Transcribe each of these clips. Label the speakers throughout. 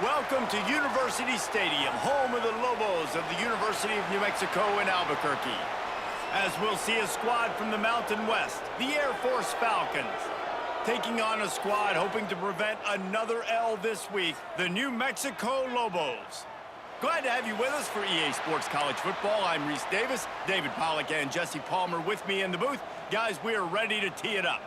Speaker 1: Welcome to University Stadium, home of the Lobos of the University of New Mexico in Albuquerque. As we'll see a squad from the Mountain West, the Air Force Falcons, taking on a squad hoping to prevent another L this week, the New Mexico Lobos. Glad to have you with us for EA Sports College Football. I'm Reese Davis, David Pollack and Jesse Palmer with me in the booth. Guys, we are ready to tee it up.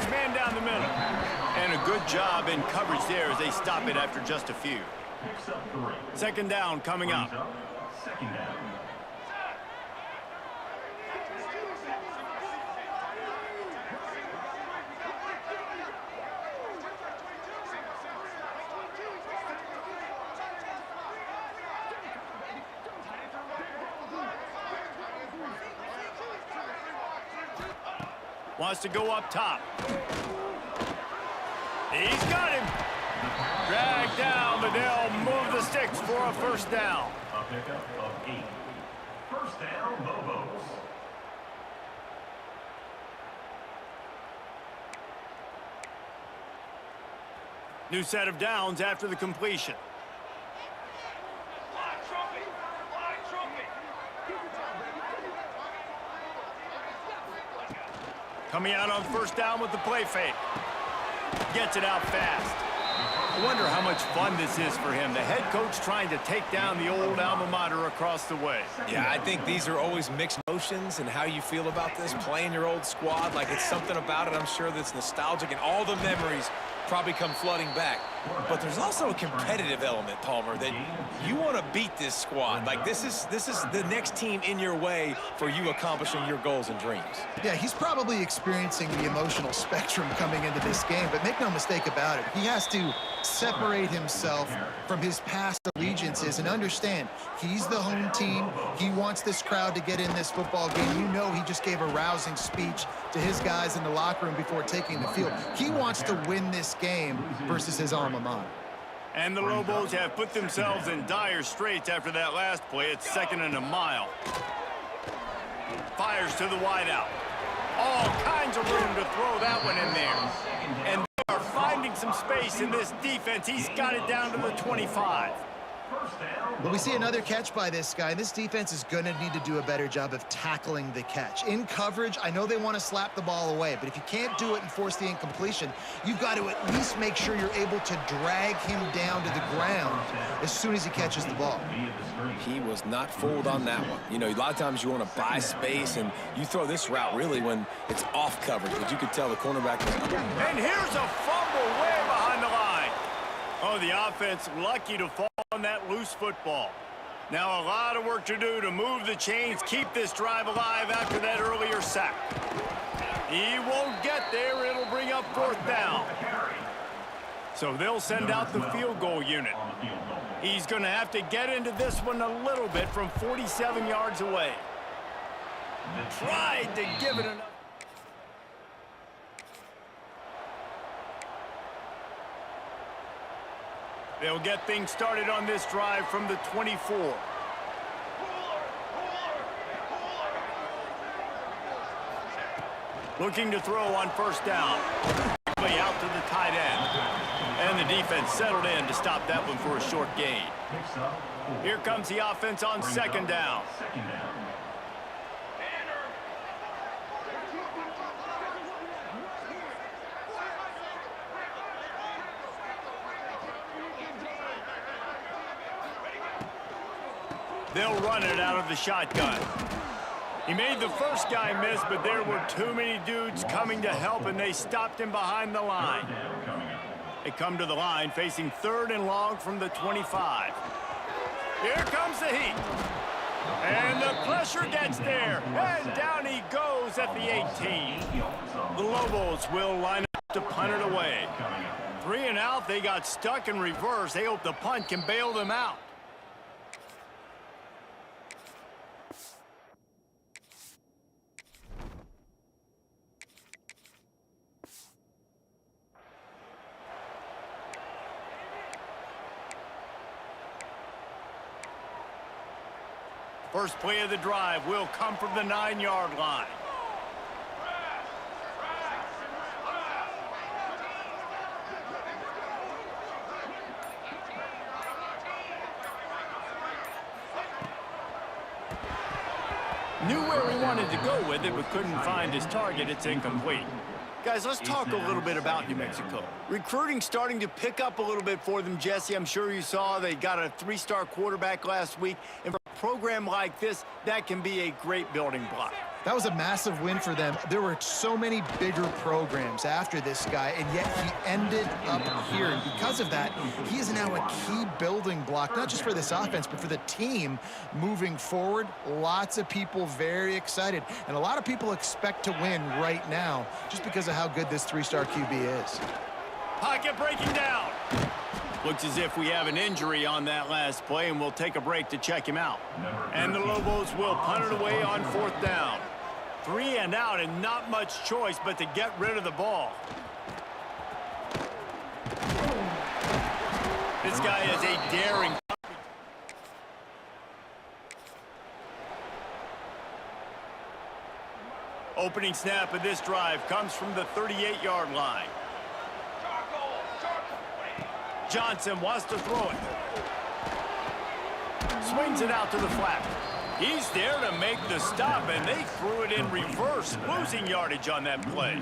Speaker 1: Man down the middle. And a good job in coverage there as they stop it after just a few. Second down coming up.
Speaker 2: Second down.
Speaker 1: Wants to go up top. He's got him. Drag down, but they'll move the sticks for a first down.
Speaker 2: A pickup of 8. First down, Lobos.
Speaker 1: New set of downs after the completion. Coming out on first down with the play fake. Gets it out fast. I wonder how much fun this is for him. The head coach trying to take down the old alma mater across the way.
Speaker 3: Yeah, I think these are always mixed emotions and how you feel about this, playing your old squad. Like, it's something about it, I'm sure, that's nostalgic, and all the memories probably come flooding back. But there's also a competitive element, Palmer, that you want to beat this squad. Like, this is the next team in your way for you accomplishing your goals and dreams.
Speaker 4: Yeah, he's probably experiencing the emotional spectrum coming into this game, but make no mistake about it. He has to separate himself from his past allegiances and understand he's the home team. He wants this crowd to get in this football game. You know, he just gave a rousing speech to his guys in the locker room before taking the field. He wants to win this game versus his alma mater.
Speaker 1: And the Lobos have put themselves in dire straits after that last play. It's second and a mile. Fires to the wideout. All kinds of room to throw that one in there. And they are finding some space in this defense. He's got it down to the 25.
Speaker 4: But we see another catch by this guy. This defense is going to need to do a better job of tackling the catch. In coverage, I know they want to slap the ball away, but if you can't do it and force the incompletion, you've got to at least make sure you're able to drag him down to the ground as soon as he catches the ball.
Speaker 3: He was not fooled on that one. You know, a lot of times you want to buy space, and you throw this route really when it's off coverage, but you could tell the cornerback was under.
Speaker 1: And here's a fumble way behind the line. Oh, the offense lucky to fall on that loose football. Now a lot of work to do to move the chains, keep this drive alive after that earlier sack. He won't get there. It'll bring up fourth down. So they'll send out the field goal unit. He's going to have to get into this one a little bit from 47 yards away. Tried to give it enough. They'll get things started on this drive from the 24. Looking to throw on first down. Out to the tight end. And the defense settled in to stop that one for a short gain. Here comes the offense on second down. They'll run it out of the shotgun. He made the first guy miss, but there were too many dudes coming to help, and they stopped him behind the line. They come to the line facing third and long from the 25. Here comes the heat. And the pressure gets there. And down he goes at the 18. The Lobos will line up to punt it away. 3 and out, they got stuck in reverse. They hope the punt can bail them out. First play of the drive will come from the 9-yard line. Knew where he wanted to go with it, but couldn't find his target. It's incomplete. Guys, let's talk a little bit about New Mexico. Recruiting starting to pick up a little bit for them, Jesse. I'm sure you saw they got a 3-star quarterback last week. And for a program like this, that can be a great building block.
Speaker 4: That was a massive win for them. There were so many bigger programs after this guy, and yet he ended up here. And because of that, he is now a key building block, not just for this offense, but for the team moving forward. Lots of people very excited, and a lot of people expect to win right now just because of how good this 3-star QB is.
Speaker 1: Pocket breaking down. Looks as if we have an injury on that last play, and we'll take a break to check him out. And the Lobos will punt it away on fourth down. 3 and out, and not much choice but to get rid of the ball. This guy is a daring. Opening snap of this drive comes from the 38-yard line. Johnson wants to throw it. Swings it out to the flat. He's there to make the stop, and they threw it in reverse, losing yardage on that play.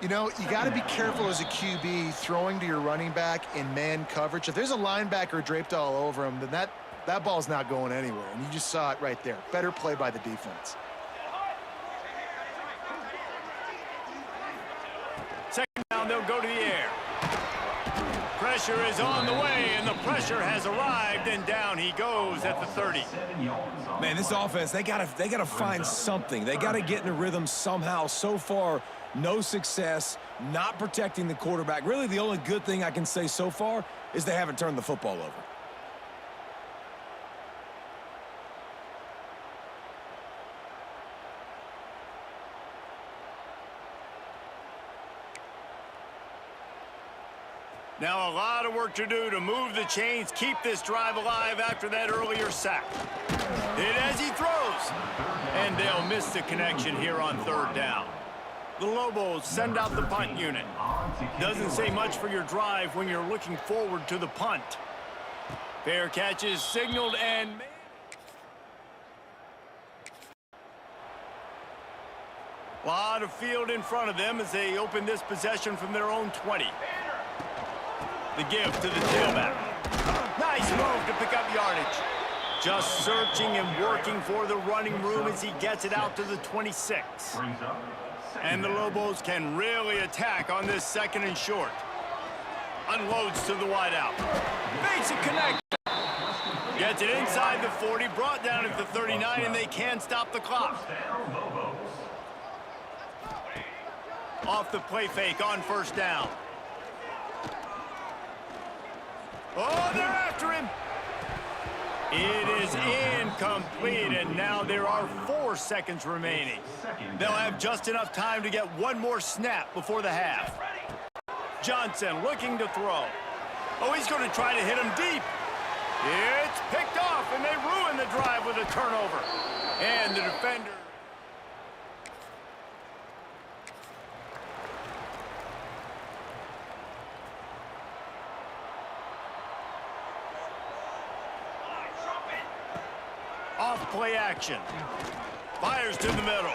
Speaker 4: You know, you got to be careful as a QB throwing to your running back in man coverage. If there's a linebacker draped all over him, then that ball's not going anywhere, and you just saw it right there. Better play by the defense.
Speaker 1: Second down, they'll go to the air. Pressure is on the way, and the pressure has arrived, and down he goes at the 30.
Speaker 3: Man, this offense, they gotta find something. They gotta get in a rhythm somehow. So far, no success, not protecting the quarterback. Really, the only good thing I can say so far is they haven't turned the football over.
Speaker 1: Now a lot of work to do to move the chains, keep this drive alive after that earlier sack. Hit as he throws. And they'll miss the connection here on third down. The Lobos send out the punt unit. Doesn't say much for your drive when you're looking forward to the punt. Fair catch is signaled and made. A lot of field in front of them as they open this possession from their own 20. The give to the tailback. Nice move to pick up yardage. Just searching and working for the running room as he gets it out to the 26. And the Lobos can really attack on this second and short. Unloads to the wideout. Makes a connect. Gets it inside the 40, brought down at the 39, and they can stop the clock. Off the play fake on first down. Oh, they're after him. It is incomplete, and now there are 4 seconds remaining. They'll have just enough time to get one more snap before the half. Johnson looking to throw. Oh, he's going to try to hit him deep. It's picked off, and they ruin the drive with a turnover. And the defender... Off play action. Fires to the middle.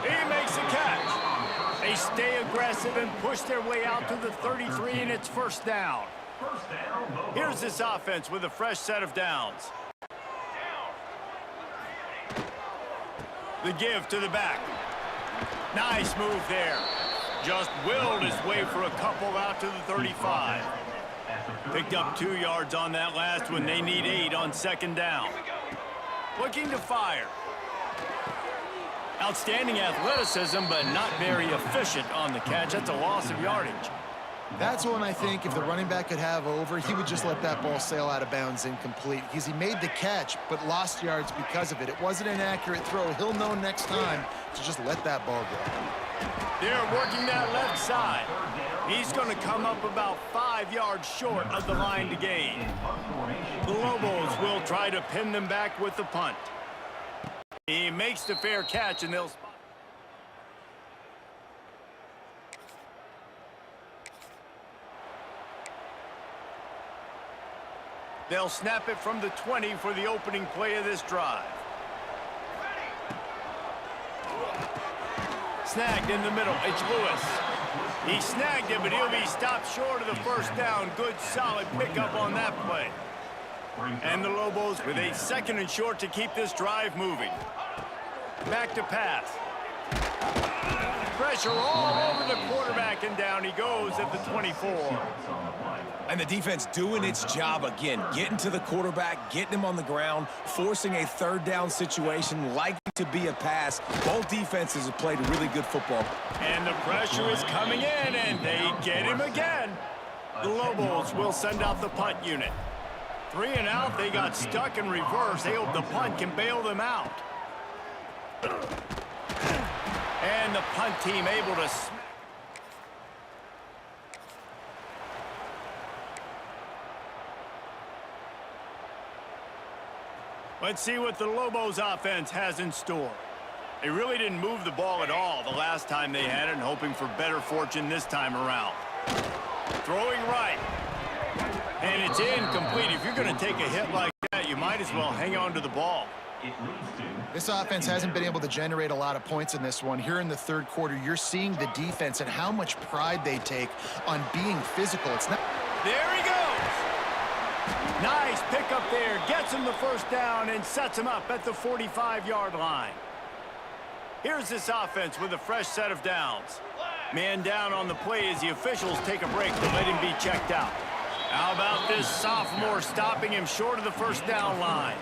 Speaker 1: He makes the catch. They stay aggressive and push their way out to the 33, and it's first down. Here's this offense with a fresh set of downs. The give to the back. Nice move there. Just willed his way for a couple out to the 35. Picked up 2 yards on that last one. They need 8 on second down. Looking to fire. Outstanding athleticism, but not very efficient on the catch. That's a loss of yardage.
Speaker 4: That's one I think if the running back could have over, he would just let that ball sail out of bounds incomplete, because he made the catch but lost yards because of it. It wasn't an accurate throw. He'll know next time to just let that ball go.
Speaker 1: They're working that left side. He's going to come up about 5 yards short of the line to gain. The Lobos will try to pin them back with the punt. He makes the fair catch, and they'll spot. They'll snap it from the 20 for the opening play of this drive. Snagged in the middle. It's Lewis. He snagged it, but he'll be stopped short of the first down. Good, solid pickup on that play. And the Lobos with a 2nd and short to keep this drive moving. Back to pass. Pressure all over the quarterback, and down he goes at the 24.
Speaker 3: And the defense doing its job again, getting to the quarterback, getting him on the ground, forcing a 3rd down situation, likely to be a pass. Both defenses have played really good football.
Speaker 1: And the pressure is coming in, and they get him again. The Lobos will send out the punt unit. 3 and out, they got stuck in reverse. They hope the punt can bail them out. And the punt team able to... Let's see what the Lobos offense has in store. They really didn't move the ball at all the last time they had it, and hoping for better fortune this time around. Throwing right. And it's incomplete. If you're going to take a hit like that, you might as well hang on to the ball.
Speaker 4: This offense hasn't been able to generate a lot of points in this one. Here in the 3rd quarter, you're seeing the defense and how much pride they take on being physical. It's not...
Speaker 1: There he goes. Nice pickup there. Gets him the first down and sets him up at the 45-yard line. Here's this offense with a fresh set of downs. Man down on the play as the officials take a break to let him be checked out. How about this sophomore stopping him short of the first down line?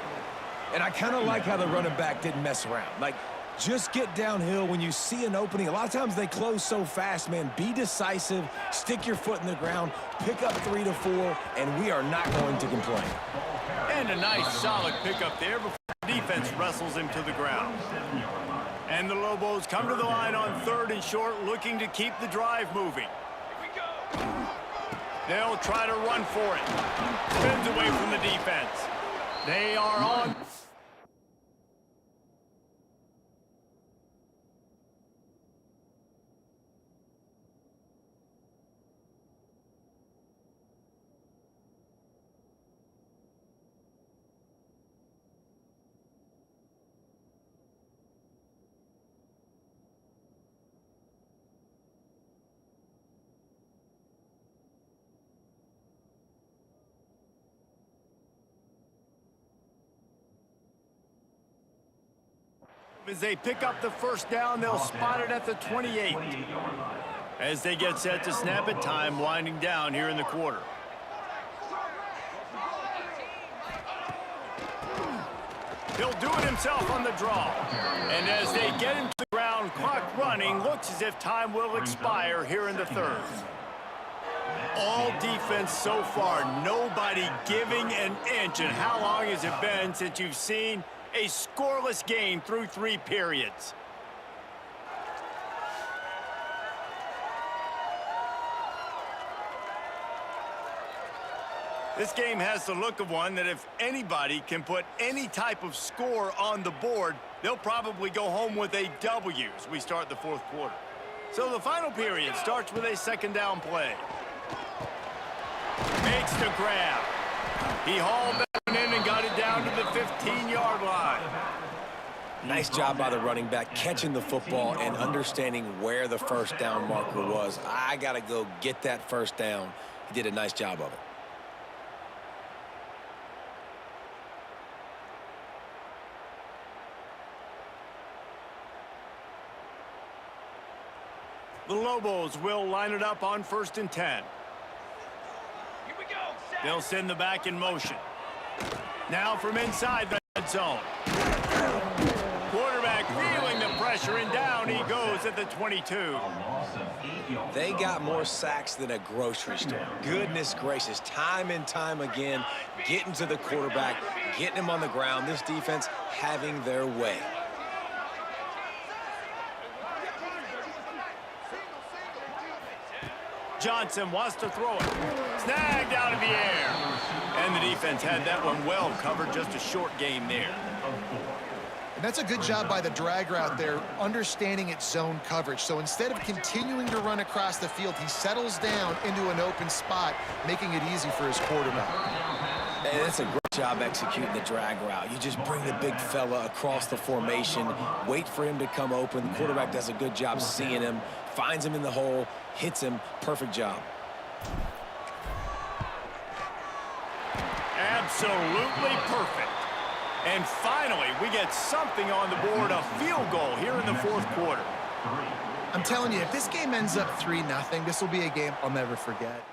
Speaker 3: And I kind of like how the running back didn't mess around. Like, just get downhill when you see an opening. A lot of times they close so fast, man. Be decisive, stick your foot in the ground, pick up 3 to 4, and we are not going to complain.
Speaker 1: And a nice solid pickup there before the defense wrestles him to the ground. And the Lobos come to the line on 3rd and short, looking to keep the drive moving. They'll try to run for it. Spins away from the defense. They are on. As they pick up the first down, they'll spot it at the 28. As they get set to snap it, time winding down here in the quarter. He'll do it himself on the draw. And as they get him to the ground, clock running, looks as if time will expire here in the third. All defense so far, nobody giving an inch. And how long has it been since you've seen a scoreless game through 3 periods? This game has the look of one that if anybody can put any type of score on the board, they'll probably go home with a W as we start the fourth quarter. So the final period starts with a second down play. Makes the grab. He hauled that one in and got it down to the 15-yard line.
Speaker 3: Nice job by the running back catching the football and understanding where the first down marker was. I got to go get that first down. He did a nice job of it.
Speaker 1: The Lobos will line it up on 1st and 10.
Speaker 2: Here we go.
Speaker 1: They'll send the back in motion. Now from inside the red zone. Quarterback feeling the pressure, and down he goes at the 22.
Speaker 3: They got more sacks than a grocery store. Goodness gracious, time and time again, getting to the quarterback, getting him on the ground. This defense having their way.
Speaker 1: Johnson wants to throw it. Snagged out of the air. And the defense had that one well covered. Just a short game there.
Speaker 4: And that's a good job by the drag route there, understanding its zone coverage. So instead of continuing to run across the field, he settles down into an open spot, making it easy for his quarterback.
Speaker 3: And that's a great job executing the drag route. You just bring the big fella across the formation, wait for him to come open. The quarterback does a good job seeing him, finds him in the hole, hits him. Perfect job.
Speaker 1: Absolutely perfect. And finally, we get something on the board, a field goal here in the fourth quarter.
Speaker 4: I'm telling you, if this game ends up 3-0, this will be a game I'll never forget.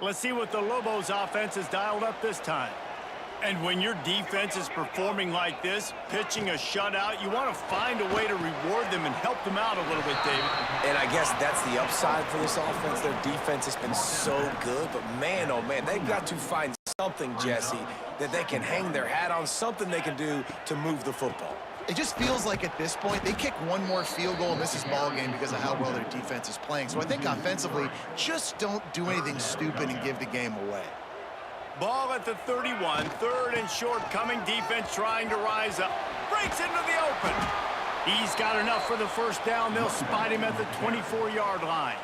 Speaker 1: Let's see what the Lobos offense has dialed up this time. And when your defense is performing like this, pitching a shutout, you want to find a way to reward them and help them out a little bit, David.
Speaker 3: And I guess that's the upside for this offense. Their defense has been so good, but man, oh man, they've got to find something, Jesse, that they can hang their hat on, something they can do to move the football.
Speaker 4: It just feels like at this point, they kick one more field goal and this is ball game because of how well their defense is playing. So I think offensively, just don't do anything stupid and give the game away.
Speaker 1: Ball at the 31, third and short coming, defense trying to rise up. Breaks into the open. He's got enough for the first down. They'll spot him at the 24-yard line.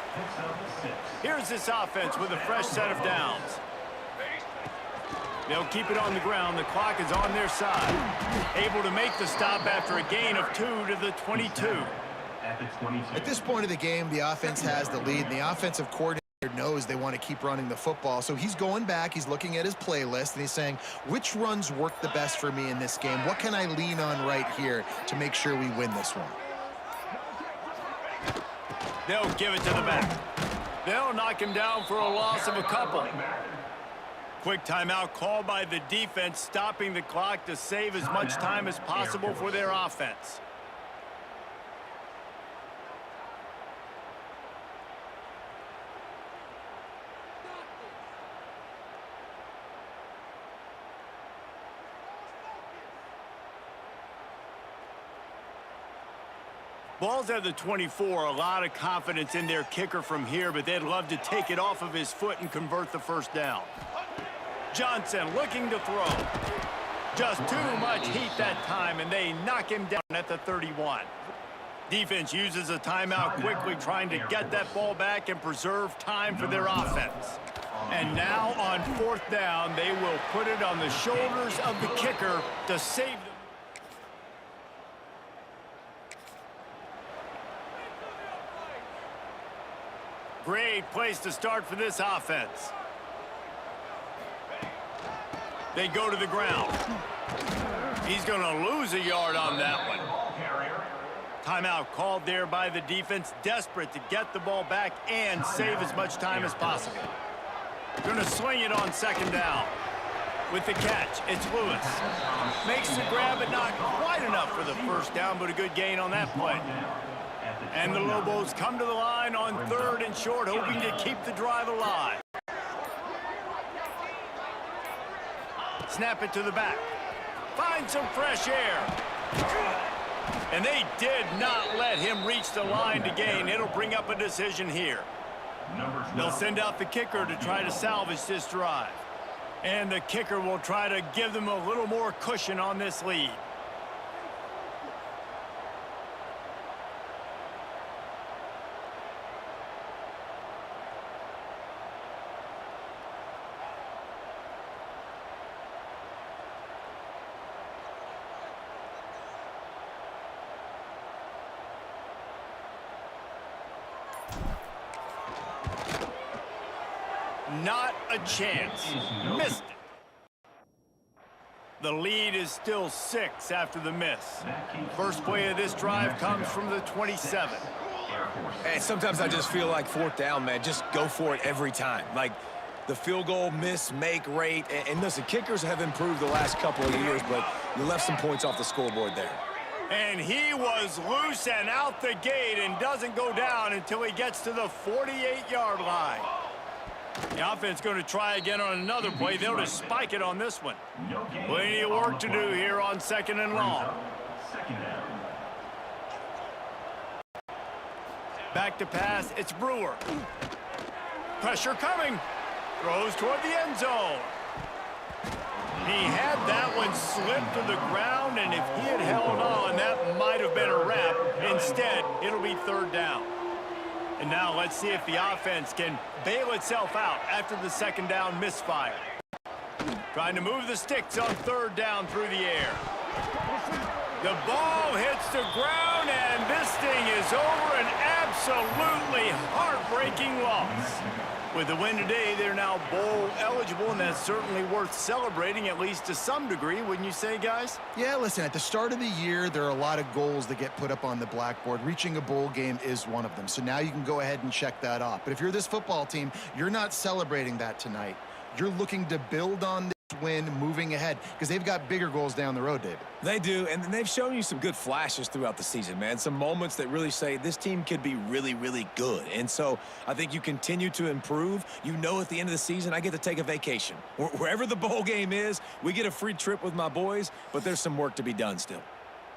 Speaker 1: Here's this offense with a fresh set of downs. They'll keep it on the ground. The clock is on their side. Able to make the stop after a gain of 2 to the 22.
Speaker 4: At this point of the game, the offense has the lead, and the offensive coordinator knows they want to keep running the football. So he's going back, he's looking at his playlist, and he's saying, which runs work the best for me in this game? What can I lean on right here to make sure we win this one?
Speaker 1: They'll give it to the back. They'll knock him down for a loss of a couple. Quick timeout called by the defense, stopping the clock to save as much time as possible for their offense. Ball's at the 24, a lot of confidence in their kicker from here, but they'd love to take it off of his foot and convert the first down. Johnson looking to throw. Just too much heat that time, and they knock him down at the 31. Defense uses a timeout quickly, trying to get that ball back and preserve time for their offense. And now on fourth down, they will put it on the shoulders of the kicker to save them. Great place to start for this offense. They go to the ground. He's going to lose a yard on that one. Timeout called there by the defense, desperate to get the ball back and save as much time as possible. Going to swing it on second down. With the catch, it's Lewis. Makes the grab, but not quite enough for the first down, but a good gain on that play. And the Lobos come to the line on 3rd and short, hoping to keep the drive alive. Snap it to the back. Find some fresh air. And they did not let him reach the line to gain. It'll bring up a decision here. They'll send out the kicker to try to salvage this drive. And the kicker will try to give them a little more cushion on this lead. Not a chance. Missed it. The lead is still 6 after the miss. First play of this drive comes from the 27.
Speaker 3: Hey, sometimes I just feel like 4th down, man. Just go for it every time. Like the field goal miss, make rate. And listen, kickers have improved the last couple of years, but you left some points off the scoreboard there.
Speaker 1: And he was loose and out the gate and doesn't go down until he gets to the 48-yard line. The offense going to try again on another play. They'll just spike it on this one. Plenty of work to do here on 2nd and long. Back to pass. It's Brewer. Pressure coming. Throws toward the end zone. He had that one slip to the ground, and if he had held on, that might have been a wrap. Instead, it'll be 3rd down. And now let's see if the offense can bail itself out after the 2nd down misfire. Trying to move the sticks on 3rd down through the air. The ball hits the ground, and this thing is over. An absolutely heartbreaking loss. With the win today, they're now bowl eligible, and that's certainly worth celebrating, at least to some degree, wouldn't you say, guys?
Speaker 4: Yeah, listen, at the start of the year, there are a lot of goals that get put up on the blackboard. Reaching a bowl game is one of them. So now you can go ahead and check that off. But if you're this football team, you're not celebrating that tonight. You're looking to build on this win moving ahead because they've got bigger goals down the road, David.
Speaker 3: They do, and they've shown you some good flashes throughout the season, man. Some moments that really say this team could be really, really good. And so I think you continue to improve. You know at the end of the season, I get to take a vacation. Wherever the bowl game is, we get a free trip with my boys, but there's some work to be done still.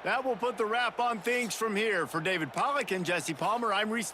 Speaker 1: That will put the wrap on things from here. For David Pollack and Jesse Palmer, I'm Reese.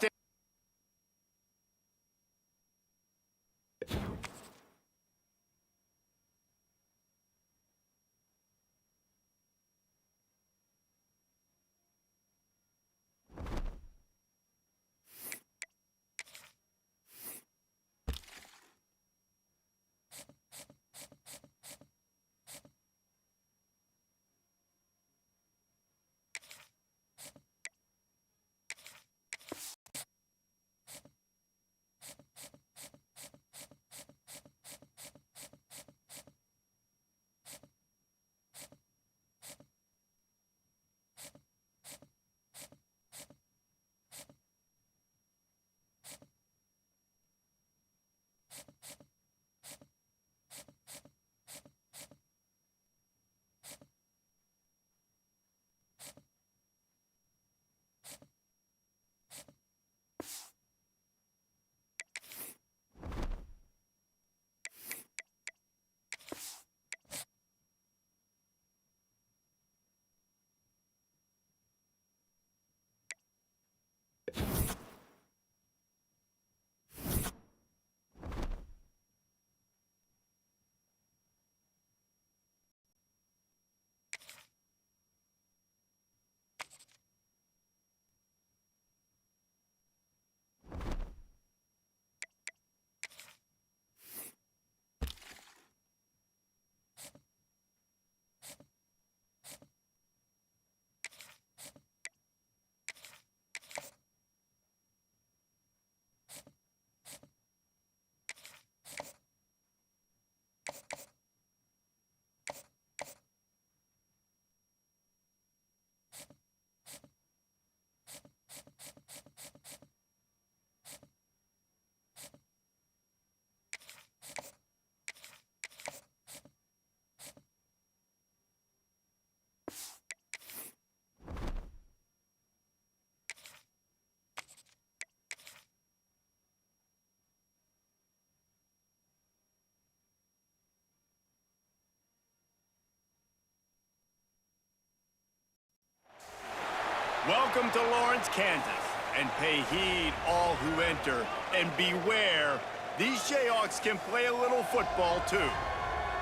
Speaker 1: Welcome to Lawrence, Kansas. And pay heed, all who enter. And beware, these Jayhawks can play a little football, too.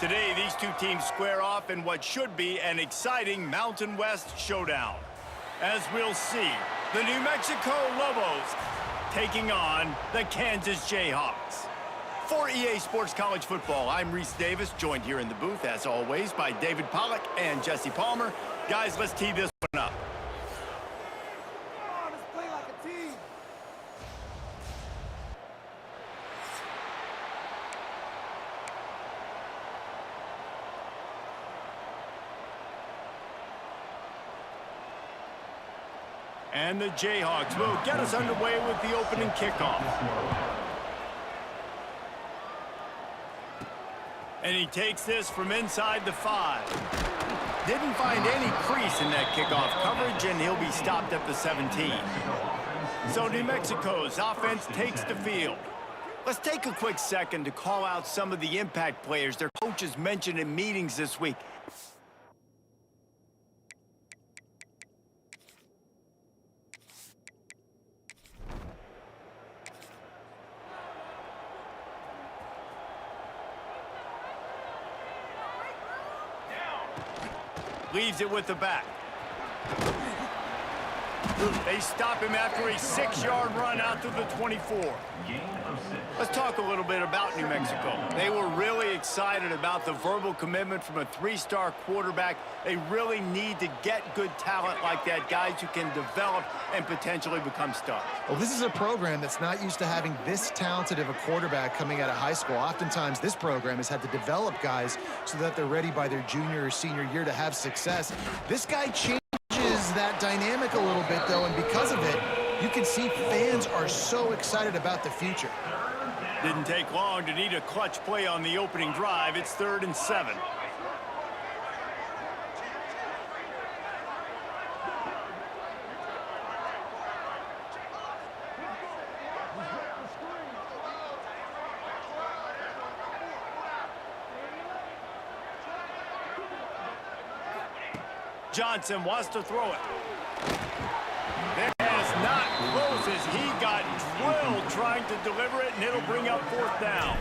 Speaker 1: Today, these two teams square off in what should be an exciting Mountain West showdown. As we'll see, the New Mexico Lobos taking on the Kansas Jayhawks. For EA Sports College Football, I'm Reese Davis, joined here in the booth, as always, by David Pollack and Jesse Palmer. Guys, let's tee this one up.
Speaker 5: Let's play like a team.
Speaker 1: And the Jayhawks will get us underway with the opening kickoff. And he takes this from inside the 5. Didn't find any crease in that kickoff coverage, and he'll be stopped at the 17. So New Mexico's offense takes the field. Let's take a quick second to call out some of the impact players their coaches mentioned in meetings this week. Leaves it with the back. They stop him after a 6-yard run out to the 24. Let's talk a little bit about New Mexico. They were really excited about the verbal commitment from a 3-star quarterback. They really need to get good talent like that, guys who can develop and potentially become stars.
Speaker 4: Well, this is a program that's not used to having this talented of a quarterback coming out of high school. Oftentimes, this program has had to develop guys so that they're ready by their junior or senior year to have success. This guy changes that dynamic a little bit, though, and because of it, you can see fans are so excited about the future.
Speaker 1: Didn't take long to need a clutch play on the opening drive. It's 3rd and 7. Johnson wants to throw it. There is not close as he got drilled trying to deliver it, and it'll bring up 4th down.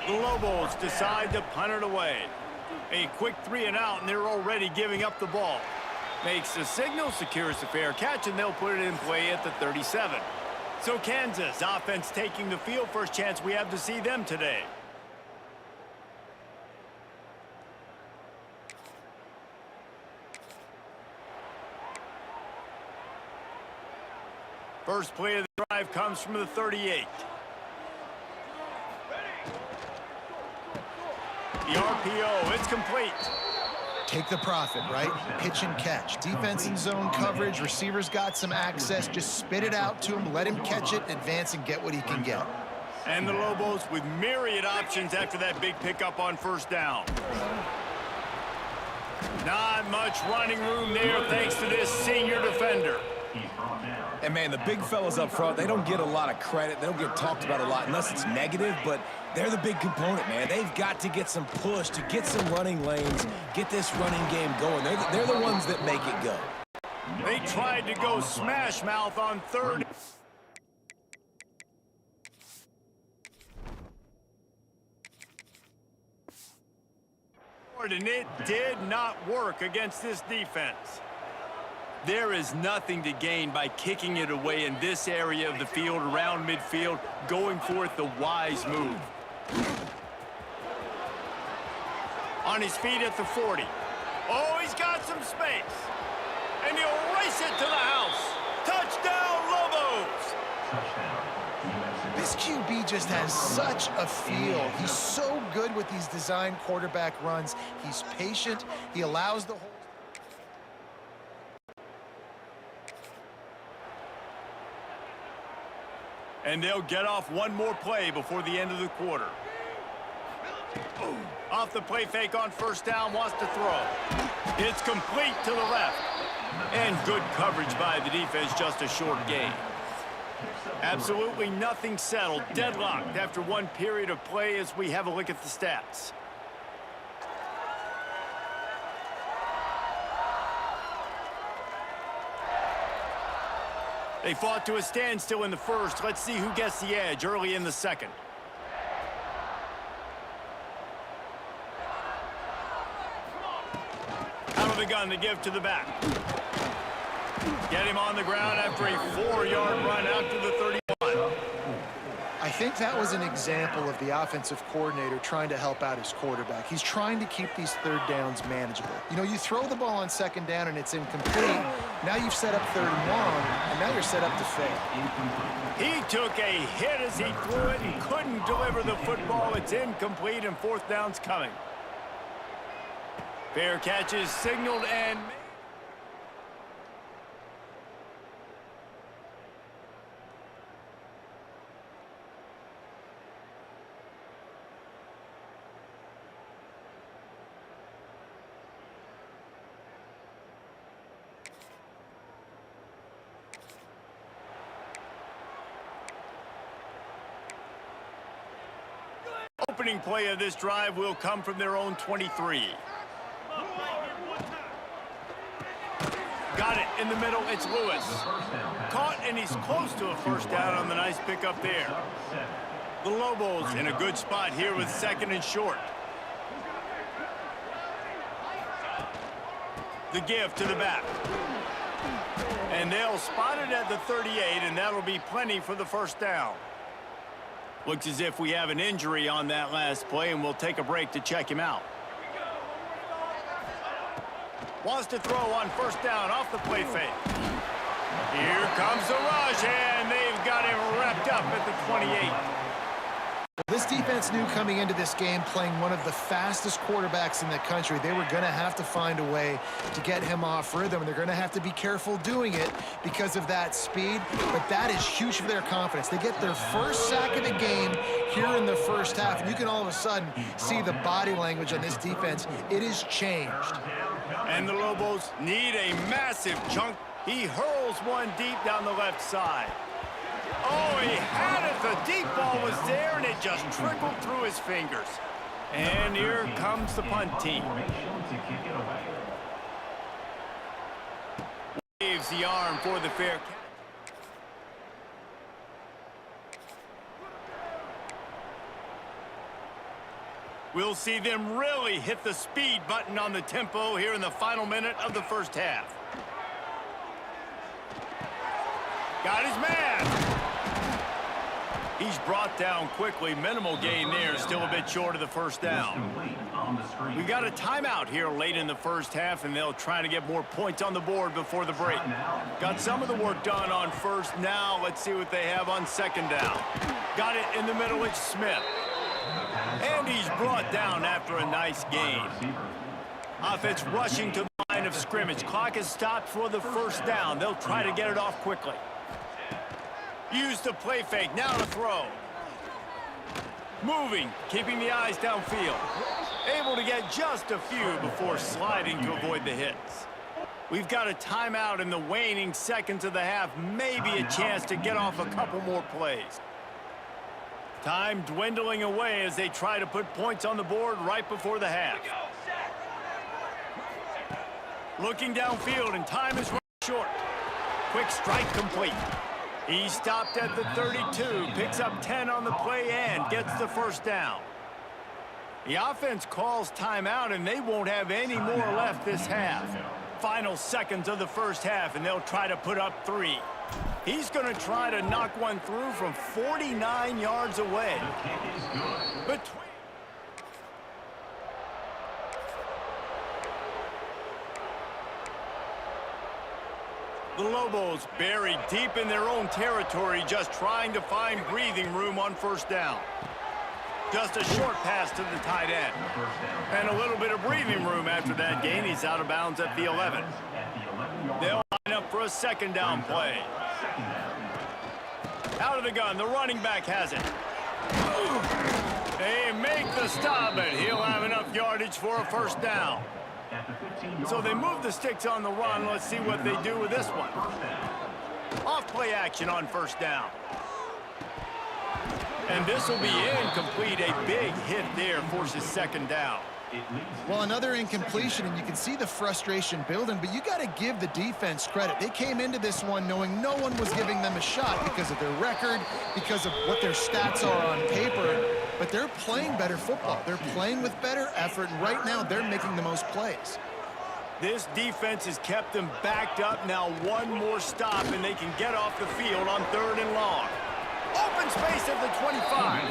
Speaker 1: The Lobos decide to punt it away. A quick 3 and out, and they're already giving up the ball. Makes the signal, secures the fair catch, and they'll put it in play at the 37. So Kansas offense taking the field. First chance we have to see them today. First play of the drive comes from the 38. The RPO, it's complete.
Speaker 4: Take the profit, right? Pitch and catch. Defense in zone coverage. Receivers got some access. Just spit it out to him. Let him catch it, advance, and get what he can get.
Speaker 1: And the Lobos with myriad options after that big pickup on 1st down. Not much running room there thanks to this senior defender.
Speaker 3: And, man, the big fellas up front, they don't get a lot of credit. They don't get talked about a lot unless it's negative, but they're the big component, man. They've got to get some push, to get some running lanes, get this running game going. They're the ones that make it go.
Speaker 1: They tried to go smash mouth on 3rd. And it did not work against this defense. There is nothing to gain by kicking it away in this area of the field around midfield, going for it the wise move. On his feet at the 40. Oh, he's got some space. And he'll race it to the house. Touchdown, Lobos!
Speaker 4: This QB just has such a feel. He's so good with these design quarterback runs. He's patient. He allows the whole...
Speaker 1: And they'll get off one more play before the end of the quarter. Off the play fake on 1st down, wants to throw. It's complete to the left. And good coverage by the defense, just a short gain. Absolutely nothing settled, deadlocked after one period of play as we have a look at the stats. They fought to a standstill in the first. Let's see who gets the edge early in the second. Out of the gun to give to the back. Get him on the ground after a 4-yard run out to the 31.
Speaker 4: I think that was an example of the offensive coordinator trying to help out his quarterback. He's trying to keep these third downs manageable. You know, you throw the ball on second down and it's incomplete. Now you've set up third and long, and now you're set up to fail.
Speaker 1: He took a hit as he threw it and couldn't deliver the football. It's incomplete and fourth down's coming. Fair catch is signaled and... Opening play of this drive will come from their own 23. Got it in the middle. It's Lewis. Caught, and he's close to a first down on the nice pickup there. The Lobos in a good spot here with second and short. The give to the back. And they'll spot it at the 38, and that'll be plenty for the first down. Looks as if we have an injury on that last play, and we'll take a break to check him out. Wants to throw on first down off the play fake. Here comes the rush, and they've got him wrapped up at the 28.
Speaker 4: This defense knew coming into this game, playing one of the fastest quarterbacks in the country, they were going to have to find a way to get him off rhythm, and they're going to have to be careful doing it because of that speed, but that is huge for their confidence. They get their first sack of the game here in the first half, and you can all of a sudden see the body language on this defense. It is changed.
Speaker 1: And the Lobos need a massive chunk. He hurls one deep down the left side. Oh, he had it. The deep ball was there, and it just trickled through his fingers. And here comes the punt team. Waves the arm for the fair catch. We'll see them really hit the speed button on the tempo here in the final minute of the first half. Got his man. He's brought down quickly. Minimal gain there. Still a bit short of the first down. We got a timeout here late in the first half, and they'll try to get more points on the board before the break. Got some of the work done on first. Now let's see what they have on second down. Got it in the middle. It's Smith. And he's brought down after a nice gain. Offense rushing to the line of scrimmage. Clock is stopped for the first down. They'll try to get it off quickly. Use the play fake. Now to throw. Moving, keeping the eyes downfield. Able to get just a few before sliding to avoid the hits. We've got a timeout in the waning seconds of the half. Maybe a chance to get off a couple more plays. Time dwindling away as they try to put points on the board right before the half. Looking downfield, and time is running short. Quick strike complete. He stopped at the 32, picks up 10 on the play and gets the first down. The offense calls timeout, and they won't have any more left this half. Final seconds of the first half, and they'll try to put up 3. He's going to try to knock one through from 49 yards away. The Lobos buried deep in their own territory, just trying to find breathing room on first down. Just a short pass to the tight end. And a little bit of breathing room after that gain. He's out of bounds at the 11. They'll line up for a second down play. Out of the gun, the running back has it. They make the stop, but he'll have enough yardage for a first down. So they move the sticks on the run. Let's see what they do with this one. Off play action on first down. And this will be incomplete. A big hit there forces second down.
Speaker 4: Well, another incompletion, and you can see the frustration building, but you got to give the defense credit. They came into this one knowing no one was giving them a shot because of their record, because of what their stats are on paper, but they're playing better football. They're playing with better effort, and right now they're making the most plays.
Speaker 1: This defense has kept them backed up. Now one more stop, and they can get off the field on 3rd and long. Open space at the 25.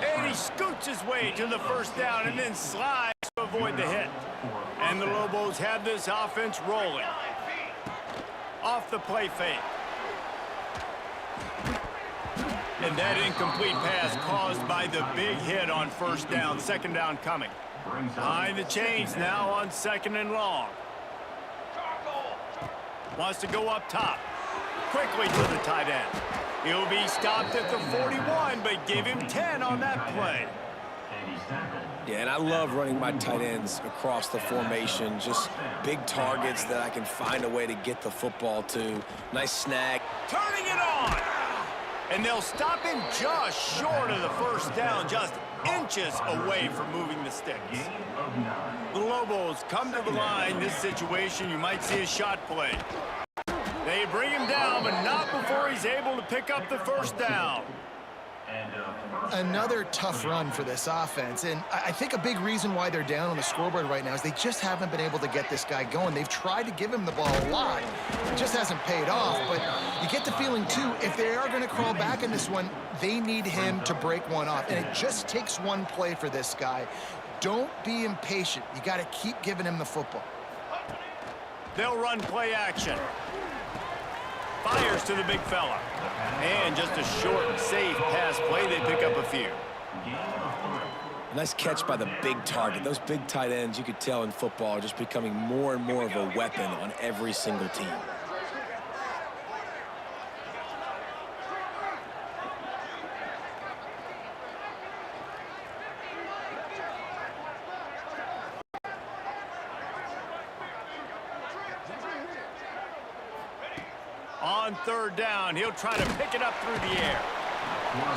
Speaker 1: And he scoots his way to the first down and then slides to avoid the hit. And the Lobos have this offense rolling. Off the play fake. And that incomplete pass caused by the big hit on 1st down. 2nd down coming. Behind the chains now on 2nd and long. Wants to go up top. Quickly to the tight end. He'll be stopped at the 41, but give him 10 on that play.
Speaker 3: Yeah, and I love running my tight ends across the formation. Just big targets that I can find a way to get the football to. Nice snag.
Speaker 1: Turning it on. And they'll stop him just short of the 1st down, just inches away from moving the sticks. The Lobos come to the line. This situation, you might see a shot play. They bring him down, but not before he's able to pick up the 1st down.
Speaker 4: Another tough run for this offense, and I think a big reason why they're down on the scoreboard right now is they just haven't been able to get this guy going. They've tried to give him the ball a lot. It just hasn't paid off, but you get the feeling, too, if they are going to crawl back in this one, they need him to break one off, and it just takes one play for this guy. Don't be impatient. You got to keep giving him the football.
Speaker 1: They'll run play action. Fires to the big fella. And just a short, safe pass play. They pick up a few.
Speaker 3: Nice catch by the big target. Those big tight ends, you could tell in football, are just becoming more and more of a weapon on every single team.
Speaker 1: On 3rd down, he'll try to pick it up through the air.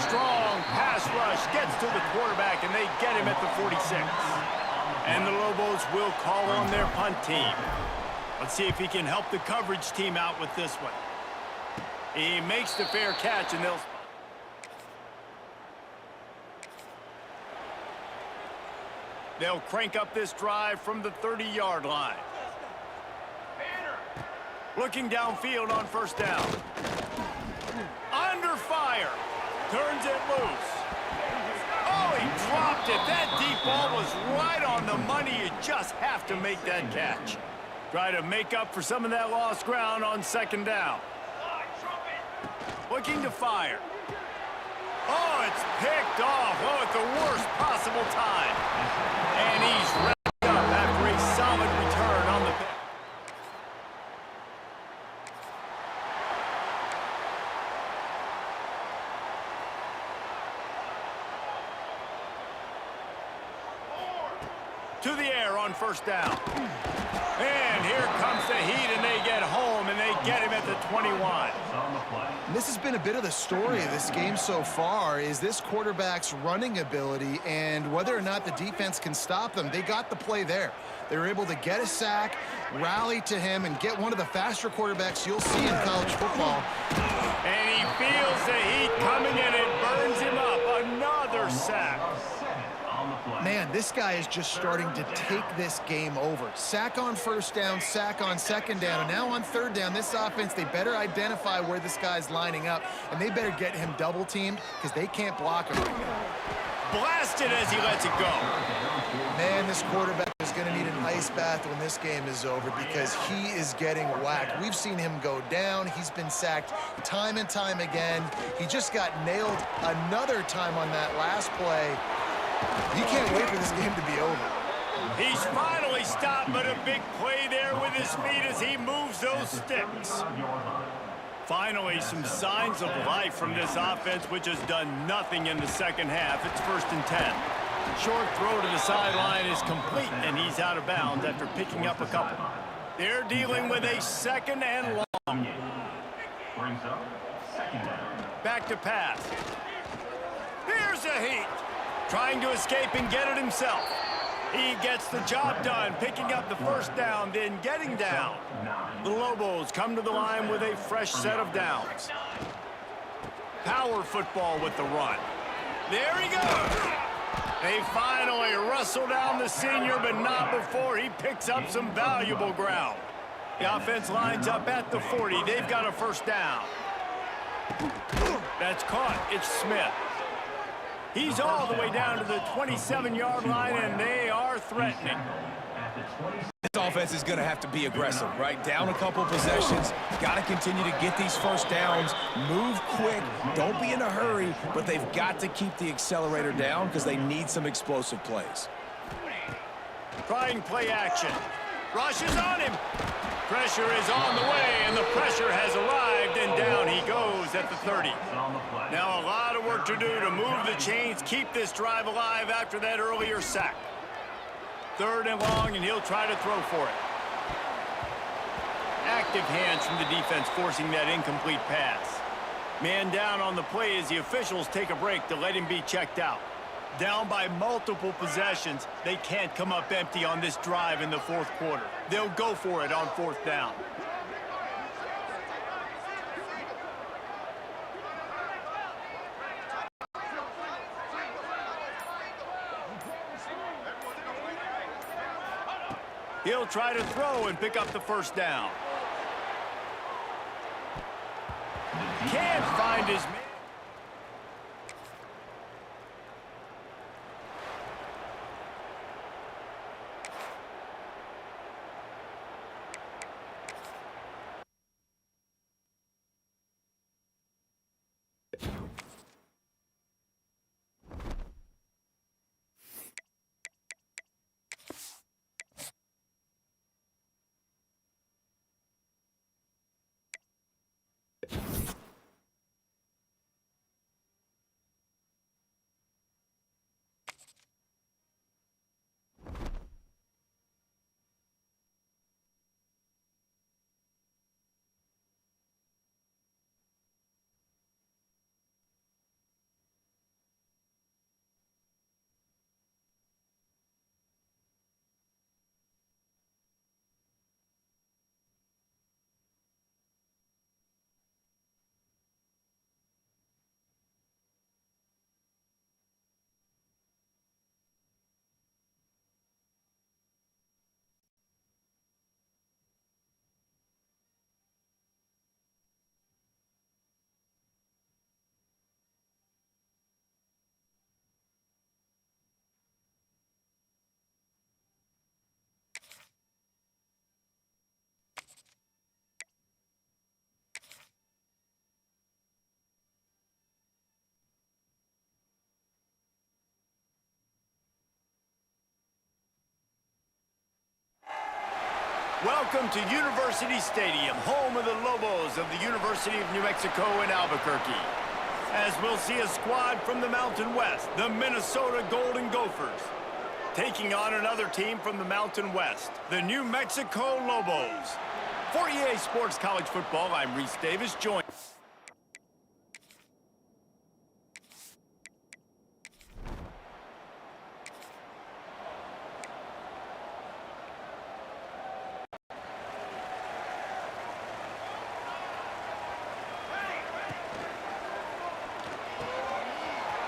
Speaker 1: Strong pass rush gets to the quarterback, and they get him at the 46. And the Lobos will call on their punt team. Let's see if he can help the coverage team out with this one. He makes the fair catch, and they'll crank up this drive from the 30-yard line. Looking downfield on 1st down. Under fire. Turns it loose. Oh, he dropped it. That deep ball was right on the money. You just have to make that catch. Try to make up for some of that lost ground on 2nd down. Looking to fire. Oh, it's picked off. Oh, at the worst possible time. And he's wrapped up after a solid return on the pick. To the air on 1st down. And here comes the heat, and they get home, and they get him at the 21.
Speaker 4: And this has been a bit of the story of this game so far, is this quarterback's running ability and whether or not the defense can stop them. They got the play there. They were able to get a sack, rally to him, and get one of the faster quarterbacks you'll see in college football.
Speaker 1: And he feels the heat coming, and it burns him up. Another sack.
Speaker 4: Man, this guy is just starting to take this game over. Sack on 1st down, sack on 2nd down, and now on 3rd down, this offense, they better identify where this guy's lining up, and they better get him double-teamed because they can't block him right now.
Speaker 1: Blasted as he lets it go.
Speaker 4: Man, this quarterback is going to need an ice bath when this game is over because he is getting whacked. We've seen him go down. He's been sacked time and time again. He just got nailed another time on that last play. He can't wait for this game to be over.
Speaker 1: He's finally stopped, but a big play there with his feet as he moves those sticks. Finally, some signs of life from this offense, which has done nothing in the 2nd half. It's 1st and 10. Short throw to the sideline is complete, and he's out of bounds after picking up a couple. They're dealing with a 2nd and long. Back to pass. Here's a heat. Trying to escape and get it himself. He gets the job done, picking up the first down, then getting down. The Lobos come to the line with a fresh set of downs. Power football with the run. There he goes. They finally wrestle down the senior, but not before he picks up some valuable ground. The offense lines up at the 40. They've got a first down. That's caught. It's Smith. He's all the way down to the 27-yard line, and they are threatening.
Speaker 3: This offense is going to have to be aggressive, right? Down a couple possessions. Got to continue to get these first downs. Move quick. Don't be in a hurry, but they've got to keep the accelerator down because they need some explosive plays.
Speaker 1: Trying play action. Rush is on him. Pressure is on the way, and the pressure has arrived, and down he goes at the 30. Now a lot of work to do to move the chains, keep this drive alive after that earlier sack. 3rd and long, and he'll try to throw for it. Active hands from the defense forcing that incomplete pass. Man down on the play as the officials take a break to let him be checked out. Down by multiple possessions, they can't come up empty on this drive in the 4th quarter. They'll go for it on 4th down. He'll try to throw and pick up the first down. Can't find his man. Welcome to University Stadium, home of the Lobos of the University of New Mexico in Albuquerque. As we'll see a squad from the Mountain West, the Minnesota Golden Gophers, taking on another team from the Mountain West, the New Mexico Lobos. For EA Sports College Football, I'm Reese Davis, joined.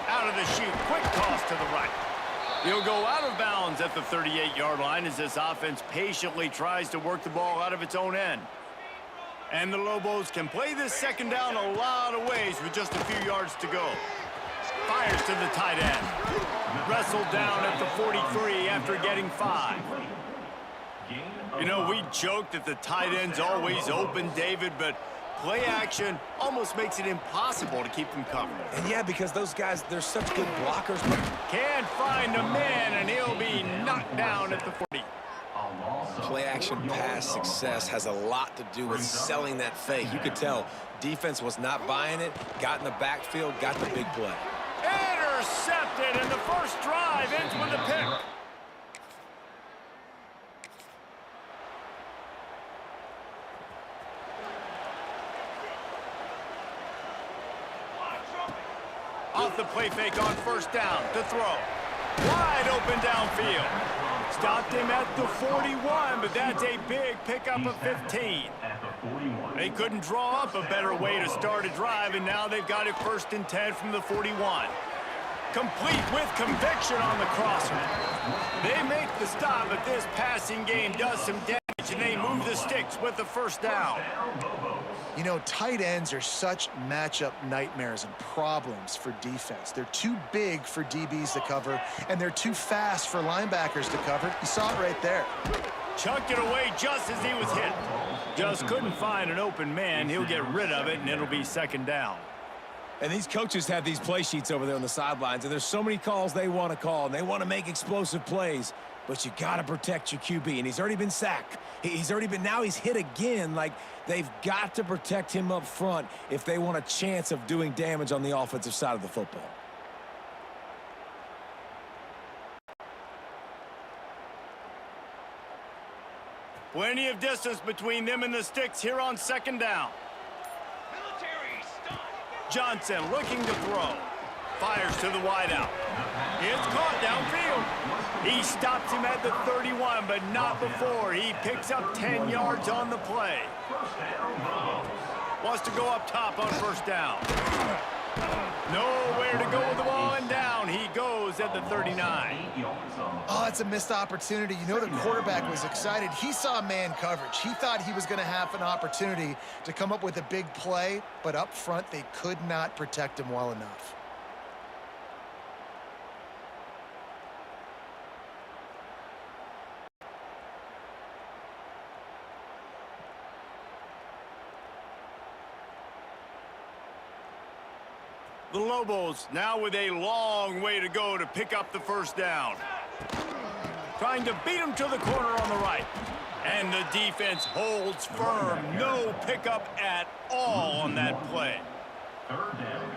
Speaker 1: Out of the chute, quick toss to the right. He'll go out of bounds at the 38-yard line as this offense patiently tries to work the ball out of its own end. And the Lobos can play this second down a lot of ways with just a few yards to go. Fires to the tight end. Wrestled down at the 43 after getting 5. You know, we joked that the tight end's always open, David, but play action almost makes it impossible to keep them covered.
Speaker 3: And yeah, because those guys, they're such good blockers.
Speaker 1: Can't find a man, and he'll be knocked down at the 40.
Speaker 3: Play action pass success has a lot to do with selling that fake. You could tell defense was not buying it, got in the backfield, got the big play.
Speaker 1: Intercepted, and the first drive ends with a pick. Off the play fake on first down to throw. Wide open downfield. stopped him at the 41, but that's a big pickup of 15. They couldn't draw up a better way to start a drive, and now they've got it 1st and 10 from the 41. Complete with conviction on the crosser. They make the stop, but this passing game does some damage, and they move the sticks with the 1st down.
Speaker 4: You know, tight ends are such matchup nightmares and problems for defense. They're too big for DBs to cover, and they're too fast for linebackers to cover. You saw it right there.
Speaker 1: Chucked it away just as he was hit. Just couldn't find an open man. He'll get rid of it, and it'll be 2nd down.
Speaker 3: And these coaches have these play sheets over there on the sidelines, and there's so many calls they want to call, and they want to make explosive plays. But you got to protect your QB, and he's already been sacked. Now he's hit again. Like, they've got to protect him up front if they want a chance of doing damage on the offensive side of the football.
Speaker 1: Plenty of distance between them and the sticks here on 2nd down. Johnson looking to throw. Fires to the wideout. It's caught downfield. He stops him at the 31, but not before. He picks up 10 yards on the play. Wants to go up top on 1st down. Nowhere to go with the ball, and down he goes at the 39.
Speaker 4: Oh, it's a missed opportunity. You know, the quarterback was excited. He saw man coverage. He thought he was going to have an opportunity to come up with a big play, but up front they could not protect him well enough.
Speaker 1: The Lobos now with a long way to go to pick up the 1st down. Trying to beat him to the corner on the right. And the defense holds firm. No pickup at all on that play.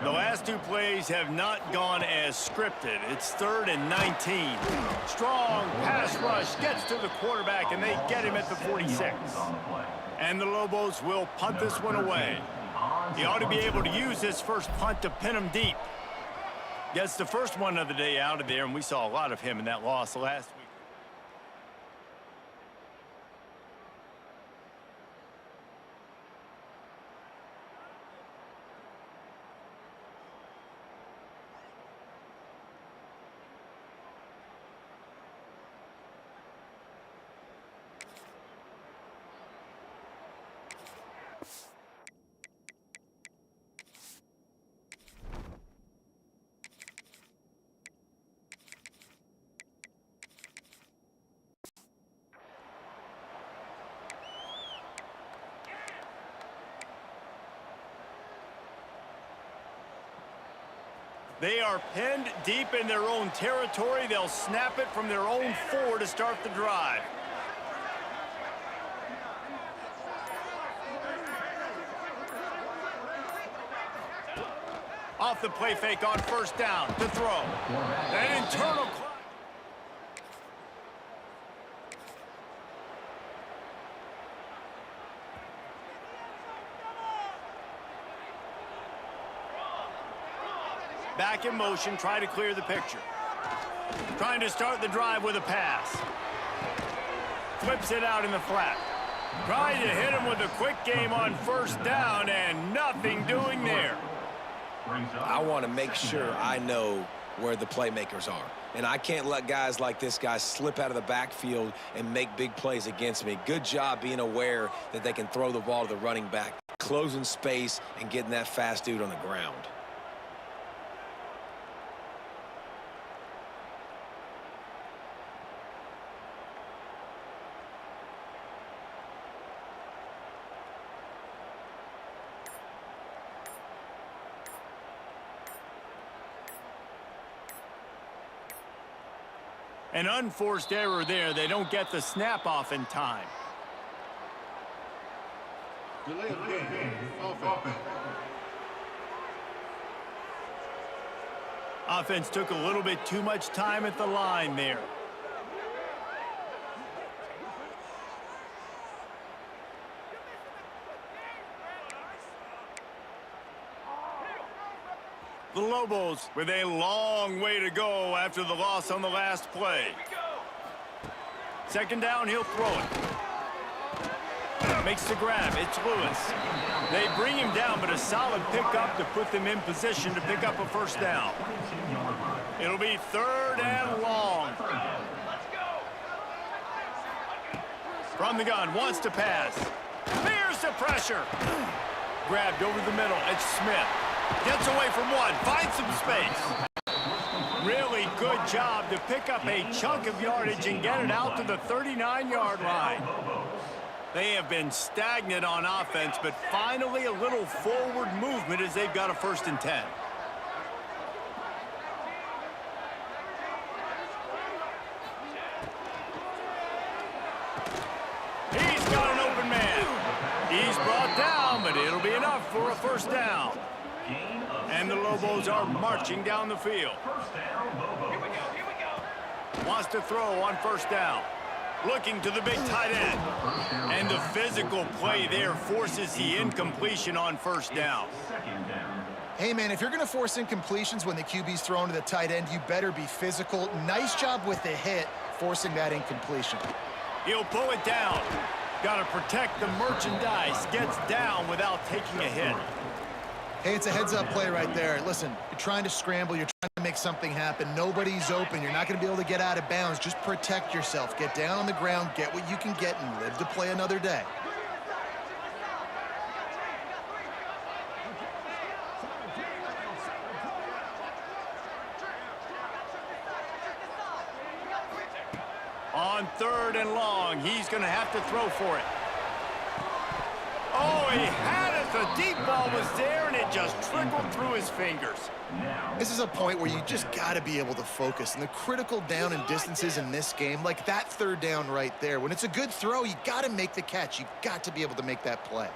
Speaker 1: The last 2 plays have not gone as scripted. It's 3rd and 19. Strong pass rush gets to the quarterback, and they get him at the 46. And the Lobos will punt this one away. He ought to be able to use this first punt to pin him deep. Gets the first one of the day out of there, and we saw a lot of him in that loss last week. They are pinned deep in their own territory. They'll snap it from their own 4 to start the drive. Off the play fake on 1st down to throw. An internal clock. Back in motion, try to clear the picture. Trying to start the drive with a pass. Flips it out in the flat. Trying to hit him with a quick game on 1st down, and nothing doing there.
Speaker 3: I want to make sure I know where the playmakers are. And I can't let guys like this guy slip out of the backfield and make big plays against me. Good job being aware that they can throw the ball to the running back, closing space and getting that fast dude on the ground.
Speaker 1: An unforced error there. They don't get the snap off in time. Offense took a little bit too much time at the line there. The Lobos with a long way to go after the loss on the last play. Second down, he'll throw it. Makes the grab. It's Lewis. They bring him down, but a solid pickup to put them in position to pick up a first down. It'll be third and long. From the gun, wants to pass. Fears the pressure. Grabbed over the middle. It's Smith. Gets away from one. Finds some space. Really good job to pick up a chunk of yardage and get it out to the 39-yard line. They have been stagnant on offense, but finally a little forward movement as they've got a 1st and 10. He's got an open man. He's brought down, but it'll be enough for a first down. And the Lobos are marching down the field. Wants to throw on first down. Looking to the big tight end. And the physical play there forces the incompletion on first down.
Speaker 4: Hey, man, if you're going to force incompletions when the QB's thrown to the tight end, you better be physical. Nice job with the hit, forcing that incompletion.
Speaker 1: He'll pull it down. Got to protect the merchandise. Gets down without taking a hit.
Speaker 4: Hey, it's a heads-up play right there. Listen, you're trying to scramble. You're trying to make something happen. Nobody's open. You're not going to be able to get out of bounds. Just protect yourself. Get down on the ground, get what you can get, and live to play another day.
Speaker 1: On third and long, he's going to have to throw for it. Oh, he had it. The deep ball was there, and it just trickled through his fingers.
Speaker 4: This is a point where you just got to be able to focus. And the critical down and distances in this game, like that third down right there, when it's a good throw, you got to make the catch. You got to be able to make that play.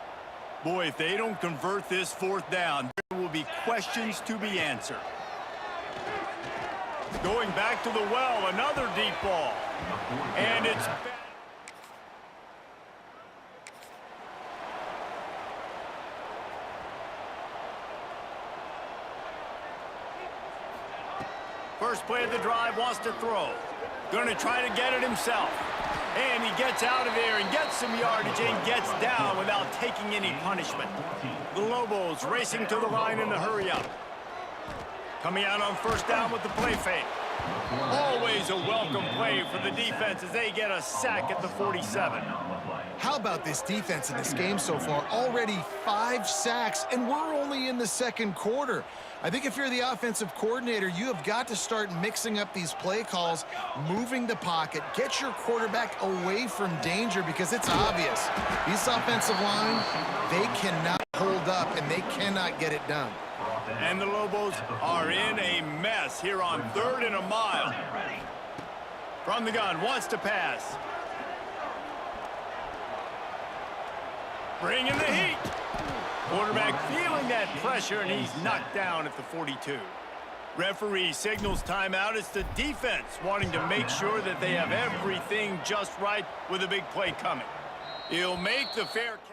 Speaker 1: Boy, if they don't convert this fourth down, there will be questions to be answered. Going back to the well, another deep ball. And it's... First play of the drive, wants to throw. Going to try to get it himself. And he gets out of there and gets some yardage and gets down without taking any punishment. The Lobos racing to the line in a hurry-up. Coming out on first down with the play fake. Always a welcome play for the defense as they get a sack at the 47.
Speaker 4: How about this defense in this game so far? Already 5 sacks, and we're only in the second quarter. I think if you're the offensive coordinator, you have got to start mixing up these play calls, moving the pocket, get your quarterback away from danger because it's obvious. This offensive line, they cannot hold up, and they cannot get it done.
Speaker 1: And the Lobos are in a mess here on third and a mile. From the gun, wants to pass. Bringing the heat. Quarterback feeling that pressure, and he's knocked down at the 42. Referee signals timeout. It's the defense wanting to make sure that they have everything just right with a big play coming. He'll make the fair catch.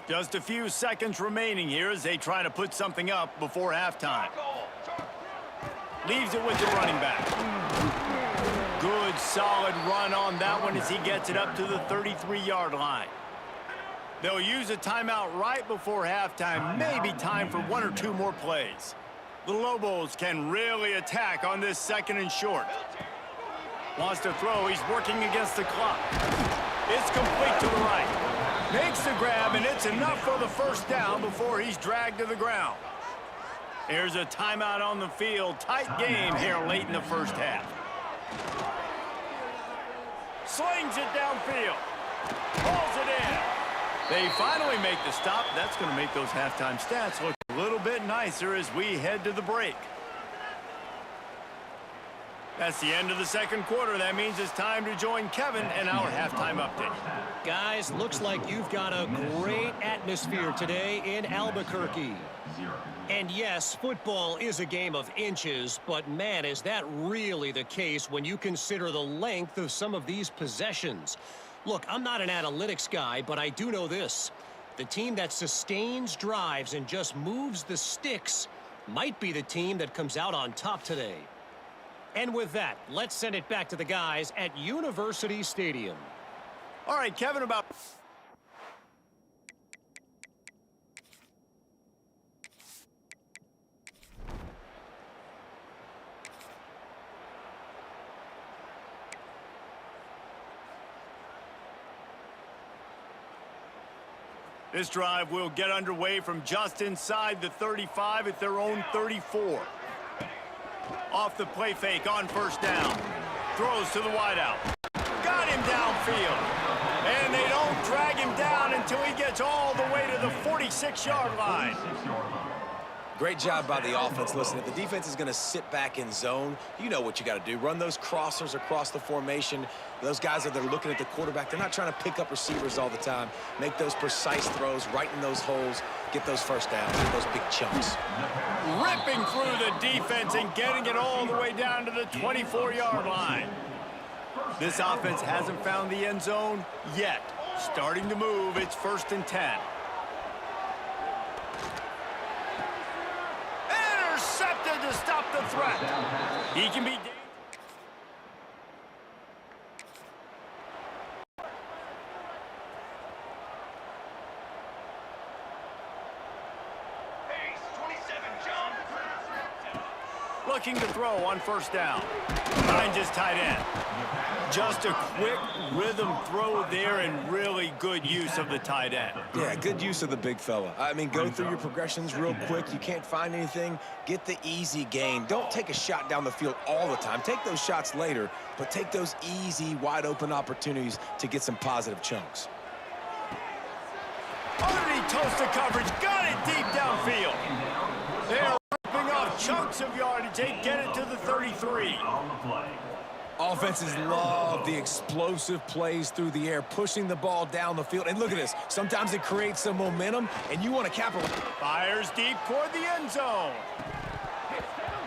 Speaker 1: Just a few seconds remaining here as they try to put something up before halftime. Leaves it with the running back. Good, solid run on that one as he gets it up to the 33-yard line. They'll use a timeout right before halftime. Maybe time for 1 or 2 more plays. The Lobos can really attack on this second and short. Wants to throw. He's working against the clock. It's complete to the right. Makes the grab, and it's enough for the first down before he's dragged to the ground. Here's a timeout on the field. Tight game here late in the first half. Slings it downfield. Pulls it in. They finally make the stop. That's going to make those halftime stats look a little bit nicer as we head to the break. That's the end of the second quarter. That means it's time to join Kevin in our halftime update.
Speaker 5: Guys, looks like you've got a great atmosphere today in Albuquerque. And yes, football is a game of inches, but man, is that really the case when you consider the length of some of these possessions. Look, I'm not an analytics guy, but I do know this. The team that sustains drives and just moves the sticks might be the team that comes out on top today. And with that, let's send it back to the guys at University Stadium.
Speaker 1: All right, Kevin, about... This drive will get underway from just inside the 35 at their own 34. Off the play fake on first down. Throws to the wideout. Got him downfield. And they don't drag him down until he gets all the way to the 46-yard line.
Speaker 3: Great job by the offense. Listen, if the defense is going to sit back in zone, you know what you got to do. Run those crossers across the formation. Those guys that are looking at the quarterback, they're not trying to pick up receivers all the time. Make those precise throws, right in those holes, get those first downs, get those big chunks.
Speaker 1: Ripping through the defense and getting it all the way down to the 24-yard line. This offense hasn't found the end zone yet. Starting to move, it's 1st and 10. Intercepted to stop the threat. He can be... Looking to throw on first down. Finds his tight end. Just a quick rhythm throw there and really good use of the tight end.
Speaker 3: Yeah, good use of the big fella. I mean, go through your progressions real quick. You can't find anything, get the easy gain. Don't take a shot down the field all the time. Take those shots later, but take those easy, wide-open opportunities to get some positive chunks.
Speaker 1: Underneath toast to coverage. Got it deep downfield. They're ripping off chunks of yardage. They get it to the 33.
Speaker 3: Offenses love the explosive plays through the air, pushing the ball down the field. And look at this. Sometimes it creates some momentum, and you want to capitalize.
Speaker 1: Fires deep toward the end zone.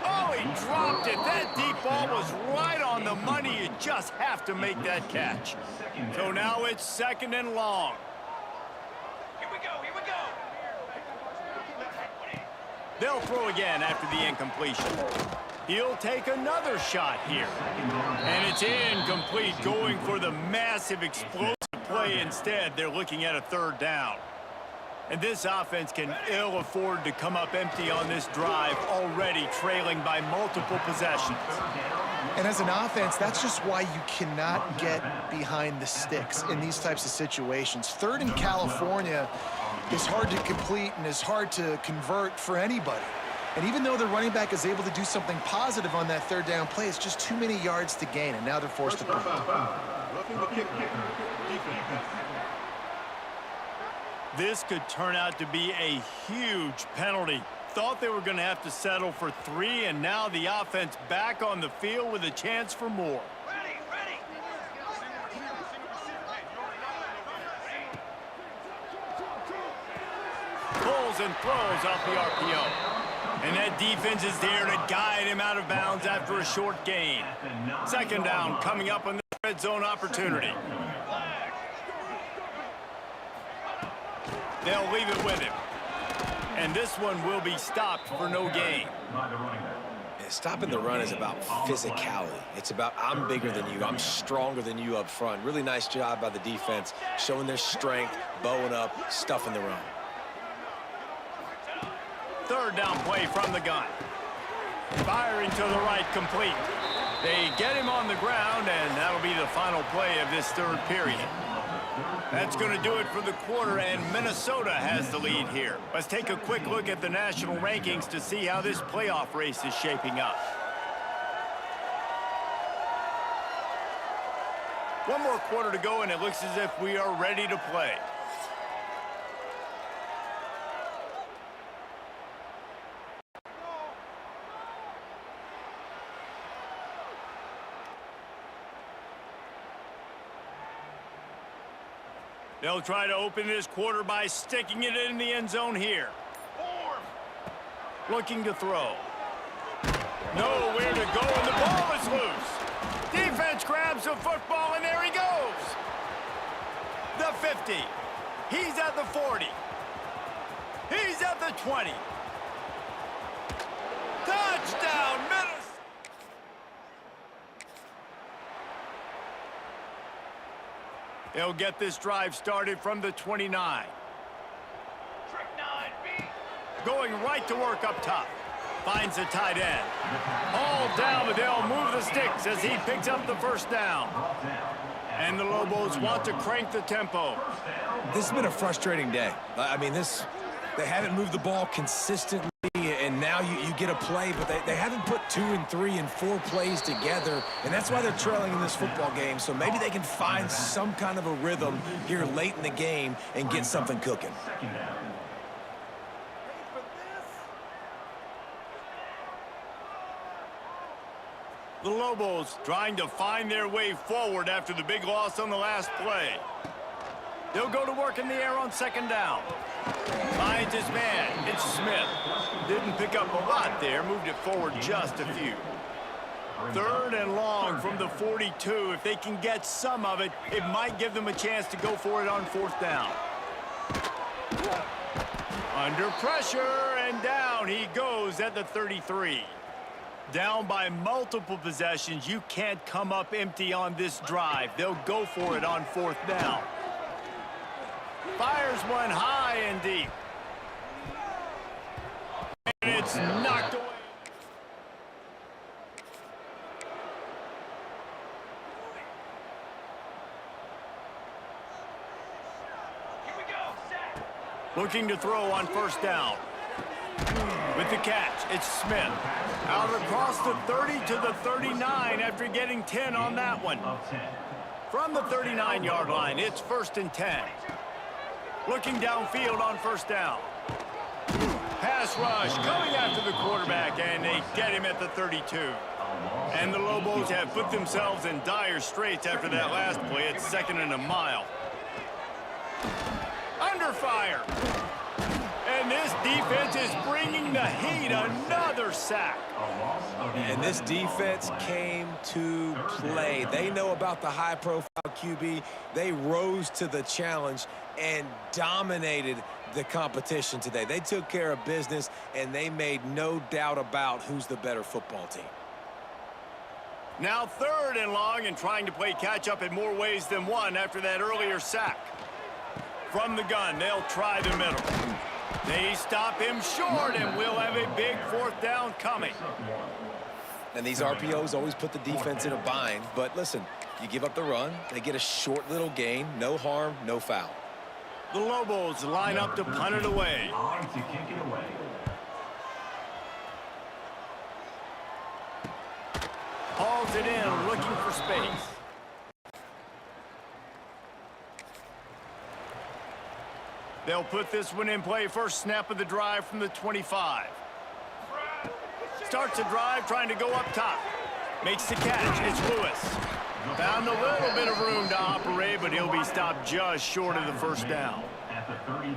Speaker 1: Oh, he dropped it. That deep ball was right on the money. You just have to make that catch. So now it's 2nd and long.
Speaker 5: Here we go, here we go.
Speaker 1: They'll throw again after the incompletion. He'll take another shot here. And it's incomplete, going for the massive explosive play instead. They're looking at a 3rd down. And this offense can ill afford to come up empty on this drive, already trailing by multiple possessions.
Speaker 4: And as an offense, that's just why you cannot get behind the sticks in these types of situations. 3rd in California is hard to complete and is hard to convert for anybody. And even though the running back is able to do something positive on that 3rd down play, it's just too many yards to gain, and now they're forced to punt.
Speaker 1: This could turn out to be a huge penalty. Thought they were going to have to settle for 3, and now the offense back on the field with a chance for more. Pulls and throws off the RPO. And that defense is there to guide him out of bounds after a short gain. 2nd down coming up on the red zone opportunity. They'll leave it with him. And this one will be stopped for no gain.
Speaker 3: And stopping the run is about physicality. It's about I'm bigger than you. I'm stronger than you up front. Really nice job by the defense, showing their strength, bowing up, stuffing the run.
Speaker 1: 3rd down play from the gun. Firing to the right, complete. They get him on the ground, and that'll be the final play of this third period. That's going to do it for the quarter, and Minnesota has the lead here. Let's take a quick look at the national rankings to see how this playoff race is shaping up. One more quarter to go, and it looks as if we are ready to play. They'll try to open this quarter by sticking it in the end zone here. Looking to throw. Nowhere to go, and the ball is loose. Defense grabs the football, and there he goes. The 50. He's at the 40. He's at the 20. Touchdown, Minnesota! They'll get this drive started from the 29. Going right to work up top. Finds the tight end. All down, but they'll move the sticks as he picks up the first down. And the Lobos want to crank the tempo.
Speaker 3: This has been a frustrating day. I mean, they haven't moved the ball consistently, and now you get a play, but they haven't put 2 and 3 and 4 plays together, and that's why they're trailing in this football game. So maybe they can find some kind of a rhythm here late in the game and get something cooking.
Speaker 1: The Lobos trying to find their way forward after the big loss on the last play. They'll go to work in the air on second down. Finds his man. It's Smith. Didn't pick up a lot there. Moved it forward just a few. Third and long from the 42. If they can get some of it, it might give them a chance to go for it on fourth down. Under pressure, and down he goes at the 33. Down by multiple possessions. You can't come up empty on this drive. They'll go for it on fourth down. Fires one high and deep. And it's knocked away. Looking to throw on first down. With the catch, it's Smith. Out across the 30 to the 39 after getting 10 on that one. From the 39-yard line, it's 1st and 10. Looking downfield on first down. Pass rush coming after the quarterback, and they get him at the 32. And the Lobos have put themselves in dire straits after that last play. It's 2nd and a mile. Under fire. And this defense is bringing the heat. Another sack.
Speaker 3: And this defense came to play. They know about the high-profile QB. They rose to the challenge and dominated the competition today. They took care of business, and they made no doubt about who's the better football team.
Speaker 1: Now 3rd and long, and trying to play catch-up in more ways than one after that earlier sack. From the gun, they'll try the middle. They stop him short, and we'll have a big fourth down coming.
Speaker 3: And these RPOs always put the defense in a bind. But listen, you give up the run, they get a short little gain, no harm, no foul.
Speaker 1: The Lobos line up to punt it away. Hauls it in, looking for space. They'll put this one in play. First snap of the drive from the 25. Starts the drive trying to go up top. Makes the catch. It's Lewis. Found a little bit of room to operate, but he'll be stopped just short of the first down.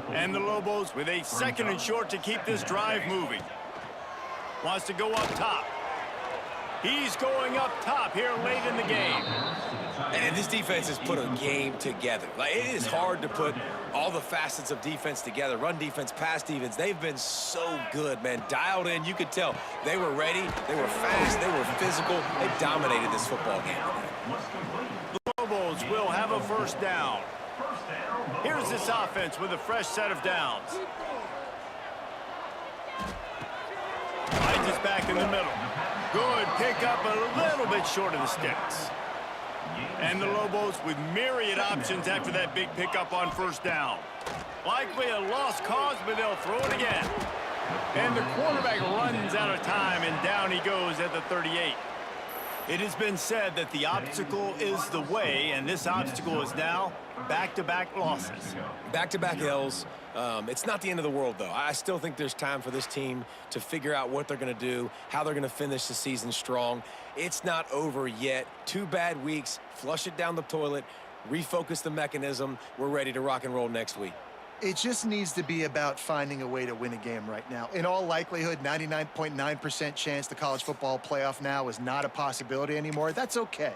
Speaker 1: And the Lobos with a 2nd and short to keep this drive moving. Wants to go up top. He's going up top here late in the game.
Speaker 3: And this defense has put a game together. Like, it is hard to put all the facets of defense together. Run defense, pass defense. They've been so good, man. Dialed in. You could tell they were ready. They were fast. They were physical. They dominated this football game.
Speaker 1: The Lobos will have a first down. Here's this offense with a fresh set of downs. Finds us back in the middle. Good pickup, a little bit short of the sticks. And the Lobos with myriad options after that big pickup on first down. Likely a lost cause, but they'll throw it again. And the quarterback runs out of time, and down he goes at the 38. It has been said that the obstacle is the way, and this obstacle is now back-to-back losses.
Speaker 3: Back-to-back L's. It's not the end of the world, though. I still think there's time for this team to figure out what they're going to do, how they're going to finish the season strong. It's not over yet. 2 bad weeks. Flush it down the toilet. Refocus the mechanism. We're ready to rock and roll next week.
Speaker 4: It just needs to be about finding a way to win a game right now. In all likelihood, 99.9% chance the college football playoff now is not a possibility anymore. That's okay.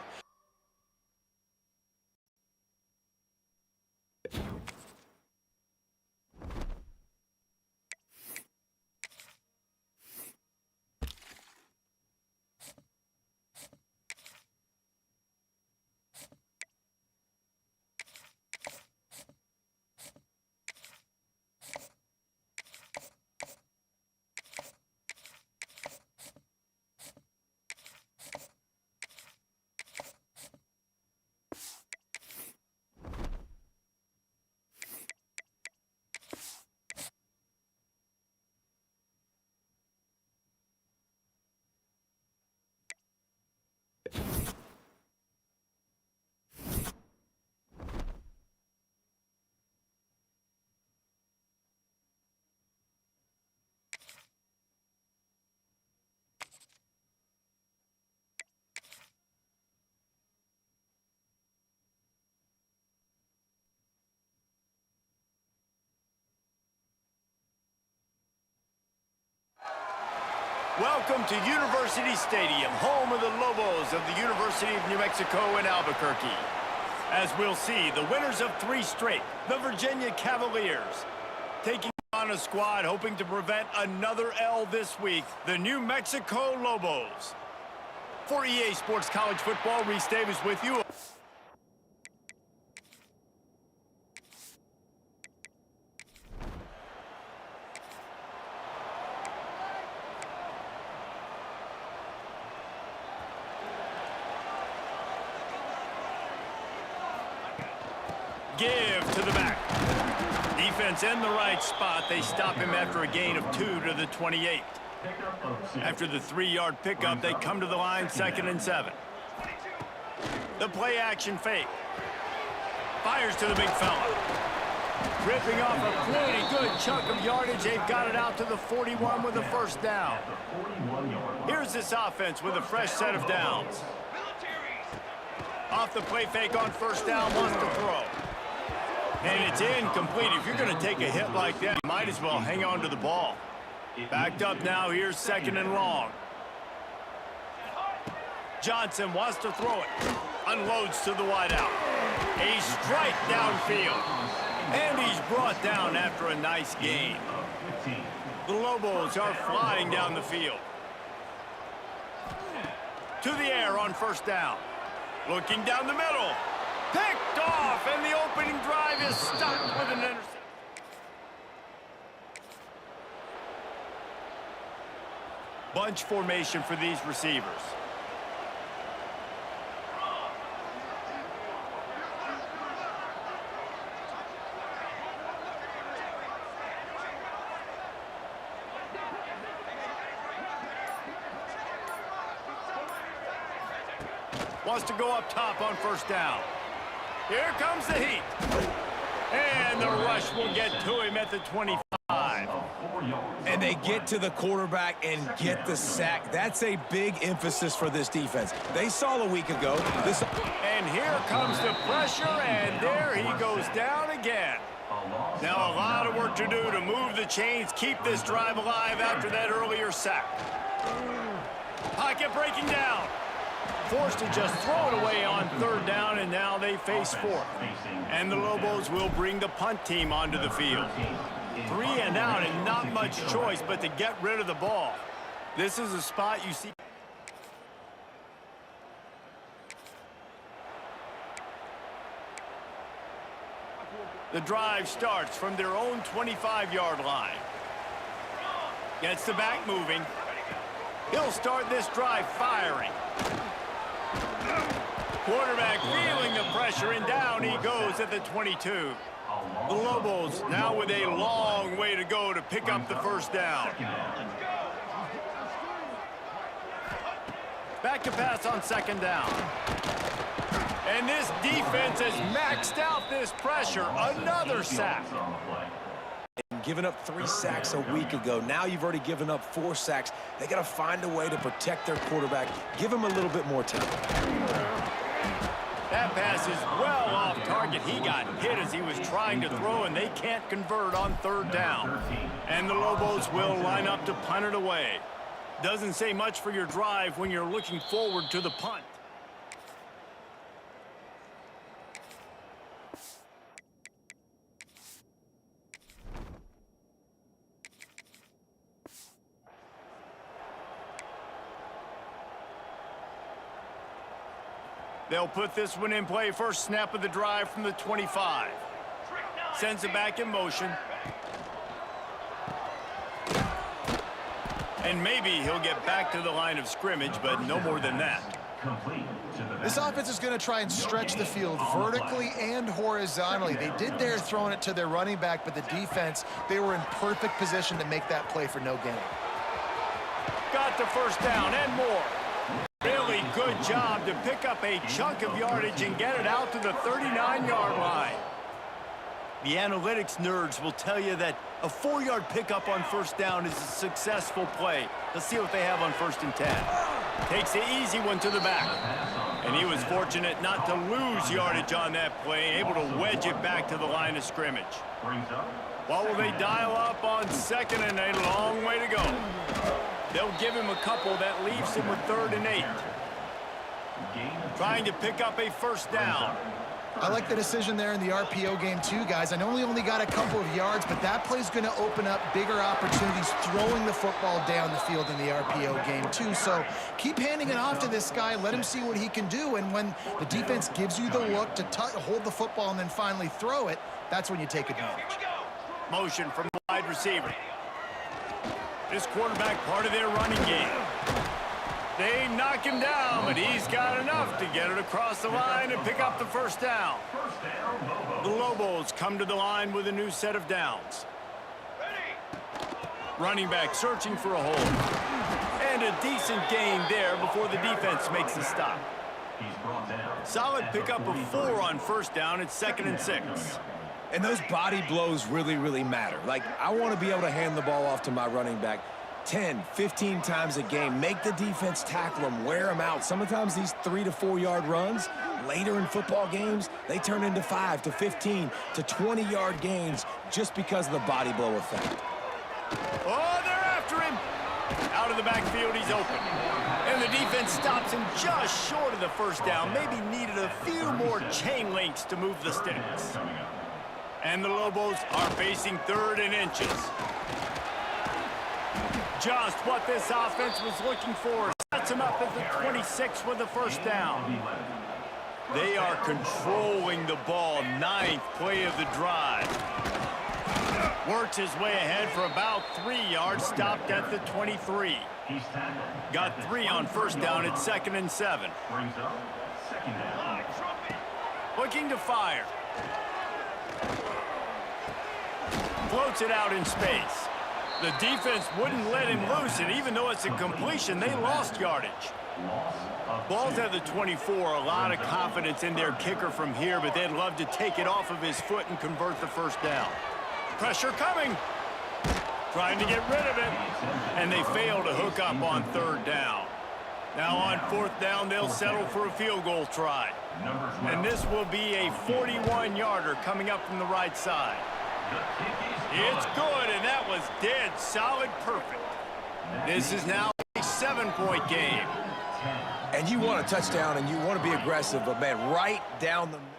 Speaker 1: Welcome to University Stadium, home of the Lobos of the University of New Mexico in Albuquerque. As we'll see, the winners of 3 straight, the Virginia Cavaliers, taking on a squad hoping to prevent another L this week, the New Mexico Lobos. For EA Sports College Football, Reese Davis with you. Give to the back. Defense in the right spot. They stop him after a gain of 2 to the 28. After the 3-yard pickup, they come to the line, 2nd and 7. The play action fake. Fires to the big fella. Ripping off a pretty good chunk of yardage. They've got it out to the 41 with a first down. Here's this offense with a fresh set of downs. Off the play fake on first down, wants to throw. And it's incomplete. If you're going to take a hit like that, you might as well hang on to the ball. Backed up now. Here's 2nd and long. Johnson wants to throw it. Unloads to the wideout. A strike downfield. And he's brought down after a nice gain. The Lobos are flying down the field. To the air on first down. Looking down the middle. Picked off, and the opening drive is stopped with an interception. Bunch formation for these receivers. Wants to go up top on first down. Here comes the heat. And the rush will get to him at the 25.
Speaker 3: And they get to the quarterback and get the sack. That's a big emphasis for this defense. They saw a week ago.
Speaker 1: And here comes the pressure, and there he goes down again. Now a lot of work to do to move the chains, keep this drive alive after that earlier sack. Pocket breaking down. Forced to just throw it away on third down, and now they face 4th. And the Lobos will bring the punt team onto the field. 3 and out, and not much choice but to get rid of the ball. This is a spot you see. The drive starts from their own 25-yard line. Gets the back moving. He'll start this drive firing. Quarterback feeling the pressure, and down he goes at the 22. The Lobos now with a long way to go to pick up the first down. Back to pass on second down. And this defense has maxed out this pressure. Another sack.
Speaker 3: Giving up 3 sacks a week ago. Now you've already given up 4 sacks. They got to find a way to protect their quarterback. Give him a little bit more time.
Speaker 1: That pass is well off target. He got hit as he was trying to throw, and they can't convert on third down. And the Lobos will line up to punt it away. Doesn't say much for your drive when you're looking forward to the punt. They'll put this one in play. First snap of the drive from the 25. Sends it back in motion. And maybe he'll get back to the line of scrimmage, but no more than that.
Speaker 4: This offense is going to try and stretch the field vertically and horizontally. They did there throwing it to their running back, but the defense, they were in perfect position to make that play for no gain.
Speaker 1: Got the first down and more. Really good job to pick up a chunk of yardage and get it out to the 39-yard line. The analytics nerds will tell you that a 4-yard pickup on first down is a successful play. Let's see what they have on 1st and 10. Takes the easy one to the back. And he was fortunate not to lose yardage on that play, able to wedge it back to the line of scrimmage. What will they dial up on 2nd and a long way to go? They'll give him a couple. That leaves him with 3rd and 8. Trying to pick up a first down.
Speaker 4: I like the decision there in the RPO game too, guys. I know he only got a couple of yards, but that play's going to open up bigger opportunities throwing the football down the field in the RPO game too. So keep handing it off to this guy. Let him see what he can do. And when the defense gives you the look to hold the football and then finally throw it, that's when you take advantage.
Speaker 1: Motion from the wide receiver. This quarterback part of their running game. They knock him down, but he's got enough to get it across the line and pick up the first down. The Lobos come to the line with a new set of downs. Running back searching for a hole. And a decent gain there before the defense makes the stop. Solid pickup of 4 on first down. It's 2nd and 6.
Speaker 3: And those body blows really, really matter. Like, I want to be able to hand the ball off to my running back 10, 15 times a game. Make the defense tackle them, wear them out. Sometimes these 3 to 4 yard runs, later in football games, they turn into 5 to 15 to 20 yard gains just because of the body blow effect.
Speaker 1: Oh, they're after him. Out of the backfield, he's open. And the defense stops him just short of the first down. Maybe needed a few more chain links to move the sticks. And the Lobos are facing 3rd and inches. Just what this offense was looking for. Sets him up at the 26 with the first down. They are controlling the ball. 9th play of the drive. Works his way ahead for about 3 yards. Stopped at the 23. Got 3 on first down at 2nd and 7. Looking to fire. Floats it out in space. The defense wouldn't let him loose, and even though it's a completion, they lost yardage. Ball's at the 24. A lot of confidence in their kicker from here, but they'd love to take it off of his foot and convert the first down. Pressure coming. Trying to get rid of it, and they fail to hook up on 3rd down. Now on 4th down, they'll settle for a field goal try. And this will be a 41-yarder coming up from the right side. It's good, and that was dead solid perfect. This is now a 7-point game.
Speaker 3: And you want a touchdown, and you want to be aggressive, but, man, right down the middle.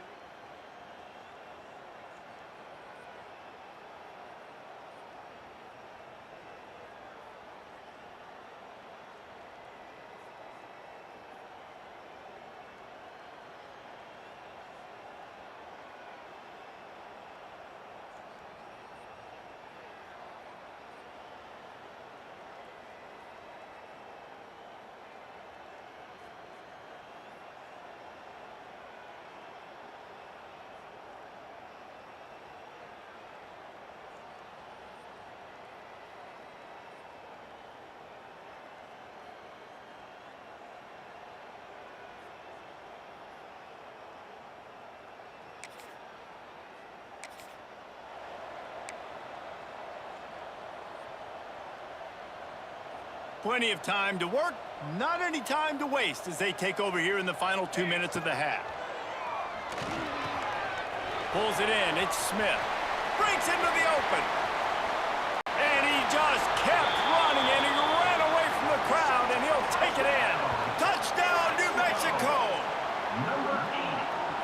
Speaker 1: Plenty of time to work, not any time to waste as they take over here in the final 2 minutes of the half. Pulls it in, it's Smith. Breaks into the open. And he just kept running, and he ran away from the crowd, and he'll take it in. Touchdown, New Mexico!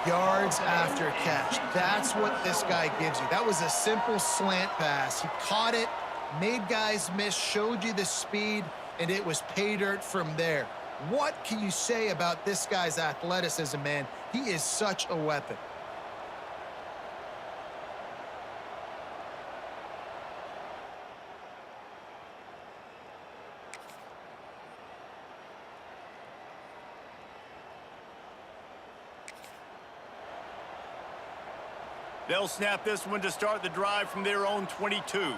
Speaker 4: Yards after catch. That's what this guy gives you. That was a simple slant pass. He caught it, made guys miss, showed you the speed, and it was pay dirt from there. What can you say about this guy's athleticism, man? He is such a weapon.
Speaker 1: They'll snap this one to start the drive from their own 22.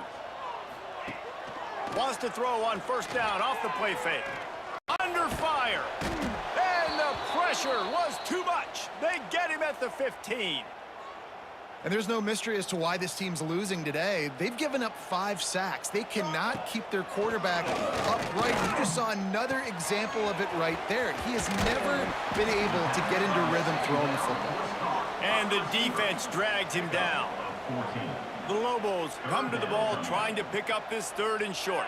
Speaker 1: Wants to throw on first down off the play fake. Under fire. And the pressure was too much. They get him at the 15.
Speaker 4: And there's no mystery as to why this team's losing today. They've given up 5 sacks. They cannot keep their quarterback upright. You just saw another example of it right there. He has never been able to get into rhythm throwing the football.
Speaker 1: And the defense drags him down. The Lobos come to the ball trying to pick up this 3rd and short.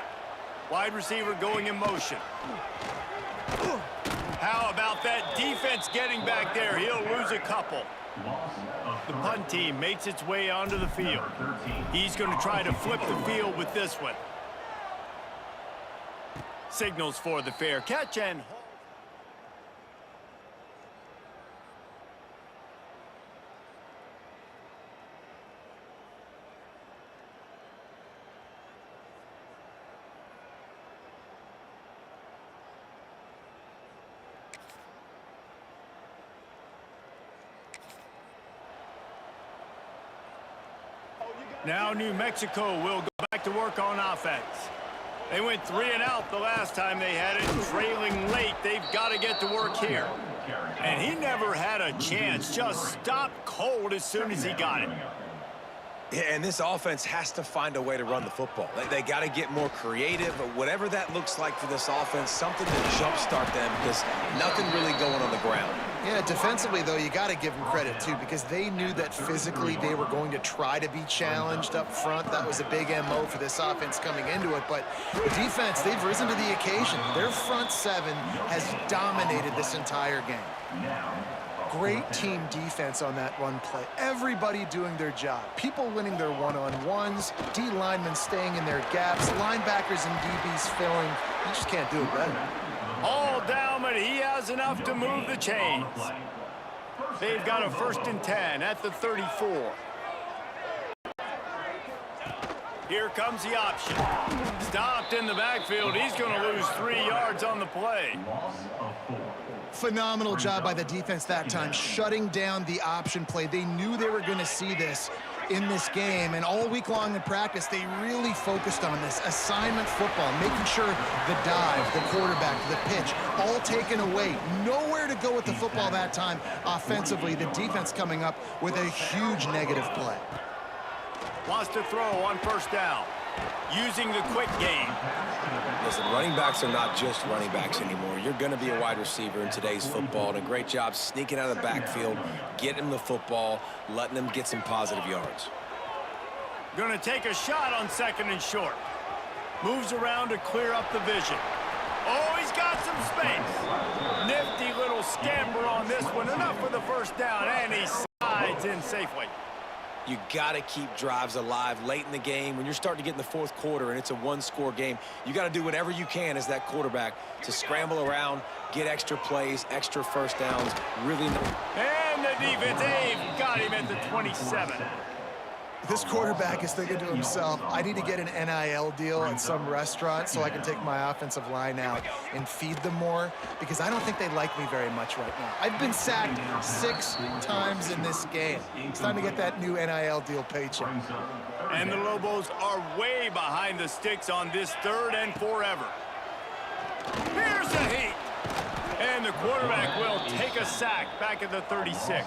Speaker 1: Wide receiver going in motion. How about that defense getting back there? He'll lose a couple. The punt team makes its way onto the field. He's going to try to flip the field with this one. Signals for the fair catch and... Now New Mexico will go back to work on offense. They went 3 and out the last time they had it, trailing late. They've got to get to work here. And he never had a chance, just stopped cold as soon as he got it.
Speaker 3: Yeah, and this offense has to find a way to run the football. They got to get more creative, but whatever that looks like for this offense, something to jumpstart them because nothing really going on the ground.
Speaker 4: Yeah, defensively, though, you got to give them credit, too, because they knew that physically they were going to try to be challenged up front. That was a big MO for this offense coming into it. But the defense, they've risen to the occasion. Their front 7 has dominated this entire game. Great team defense on that one play. Everybody doing their job. People winning their one-on-ones, D linemen staying in their gaps, linebackers and DBs filling. You just can't do it better.
Speaker 1: All down, but he has enough to move the chains. They've got a 1st and 10 at the 34. Here comes the option. Stopped in the backfield. He's going to lose 3 yards on the play.
Speaker 4: Phenomenal job by the defense that time, shutting down the option play. They knew they were going to see this in this game, and all week long in practice, they really focused on this assignment football, making sure the dive, the quarterback, the pitch, all taken away. Nowhere to go with the football that time offensively. The defense coming up with a huge negative play.
Speaker 1: Wants to throw on first down, using the quick game.
Speaker 3: Listen, running backs are not just running backs anymore. You're going to be a wide receiver in today's football, and a great job sneaking out of the backfield, getting them the football, letting them get some positive yards.
Speaker 1: Going to take a shot on 2nd and short. Moves around to clear up the vision. Oh, he's got some space. Nifty little scamper on this one. Enough for the first down, and he slides in safely.
Speaker 3: You got to keep drives alive late in the game. When you're starting to get in the 4th quarter and it's a 1-score game, you got to do whatever you can as that quarterback to scramble around, get extra plays, extra first downs. Really.
Speaker 1: And the defense, they've got him at the 27.
Speaker 4: This quarterback is thinking to himself, I need to get an NIL deal at some restaurant so I can take my offensive line out and feed them more, because I don't think they like me very much right now. I've been sacked 6 times in this game. It's time to get that new NIL deal paycheck.
Speaker 1: And the Lobos are way behind the sticks on this 3rd and forever. Here's the heat. And the quarterback will take a sack back at the 36.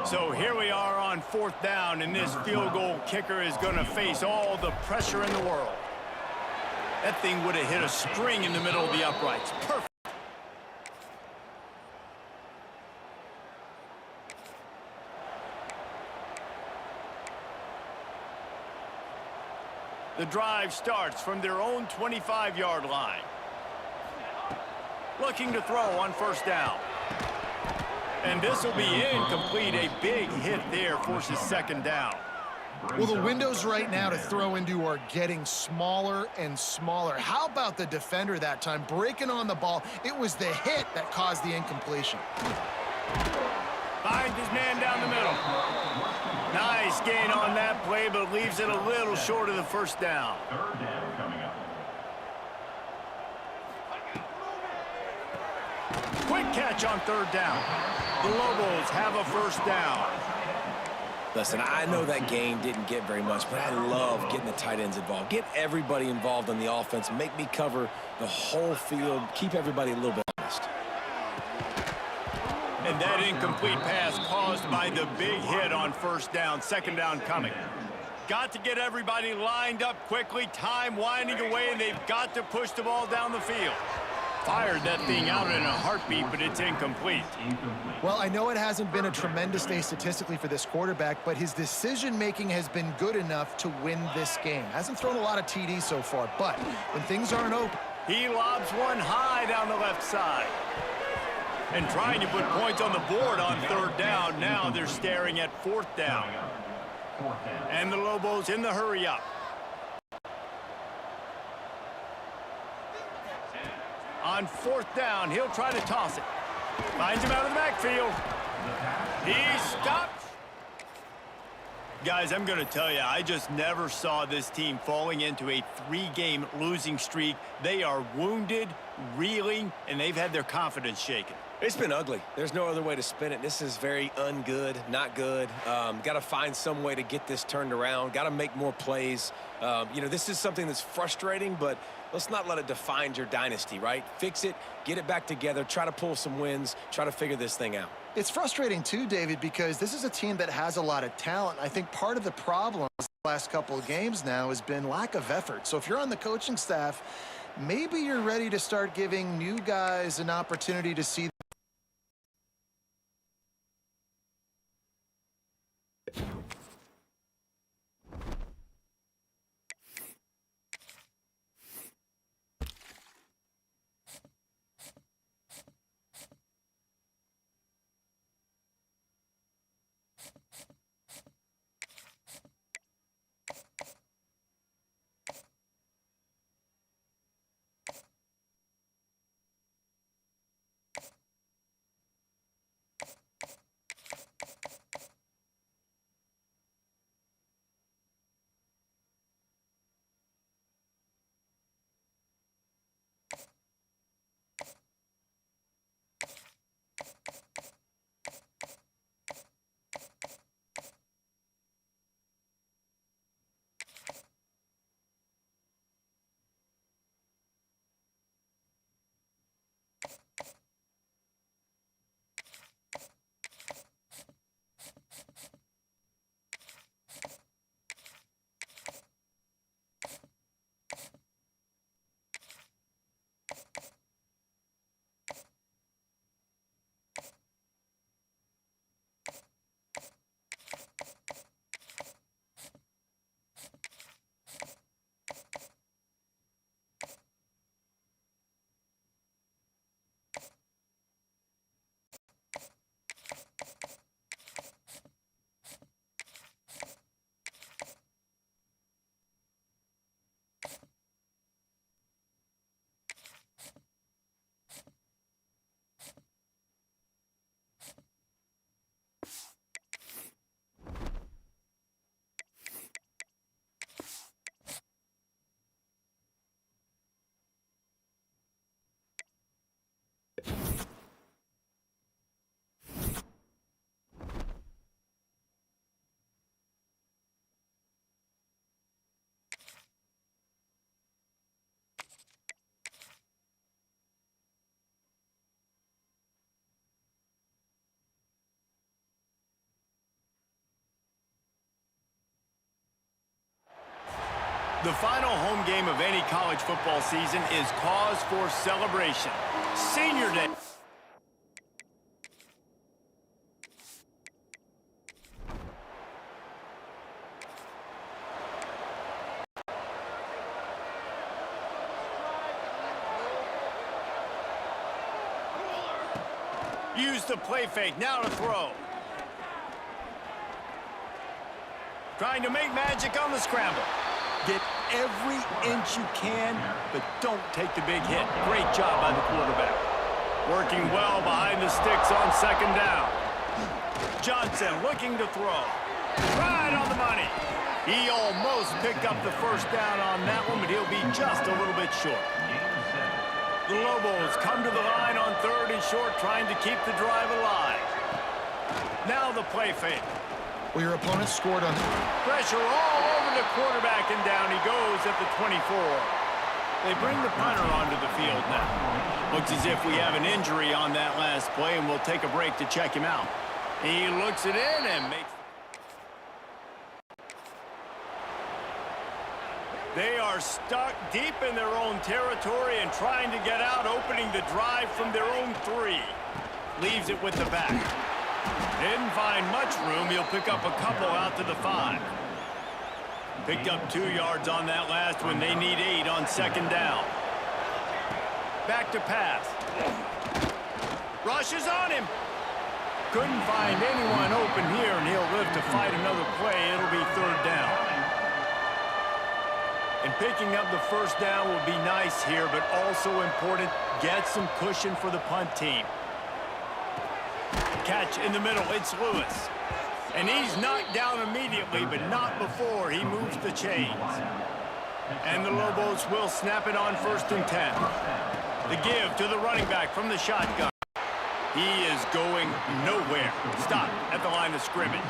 Speaker 1: So here we are on 4th down, and this field goal kicker is going to face all the pressure in the world. That thing would have hit a string in the middle of the uprights. Perfect. The drive starts from their own 25-yard line. Looking to throw on first down. And this will be incomplete. A big hit there forces second down.
Speaker 4: Well, the windows right now to throw into are getting smaller and smaller. How about the defender that time breaking on the ball? It was the hit that caused the incompletion.
Speaker 1: Finds his man down the middle. Nice gain on that play, but leaves it a little short of the first down.
Speaker 2: Third down coming up.
Speaker 1: Quick catch on third down. The Lobos have a first down.
Speaker 3: Listen, I know that game didn't get very much, but I love getting the tight ends involved. Get everybody involved on the offense. Make me cover the whole field. Keep everybody a little bit honest.
Speaker 1: And that incomplete pass caused by the big hit on first down. Second down coming. Got to get everybody lined up quickly. Time winding away, and they've got to push the ball down the field. Fired that thing out in a heartbeat, but it's incomplete.
Speaker 4: Well, I know it hasn't been a tremendous day statistically for this quarterback, but his decision-making has been good enough to win this game. Hasn't thrown a lot of TDs so far, but when things aren't open...
Speaker 1: He lobs one high down the left side. And trying to put points on the board on third down. Now they're staring at fourth down. And the Lobos in the hurry up. On fourth down, he'll try to toss it. Finds him out of the backfield. He stops. Guys, I'm going to tell you, I just never saw this team falling into a three-game losing streak. They are wounded, reeling, and they've had their confidence shaken.
Speaker 3: It's been ugly. There's no other way to spin it. This is very ungood, not good. Got to find some way to get this turned around. Got to make more plays. You know, this is something that's frustrating, but let's not let it define your dynasty, right? Fix it, get it back together, try to pull some wins, try to figure this thing out.
Speaker 4: It's frustrating too, David, because this is a team that has a lot of talent. I think part of the problem the last couple of games now has been lack of effort. So if you're on the coaching staff, maybe you're ready to start giving new guys an opportunity to see
Speaker 1: The final home game of any college football season is cause for celebration. Senior Day. Use the play fake, now to throw. Trying to make magic on the scramble. Get every inch you can, but don't take the big hit. Great job by the quarterback. Working well behind the sticks on second down. Johnson looking to throw. Right on the money. He almost picked up the first down on that one, but he'll be just a little bit short. The Lobos come to the line on third and short, trying to keep the drive alive. Now the play fake.
Speaker 4: Well, your opponent scored on...
Speaker 1: Pressure all over the quarterback, and down he goes at the 24. They bring the punter onto the field now. Looks as if we have an injury on that last play, and we'll take a break to check him out. He looks it in and makes... They are stuck deep in their own territory and trying to get out, opening the drive from their own 3. Leaves it with the back. Didn't find much room. He'll pick up a couple out to the 5. Picked up 2 yards on that last one. They need 8 on second down. Back to pass. Rushes on him. Couldn't find anyone open here, and he'll live to fight another play. It'll be third down. And picking up the first down will be nice here, but also important, get some cushion for the punt team. Catch in the middle, it's Lewis. And he's knocked down immediately, but not before he moves the chains. And the Lobos will snap it on first and 10. The give to the running back from the shotgun. He is going nowhere. Stop at the line of scrimmage.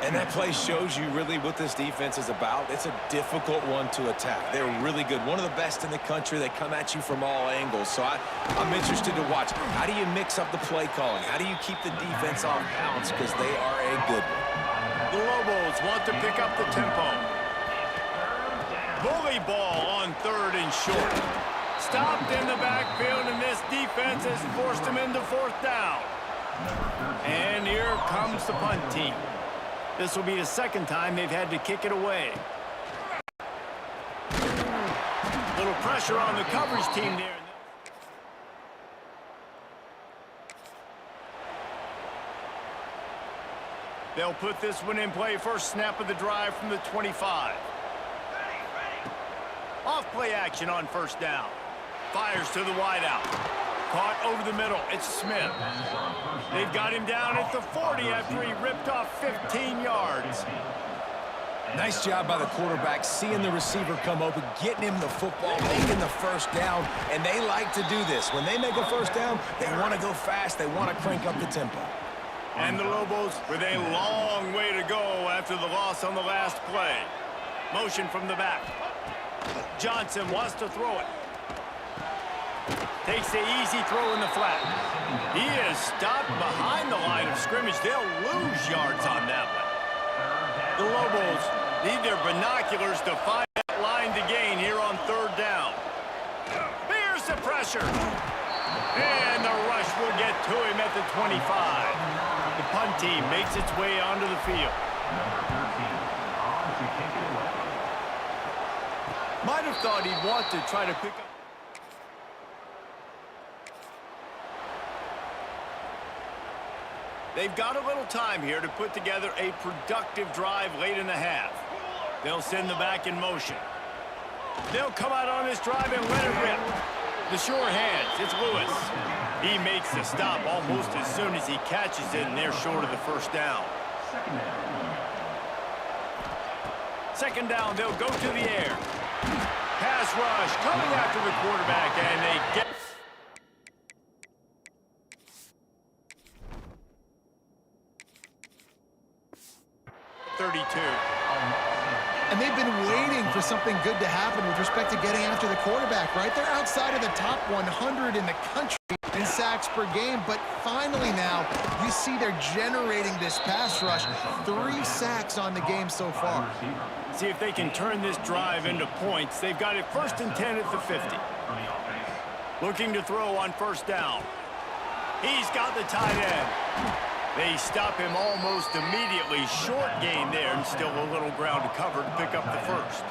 Speaker 3: And that play shows you really what this defense is about. It's a difficult one to attack. They're really good. One of the best in the country. They come at you from all angles. So I'm interested to watch. How do you mix up the play calling? How do you keep the defense off balance? Because they are a good one.
Speaker 1: The Lobos want to pick up the tempo. Bully ball on third and short. Stopped in the backfield, and this defense has forced him into fourth down. And here comes the punt team. This will be the second time they've had to kick it away. Little pressure on the coverage team there. They'll put this one in play. First snap of the drive from the 25. Off play action on first down. Fires to the wideout. Caught over the middle. It's Smith. They've got him down at the 40 after he ripped off 15 yards.
Speaker 3: Nice job by the quarterback, seeing the receiver come open, getting him the football, making the first down, and they like to do this. When they make a first down, they want to go fast. They want to crank up the tempo.
Speaker 1: And the Lobos with a long way to go after the loss on the last play. Motion from the back. Johnson wants to throw it. Takes the easy throw in the flat. He is stopped behind the line of scrimmage. They'll lose yards on that one. The Lobos need their binoculars to find that line to gain here on third down. Here's the pressure. And the rush will get to him at the 25. The punt team makes its way onto the field. Might have thought he'd want to try to pick up. They've got a little time here to put together a productive drive late in the half. They'll send the back in motion. They'll come out on this drive and let it rip. The sure hands, it's Lewis. He makes the stop almost as soon as he catches it, and they're short of the first down. Second down, they'll go to the air. Pass rush coming after the quarterback, and they get...
Speaker 4: And they've been waiting for something good to happen with respect to getting after the quarterback, right? They're outside of the top 100 in the country in sacks per game, but finally now you see they're generating this pass rush. 3 sacks on the game so far.
Speaker 1: see if they can turn this drive into points. They've got it 1st and 10 at the 50. Looking to throw on 1st down. He's got the tight end. They stop him almost immediately. Short gain there, and still a little ground to cover to pick up the 1st.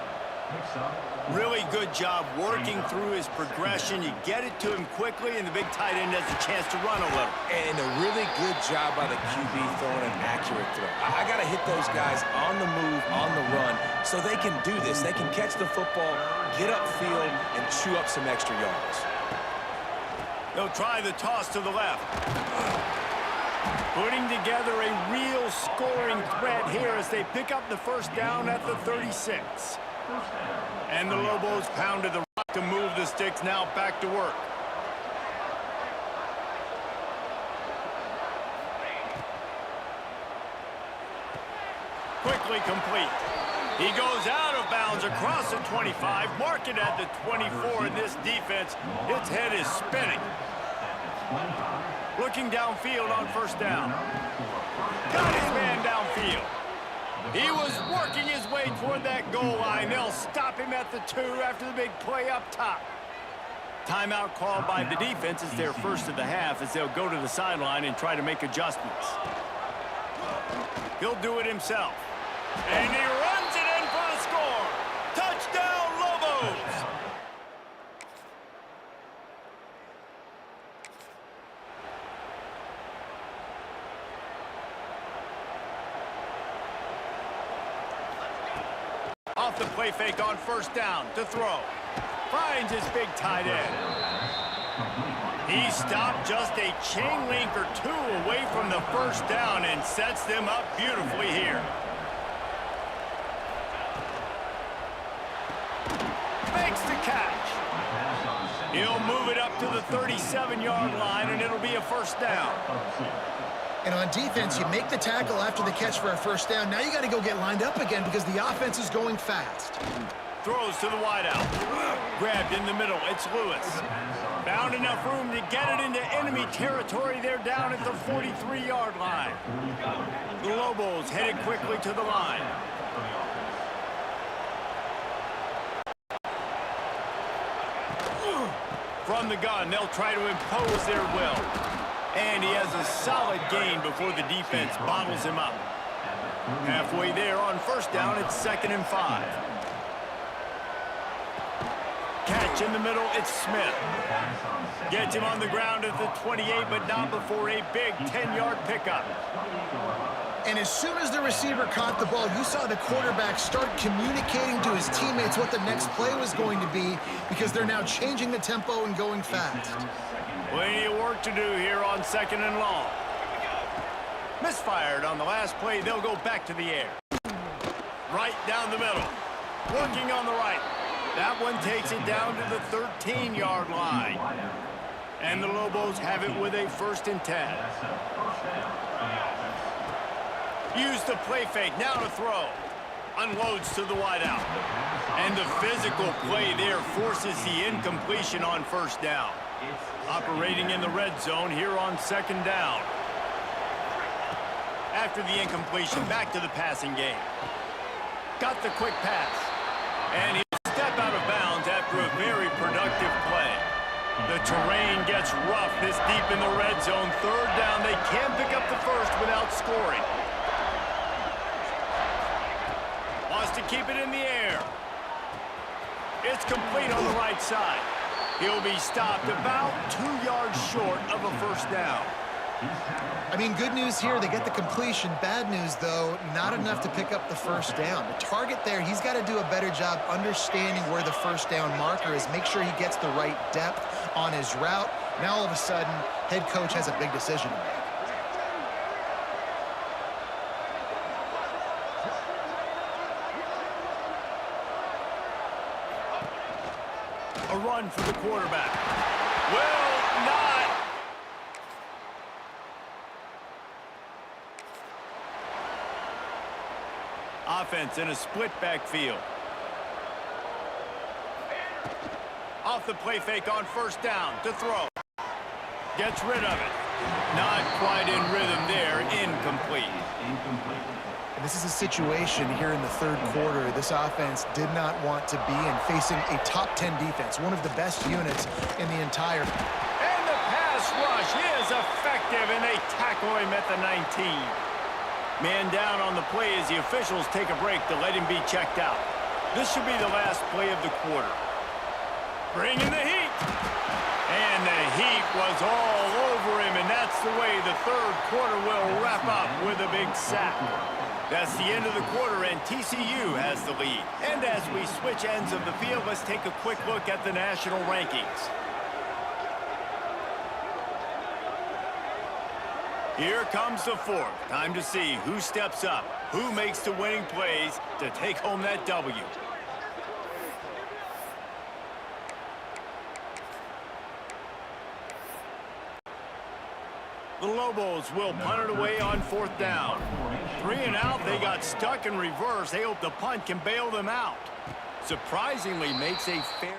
Speaker 1: Really good job working through his progression. You get it to him quickly, and the big tight end has a chance to run a little.
Speaker 3: And a really good job by the QB throwing an accurate throw. I got to hit those guys on the move, on the run, so they can do this. They can catch the football, get upfield, and chew up some extra yards.
Speaker 1: They'll try the toss to the left. Putting together a real scoring threat here as they pick up the 1st down at the 36. And the Lobos pounded the rock to move the sticks. Now back to work. Quickly complete. He goes out of bounds across the 25. Mark it at the 24 in this defense. Its head is spinning. Looking downfield on 1st down. Got his man downfield. He was working his way toward that goal line. They'll stop him at the 2 after the big play up top. Timeout called by the defense is their 1st of the half as they'll go to the sideline and try to make adjustments. He'll do it himself. And he runs it in for the score. Touchdown, Lobos! Off the play fake on 1st down to throw. Finds his big tight end. He stopped just a chain link or 2 away from the 1st down and sets them up beautifully here. Makes the catch. He'll move it up to the 37-yard line, and it'll be a 1st down.
Speaker 4: And on defense, you make the tackle after the catch for a 1st down. Now you got to go get lined up again because the offense is going fast.
Speaker 1: Throws to the wideout. Grabbed in the middle. It's Lewis. Found enough room to get it into enemy territory. They're down at the 43-yard line. The Lobos headed quickly to the line. From the gun, they'll try to impose their will. And he has a solid gain before the defense bottles him up. Halfway there on 1st down, it's 2nd and 5. Catch in the middle, it's Smith. Gets him on the ground at the 28, but not before a big 10-yard pickup.
Speaker 4: And as soon as the receiver caught the ball, you saw the quarterback start communicating to his teammates what the next play was going to be because they're now changing the tempo and going fast.
Speaker 1: Plenty of work to do here on 2nd and long. Misfired on the last play. They'll go back to the air. Right down the middle. Working on the right. That one takes it down to the 13-yard line. And the Lobos have it with a 1st and 10. Use the play fake. Now to throw. Unloads to the wideout. And the physical play there forces the incompletion on 1st down. Operating in the red zone here on 2nd down. After the incompletion, back to the passing game. Got the quick pass. And he'll step out of bounds after a very productive play. The terrain gets rough this deep in the red zone. 3rd down. They can't pick up the 1st without scoring. Wants to keep it in the air. It's complete on the right side. He'll be stopped about 2 yards short of a 1st down.
Speaker 4: I mean, good news here, they get the completion. Bad news, though, not enough to pick up the 1st down. The target there, he's got to do a better job understanding where the 1st down marker is, make sure he gets the right depth on his route. Now, all of a sudden, head coach has a big decision to make.
Speaker 1: A run for the quarterback. Will not. Offense in a split backfield. Off the play fake on 1st down to throw. Gets rid of it. Not quite in rhythm there. Incomplete.
Speaker 4: And this is a situation here in the third quarter this offense did not want to be in, facing a top 10 defense, one of the best units in the entire.
Speaker 1: And the pass rush is effective, and they tackle him at the 19. Man down on the play as the officials take a break to let him be checked out. This should be the last play of the quarter. Bringing the heat. And the heat was all over him, and that's the way the third quarter will wrap up with a big sack. That's the end of the quarter, and TCU has the lead. And as we switch ends of the field, let's take a quick look at the national rankings. Here comes the fourth. Time to see who steps up, who makes the winning plays to take home that W. The Lobos will punt it away on fourth down. 3 and out, they got stuck in reverse. They hope the punt can bail them out. Surprisingly makes a fair...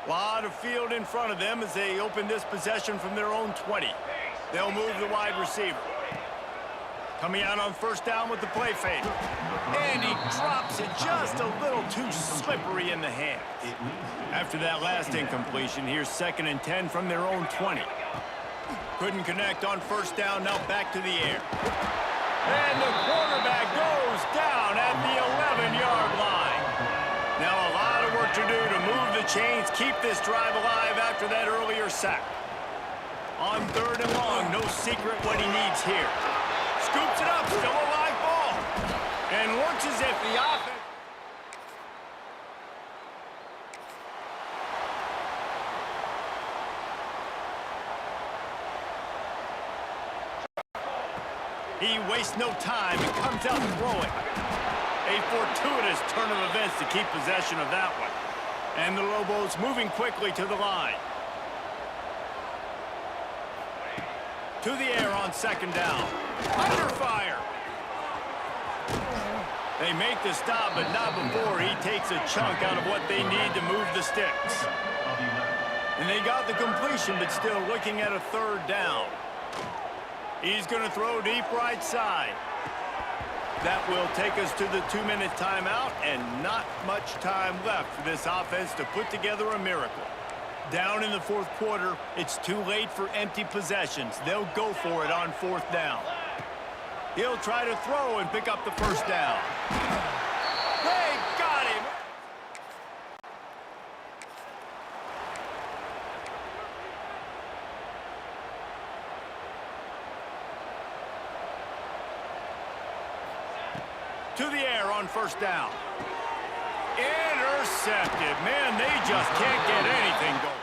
Speaker 1: Lot of field in front of them as they open this possession from their own 20. They'll move the wide receiver. Coming out on first down with the play fake. And he drops it just a little too slippery in the hands. After that last incompletion, here's 2nd and 10 from their own 20. Couldn't connect on first down, now back to the air. And the quarterback goes down at the 11-yard line. Now a lot of work to do to move the chains, keep this drive alive after that earlier sack. On 3rd and long, no secret what he needs here. Scoops it up, still a live ball. And looks as if the offense... He wastes no time and comes out throwing. A fortuitous turn of events to keep possession of that one. And the Lobos moving quickly to the line. To the air on 2nd down. Under fire. They make the stop, but not before he takes a chunk out of what they need to move the sticks. And they got the completion, but still looking at a 3rd down. He's going to throw deep right side. That will take us to the 2-minute timeout, and not much time left for this offense to put together a miracle. Down in the 4th quarter, it's too late for empty possessions. They'll go for it on 4th down. He'll try to throw and pick up the 1st down. They got him! To the air on 1st down. Intercepted. Man, they just can't get anything going.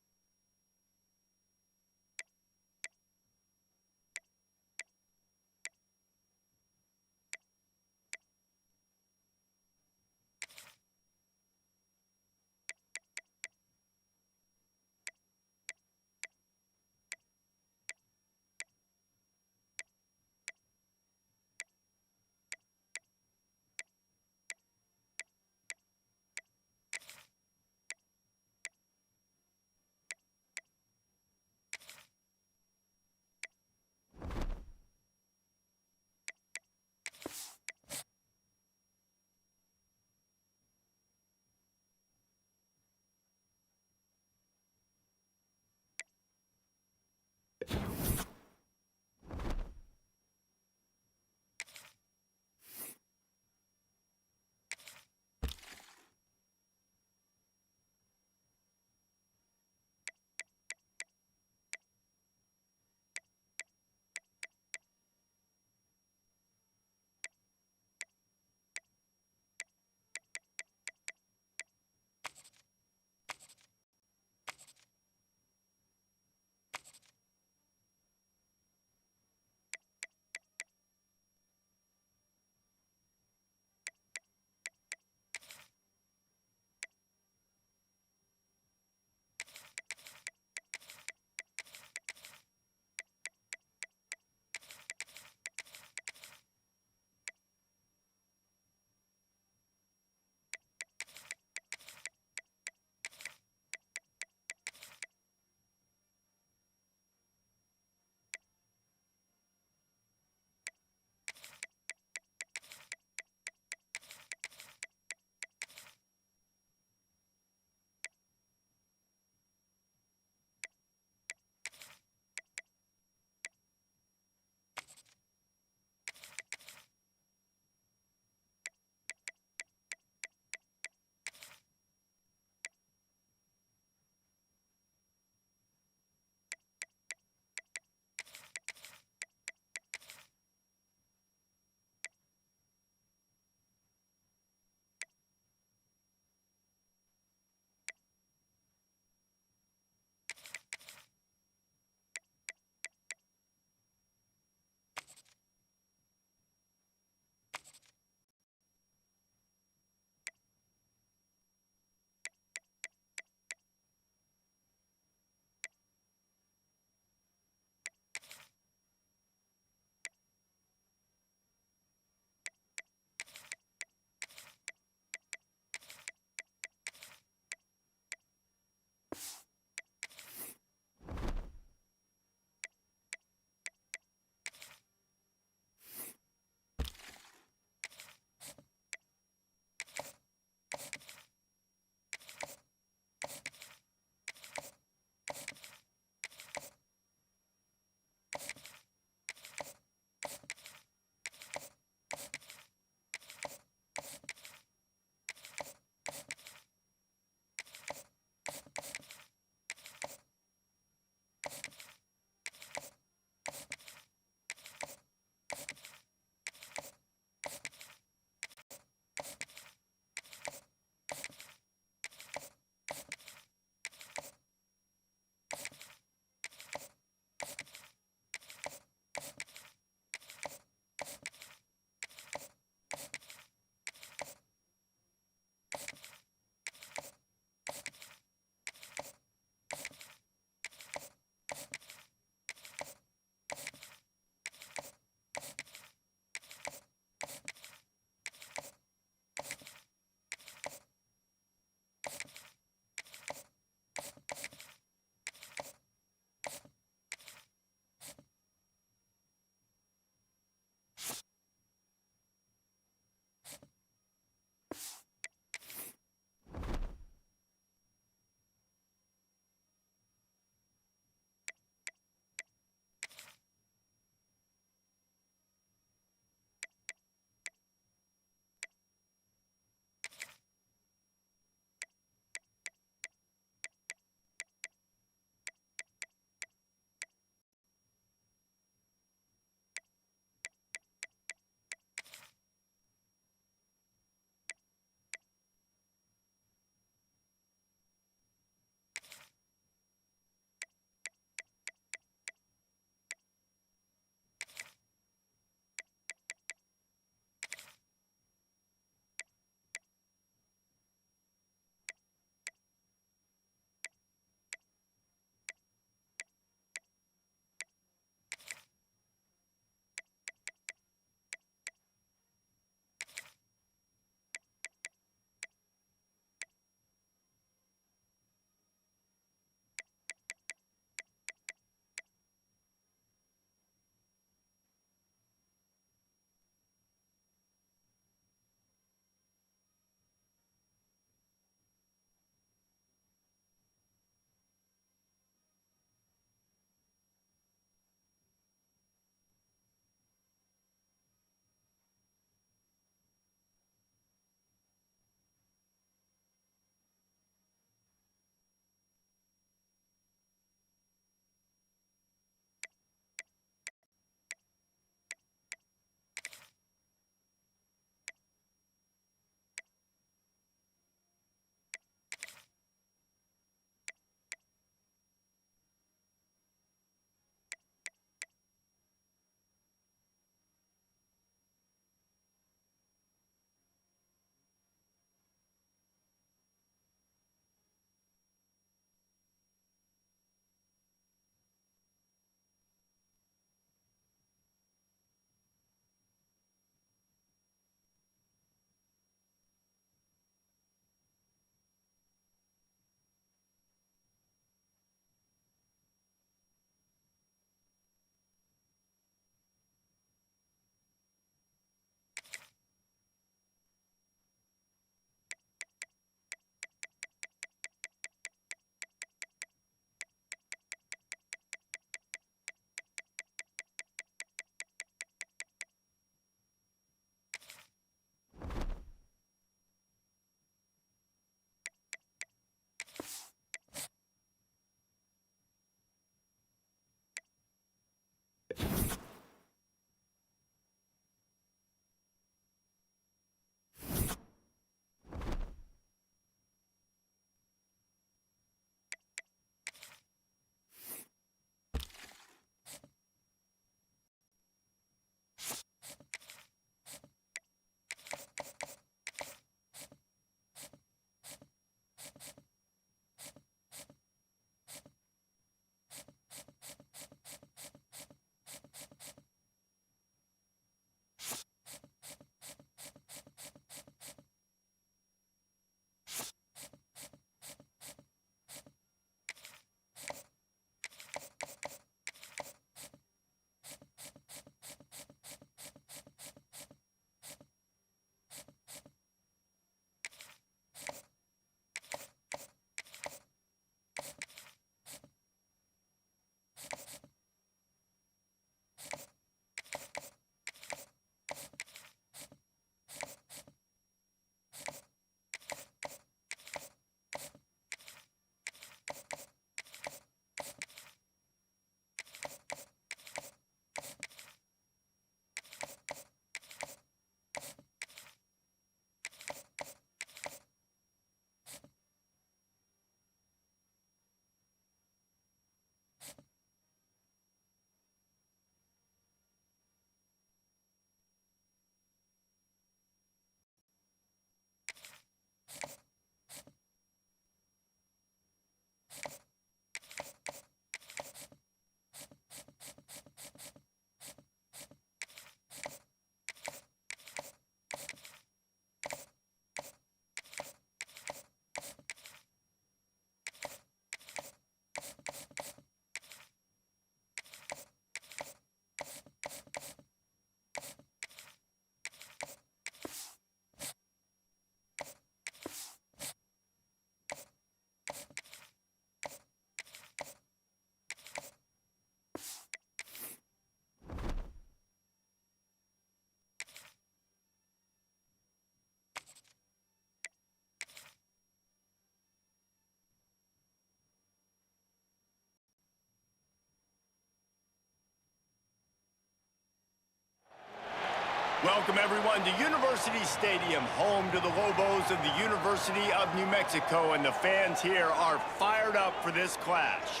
Speaker 1: Welcome, everyone, to University Stadium, home to the Lobos of the University of New Mexico, and the fans here are fired up for this clash.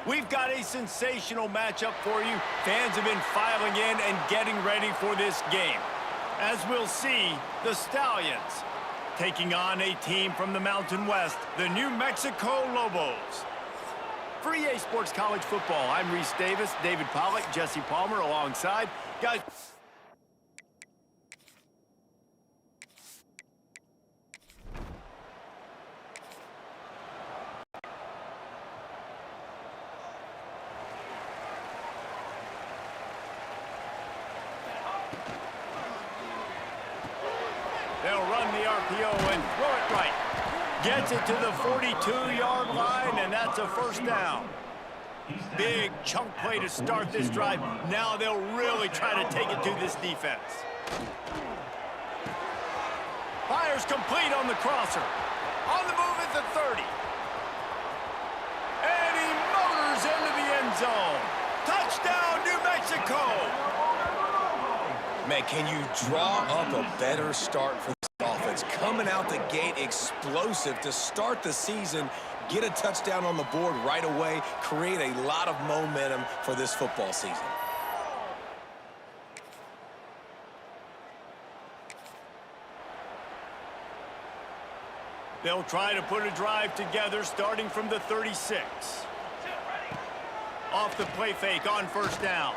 Speaker 1: We've got a sensational matchup for you. Fans have been filing in and getting ready for this game. As we'll see, the Stallions taking on a team from the Mountain West, the New Mexico Lobos. For EA Sports College Football, I'm Reese Davis, David Pollack, Jesse Palmer alongside. Guys, they'll run the RPO and throw it right. Gets it to the 42-yard line, and that's a first down. Big chunk play to start this drive. Now they'll really try to take it to this defense. Fires complete on the crosser. On the move at the 30. And he motors into the end zone. Touchdown, New Mexico!
Speaker 3: Man, can you draw up a better start for this offense? Coming out the gate explosive to start the season, get a touchdown on the board right away, create a lot of momentum for this football season.
Speaker 1: They'll try to put a drive together starting from the 36. Off the play fake on first down.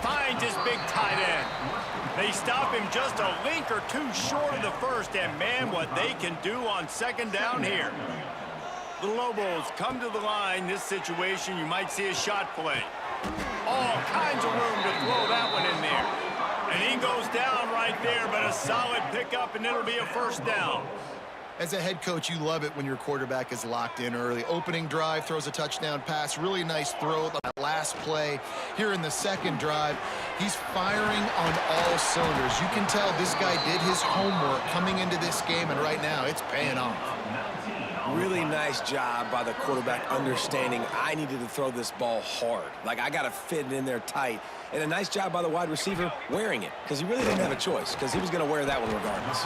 Speaker 1: Finds his big tight end. They stop him just a link or two short of the first, and man, what they can do on second down here. The Lobos come to the line. This situation, you might see a shot play. All kinds of room to throw that one in there. And he goes down right there, but a solid pickup, and it'll be a first down.
Speaker 4: As a head coach, you love it when your quarterback is locked in early. Opening drive, throws a touchdown pass. Really nice throw. That last play here in the second drive, he's firing on all cylinders. You can tell this guy did his homework coming into this game, and right now it's paying off.
Speaker 3: Really nice job by the quarterback understanding I needed to throw this ball hard. Like, I got to fit it in there tight. And a nice job by the wide receiver wearing it, because he really didn't have a choice, because he was going to wear that one regardless.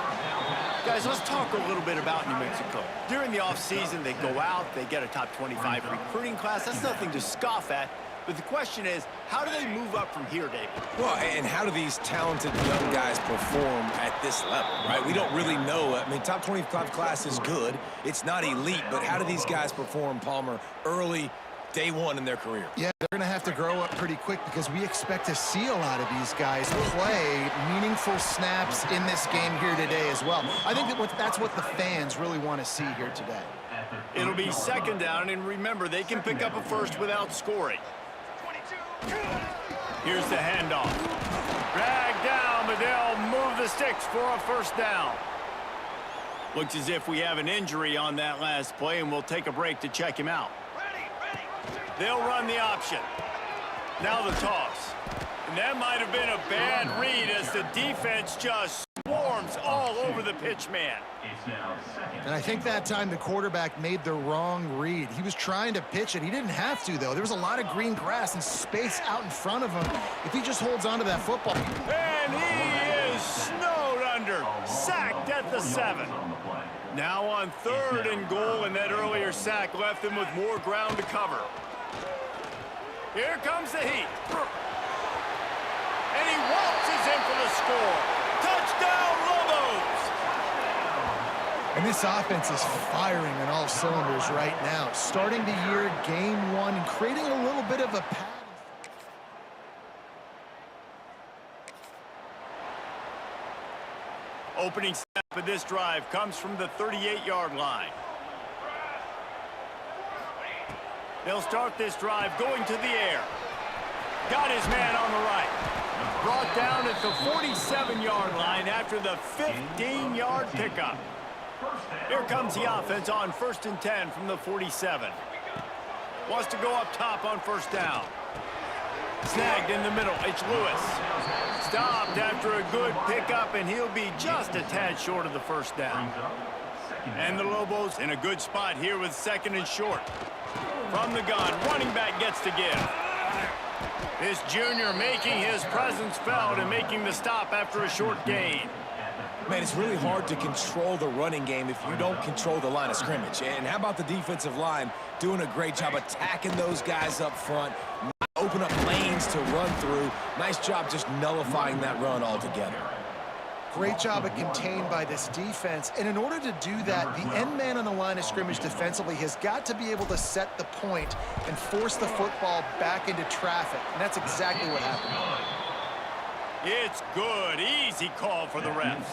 Speaker 1: Guys, let's talk a little bit about New Mexico. During the offseason, they go out, they get a top 25 recruiting class. That's nothing to scoff at. But the question is, how do they move up from here, David?
Speaker 3: Well, and how do these talented young guys perform at this level, right? We don't really know. I mean, top 25 class is good. It's not elite, but how do these guys perform, Palmer, early, day one in their career?
Speaker 4: Yeah, they're going to have to grow up pretty quick because we expect to see a lot of these guys play meaningful snaps in this game here today as well. I think that's what the fans really want to see here today.
Speaker 1: It'll be second down, and remember, they can pick up a first without scoring. Here's the handoff. Drag down, but they'll move the sticks for a first down. Looks as if we have an injury on that last play, and we'll take a break to check him out. They'll run the option. Now the toss. And that might have been a bad read as the defense just swarms all over the pitch man.
Speaker 4: And I think that time the quarterback made the wrong read. He was trying to pitch it. He didn't have to, though. There was a lot of green grass and space out in front of him. If he just holds on to that football.
Speaker 1: And he is snowed under. Sacked at the 7. Now on 3rd and goal, and that earlier sack left him with more ground to cover. Here comes the heat. And he waltzes in for the score. Touchdown, Lobos!
Speaker 4: And this offense is firing on all cylinders right now. Starting the year, game 1, and creating a little bit of a pattern.
Speaker 1: Opening snap of this drive comes from the 38-yard line. They'll start this drive going to the air. Got his man on the right. Brought down at the 47-yard line after the 15-yard pickup. Here comes the offense on 1st and 10 from the 47. Wants to go up top on first down. Snagged in the middle. It's Lewis. Stopped after a good pickup, and he'll be just a tad short of the first down. And the Lobos in a good spot here with 2nd and short. From the gun, running back gets to give. This junior making his presence felt and making the stop after a short gain.
Speaker 3: Man, it's really hard to control the running game if you don't control the line of scrimmage. And how about the defensive line doing a great job attacking those guys up front, not open up lanes to run through. Nice job just nullifying that run altogether.
Speaker 4: Great job of contained by this defense. And in order to do that, the end man on the line of scrimmage defensively has got to be able to set the point and force the football back into traffic. And that's exactly what happened.
Speaker 1: It's good. Easy call for the refs.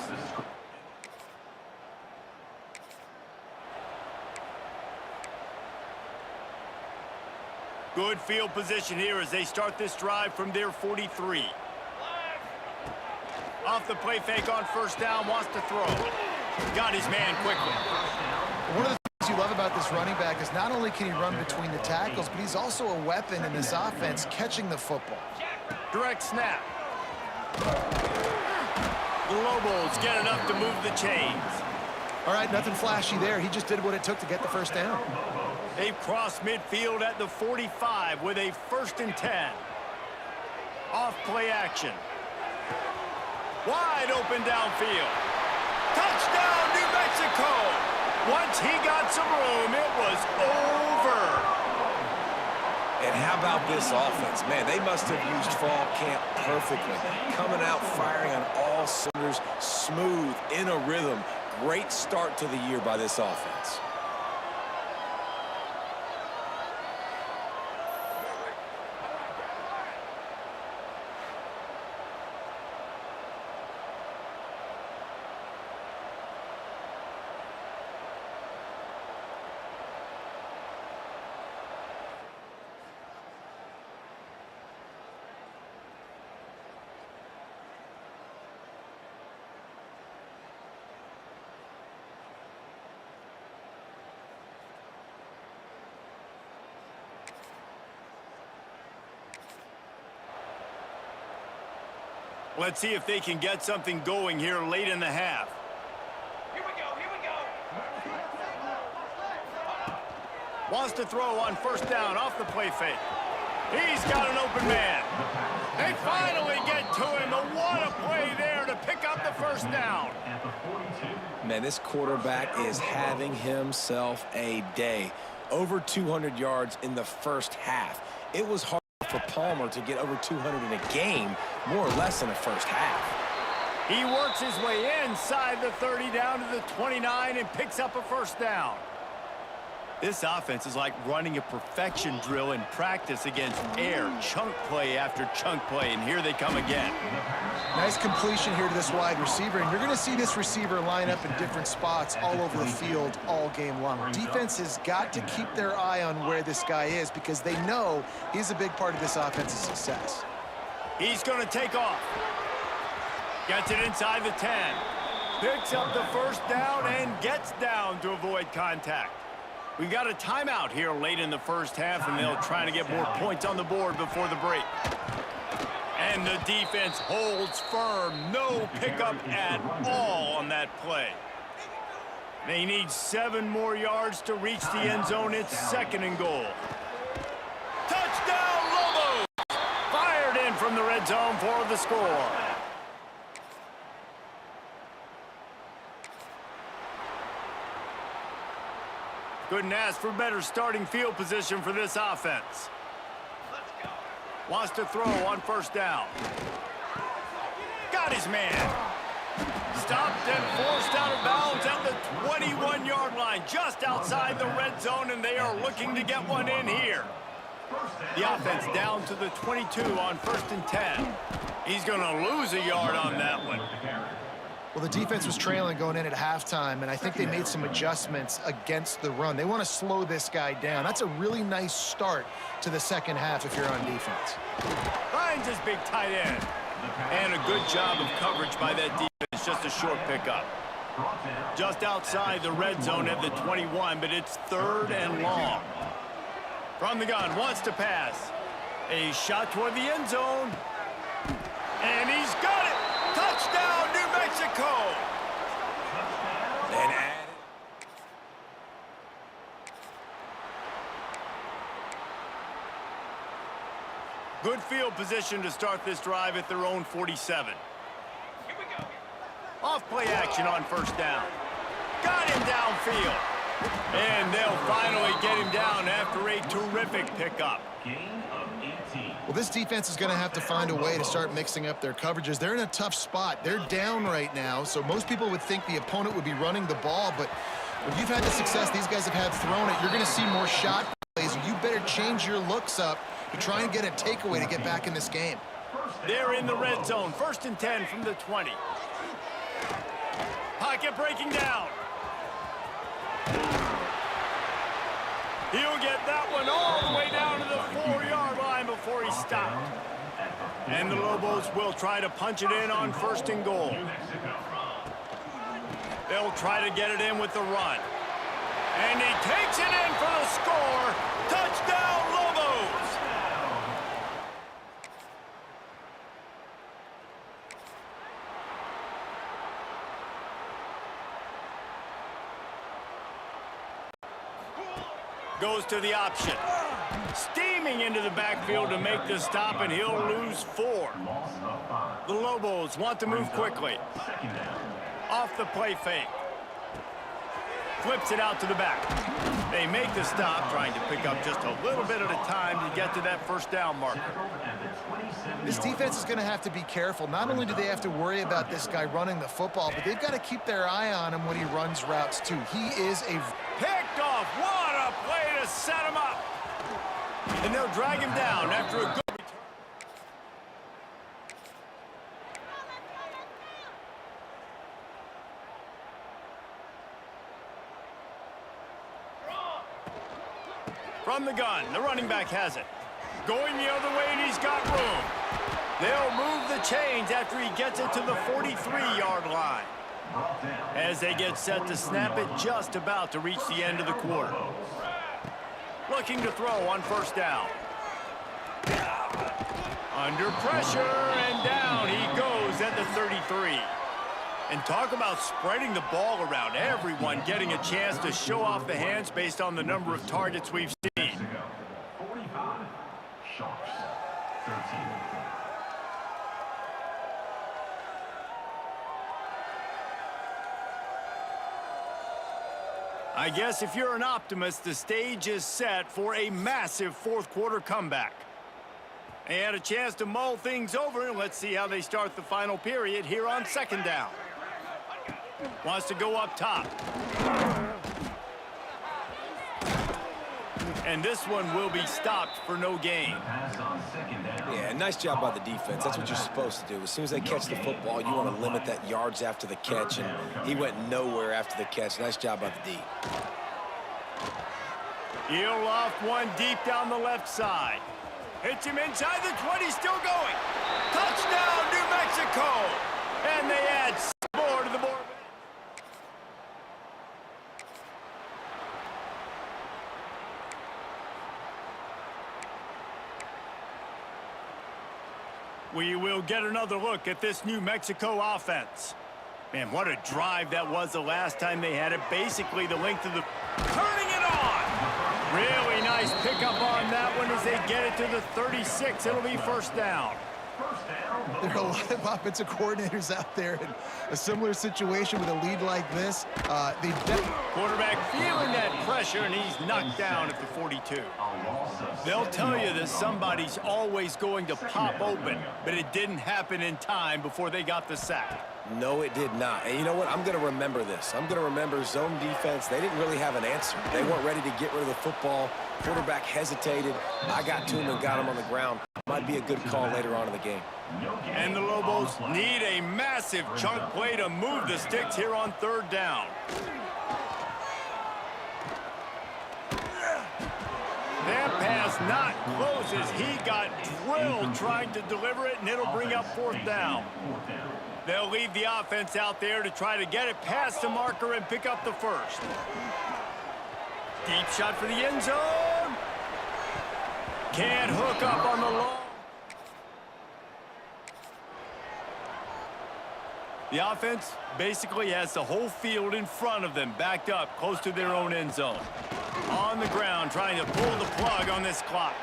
Speaker 1: Good field position here as they start this drive from their 43. Off the play fake on first down, wants to throw. Got his man quickly.
Speaker 4: One of the things you love about this running back is not only can he run between the tackles, but he's also a weapon in this offense, catching the football.
Speaker 1: Direct snap. The Lobos get enough to move the chains.
Speaker 4: All right, nothing flashy there. He just did what it took to get the first down.
Speaker 1: They've crossed midfield at the 45 with a 1st and 10. Off play action. Wide open downfield. Touchdown, New Mexico! Once he got some room, it was over.
Speaker 3: And how about this offense? Man, they must have used fall camp perfectly. Coming out firing on all cylinders, smooth, in a rhythm. Great start to the year by this offense.
Speaker 1: Let's see if they can get something going here late in the half.
Speaker 2: Here we go.
Speaker 1: Wants to throw on first down off the play fake. He's got an open man. They finally get to him, but what a play there to pick up the first down.
Speaker 3: Man, this quarterback is having himself a day. Over 200 yards in the first half. It was hard for Palmer to get over 200 in a game, more or less in the first half.
Speaker 1: He works his way inside the 30 down to the 29 and picks up a first down. This offense is like running a perfection drill in practice against air, chunk play after chunk play, and here they come again.
Speaker 4: Nice completion here to this wide receiver, and you're going to see this receiver line up in different spots all over the field all game long. Defense has got to keep their eye on where this guy is because they know he's a big part of this offense's success.
Speaker 1: He's going to take off. Gets it inside the 10. Picks up the first down and gets down to avoid contact. We've got a timeout here late in the first half, and they'll try to get more points on the board before the break. And the defense holds firm. No pickup at all on that play. They need 7 more yards to reach the end zone. It's 2nd and goal. Touchdown, Lobos! Fired in from the red zone for the score. Couldn't ask for better starting field position for this offense.
Speaker 2: Let's go.
Speaker 1: Wants to throw on first down. Got his man. Stopped and forced out of bounds at the 21-yard line, just outside the red zone, and they are looking to get one in here. The offense down to the 22 on 1st and 10. He's going to lose a yard on that one.
Speaker 4: Well, the defense was trailing going in at halftime, and I think they made some adjustments against the run. They want to slow this guy down. That's a really nice start to the second half if you're on defense.
Speaker 1: Finds his big tight end. And a good job of coverage by that defense. Just a short pickup. Just outside the red zone at the 21, but it's 3rd and long. From the gun, wants to pass. A shot toward the end zone. And he's got it! Touchdown, New Mexico!
Speaker 3: And added.
Speaker 1: Good field position to start this drive at their own 47. Off play action on first down. Got him downfield. And they'll finally get him down after a terrific pickup.
Speaker 2: Gain of 18.
Speaker 4: Well, this defense is going to have to find a way to start mixing up their coverages. They're in a tough spot. They're down right now, so most people would think the opponent would be running the ball, but when you've had the success these guys have had throwing it, you're going to see more shot plays. You better change your looks up to try and get a takeaway to get back in this game.
Speaker 1: They're in the red zone. 1st and 10 from the 20. Pocket breaking down. He'll get that one all the way down to the 4-yard line before he stopped. And the Lobos will try to punch it in on 1st and goal. They'll try to get it in with the run. And he takes it in for the score. Touchdown, Lobos! Goes to the option. Steaming into the backfield to make the stop, and he'll lose 4. The Lobos want to move quickly. Off the play fake. Flips it out to the back. They make the stop, trying to pick up just a little bit at a time to get to that 1st down marker.
Speaker 4: This defense is going to have to be careful. Not only do they have to worry about this guy running the football, but they've got to keep their eye on him when he runs routes, too. He is a...
Speaker 1: Picked off. What a play to set him up. And they'll drag him down after a good return. From the gun, the running back has it. Going the other way, and he's got room. They'll move the chains after he gets it to the 43-yard line. As they get set to snap it, just about to reach the end of the quarter. Looking to throw on 1st down. Under pressure, and down he goes at the 33. And talk about spreading the ball around. Everyone getting a chance to show off the hands based on the number of targets we've seen.
Speaker 2: 45. Sharks. 13.
Speaker 1: I guess if you're an optimist, the stage is set for a massive 4th quarter comeback. They had a chance to mull things over, and let's see how they start the final period here on 2nd down. Wants to go up top. And this one will be stopped for no gain.
Speaker 3: Yeah, nice job by the defense. That's what you're supposed to do. As soon as they catch the football, you want to limit that yards after the catch, and he went nowhere after the catch. Nice job by the D.
Speaker 1: He'll loft one deep down the left side. Hits him inside the 20, still going. Touchdown, New Mexico! And they add 6 more to the board. We will get another look at this New Mexico offense. Man, what a drive that was the last time they had it. Basically the length of the... Turning it on! Really nice pickup on that one as they get it to the 36. It'll be 1st down.
Speaker 4: There are a lot of offensive coordinators out there in a similar situation with a lead like this.
Speaker 1: Quarterback feeling that pressure, and he's knocked down at the 42. They'll tell you that somebody's always going to pop open, but it didn't happen in time before they got the sack.
Speaker 3: No, it did not. And you know what? I'm going to remember this. I'm going to remember zone defense. They didn't really have an answer. They weren't ready to get rid of the football. Quarterback hesitated. I got to him and got him on the ground. Might be a good call later on in the game.
Speaker 1: And the Lobos need a massive chunk play to move the sticks here on 3rd down. That pass not close as he got drilled trying to deliver it, and it'll bring up 4th down. They'll leave the offense out there to try to get it past the marker and pick up the 1st. Deep shot for the end zone. Can't hook up on the long. The offense basically has the whole field in front of them, backed up close to their own end zone. On the ground, trying to pull the plug on this clock.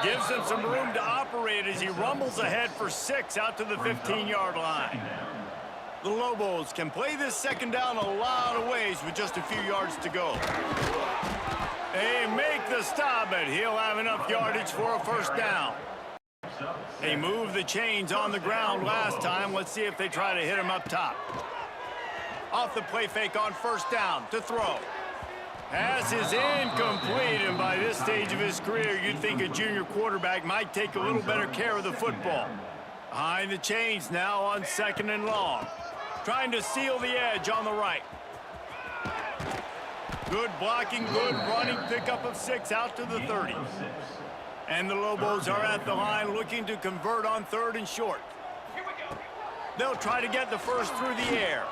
Speaker 1: Gives him some room to operate as he rumbles ahead for 6 out to the 15-yard line. The Lobos can play this second down a lot of ways with just a few yards to go. They make the stop, but he'll have enough yardage for a first down. They moved the chains on the ground last time. Let's see if they try to hit him up top. Off the play fake on first down to throw. Pass is incomplete, and by this stage of his career, you'd think a junior quarterback might take a little better care of the football. Behind the chains now on 2nd and long. Trying to seal the edge on the right. Good blocking, good running, pickup of 6 out to the 30. And the Lobos are at the line looking to convert on 3rd and short. They'll try to get the first through the air.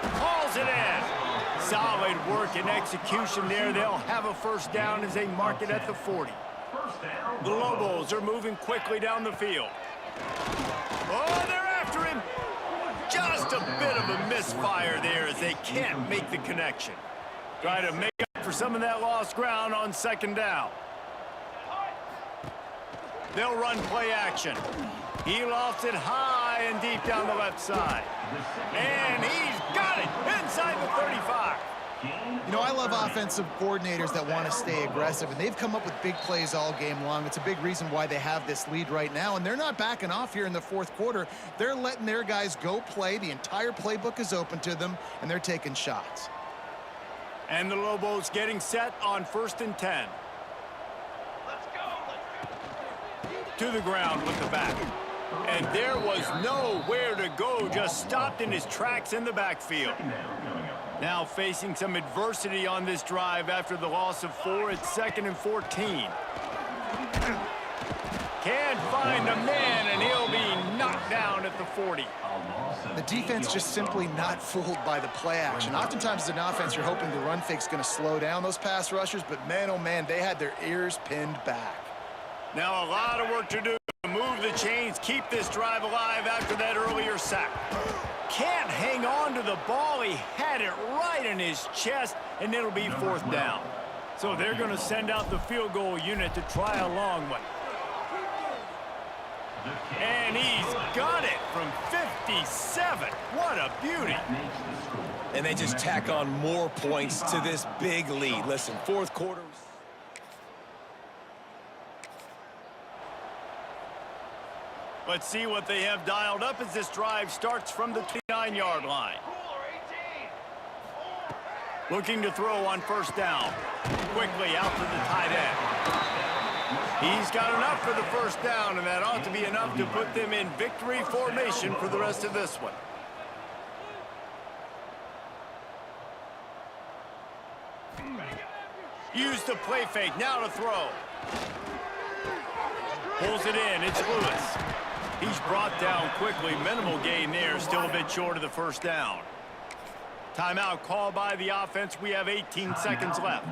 Speaker 1: Hauls it in. Solid work and execution there. They'll have a first down as they mark it at the 40. The Lobos are moving quickly down the field. Oh, they're after him. Just a bit of a misfire there as they can't make the connection. Try to make up for some of that lost ground on 2nd down. They'll run play action. He lofts it high and deep down the left side. And he's got it inside the 35.
Speaker 4: You know, I love offensive coordinators that want to stay aggressive, and they've come up with big plays all game long. It's a big reason why they have this lead right now, and they're not backing off here in the 4th quarter. They're letting their guys go play. The entire playbook is open to them, and they're taking shots.
Speaker 1: And the Lobos getting set on 1st and 10. To the ground with the back. And there was nowhere to go, just stopped in his tracks in the backfield. Now facing some adversity on this drive after the loss of 4 at 2nd and 14. Can't find a man, and he'll be knocked down at the 40.
Speaker 4: The defense just simply not fooled by the play action. Oftentimes as an offense, you're hoping the run fake's going to slow down those pass rushers, but man, oh man, they had their ears pinned back.
Speaker 1: Now a lot of work to do to move the chains, keep this drive alive after that earlier sack. Can't hang on to the ball. He had it right in his chest, and it'll be 4th down. So they're going to send out the field goal unit to try a long one. And he's got it from 57. What a beauty.
Speaker 3: And they just tack on more points to this big lead. Listen, 4th quarter.
Speaker 1: Let's see what they have dialed up as this drive starts from the 29-yard line. Looking to throw on 1st down. Quickly out to the tight end. He's got enough for the first down, and that ought to be enough to put them in victory formation for the rest of this one. Use the play fake, now to throw. Pulls it in, it's Lewis. He's brought down quickly. Minimal gain there, still a bit short of the first down. Timeout called by the offense. We have 18 seconds left.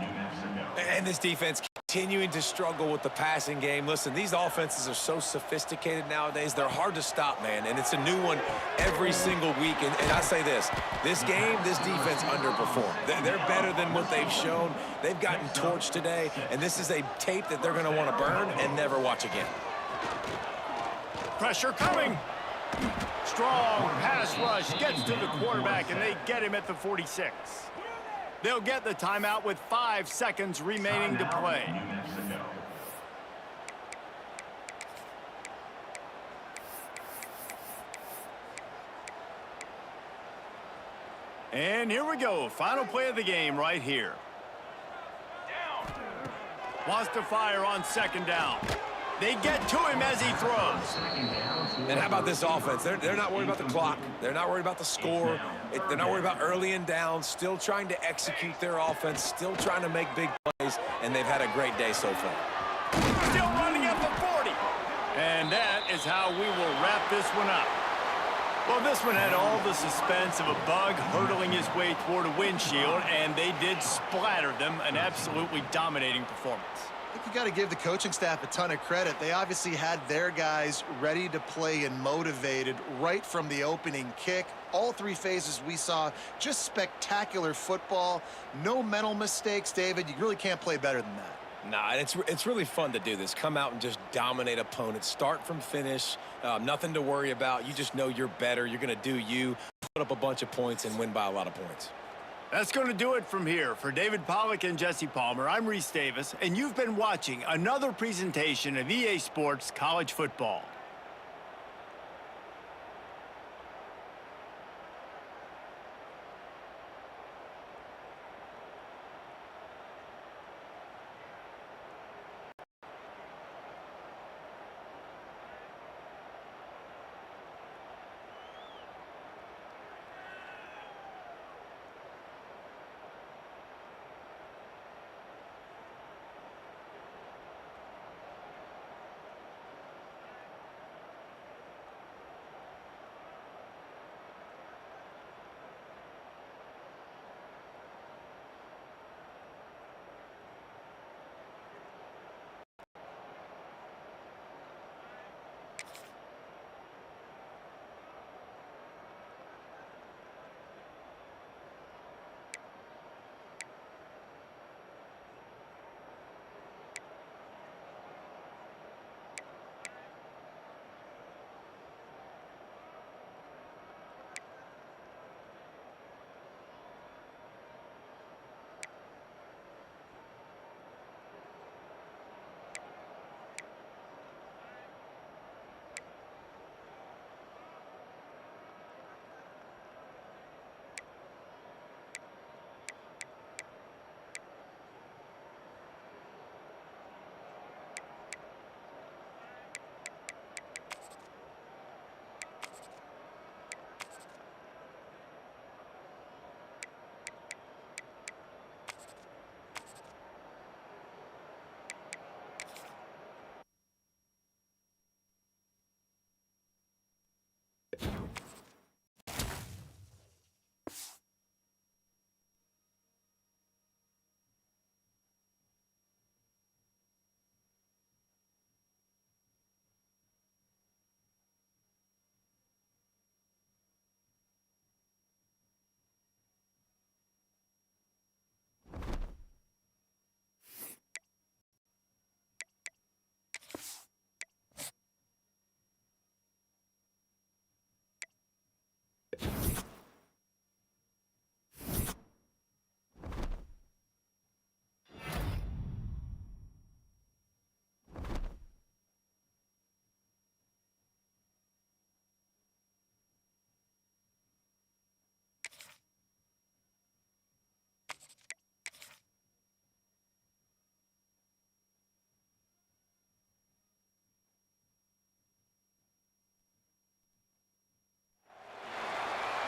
Speaker 3: And this defense continuing to struggle with the passing game. Listen, these offenses are so sophisticated nowadays. They're hard to stop, man, and it's a new one every single week. And I say this game, this defense underperformed. They're better than what they've shown. They've gotten torched today, and this is a tape that they're going to want to burn and never watch again.
Speaker 1: Pressure coming. Strong pass rush gets to the quarterback, and they get him at the 46. They'll get the timeout with 5 seconds remaining to play. And here we go. Final play of the game right here. Wants to fire on 2nd down. They get to him as he throws.
Speaker 3: And how about this offense? They're not worried about the clock. They're not worried about the score. They're not worried about early and down. Still trying to execute their offense. Still trying to make big plays. And they've had a great day so far.
Speaker 1: Still running at the 40. And that is how we will wrap this one up. Well, this one had all the suspense of a bug hurtling his way toward a windshield, and they did splatter them. An absolutely dominating performance.
Speaker 4: I think you got to give the coaching staff a ton of credit. They obviously had their guys ready to play and motivated right from the opening kick. All 3 phases we saw just spectacular football. No mental mistakes, David. You really can't play better than that.
Speaker 3: Nah, and it's really fun to do this. Come out and just dominate opponents. Start from finish. Nothing to worry about. You just know you're better. You're going to do you, put up a bunch of points, and win by a lot of points.
Speaker 1: That's going to do it from here. For David Pollack and Jesse Palmer, I'm Reese Davis, and you've been watching another presentation of EA Sports College Football.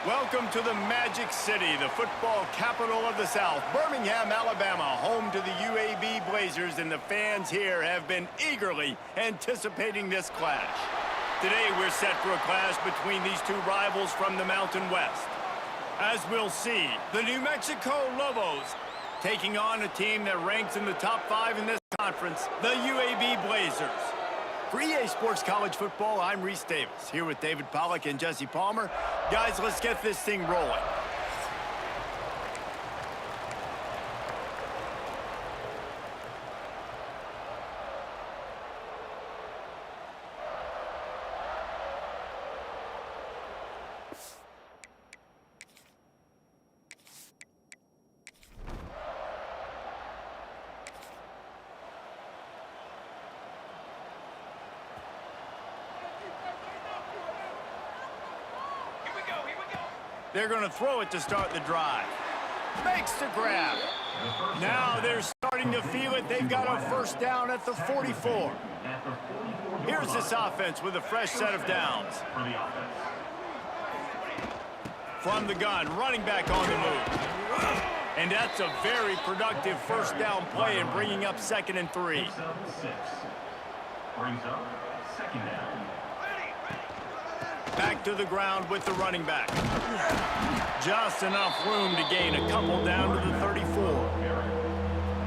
Speaker 1: Welcome to the Magic City, the football capital of the South, Birmingham, Alabama, home to the UAB Blazers, and the fans here have been eagerly anticipating this clash. Today, we're set for a clash between these two rivals from the Mountain West. As we'll see, the New Mexico Lobos taking on a team that ranks in the top 5 in this conference, the UAB Blazers. For EA Sports College Football, I'm Reese Davis, here with David Pollack and Jesse Palmer. Guys, let's get this thing rolling. They're going to throw it to start the drive. Makes the grab. Now they're starting to feel it. They've got a first down at the 44. Here's this offense with a fresh set of downs. From the gun, running back on the move. And that's a very productive first down play in bringing up 2nd and 3.
Speaker 2: Brings up 2nd down.
Speaker 1: Back to the ground with the running back. Just enough room to gain a couple down to the 34.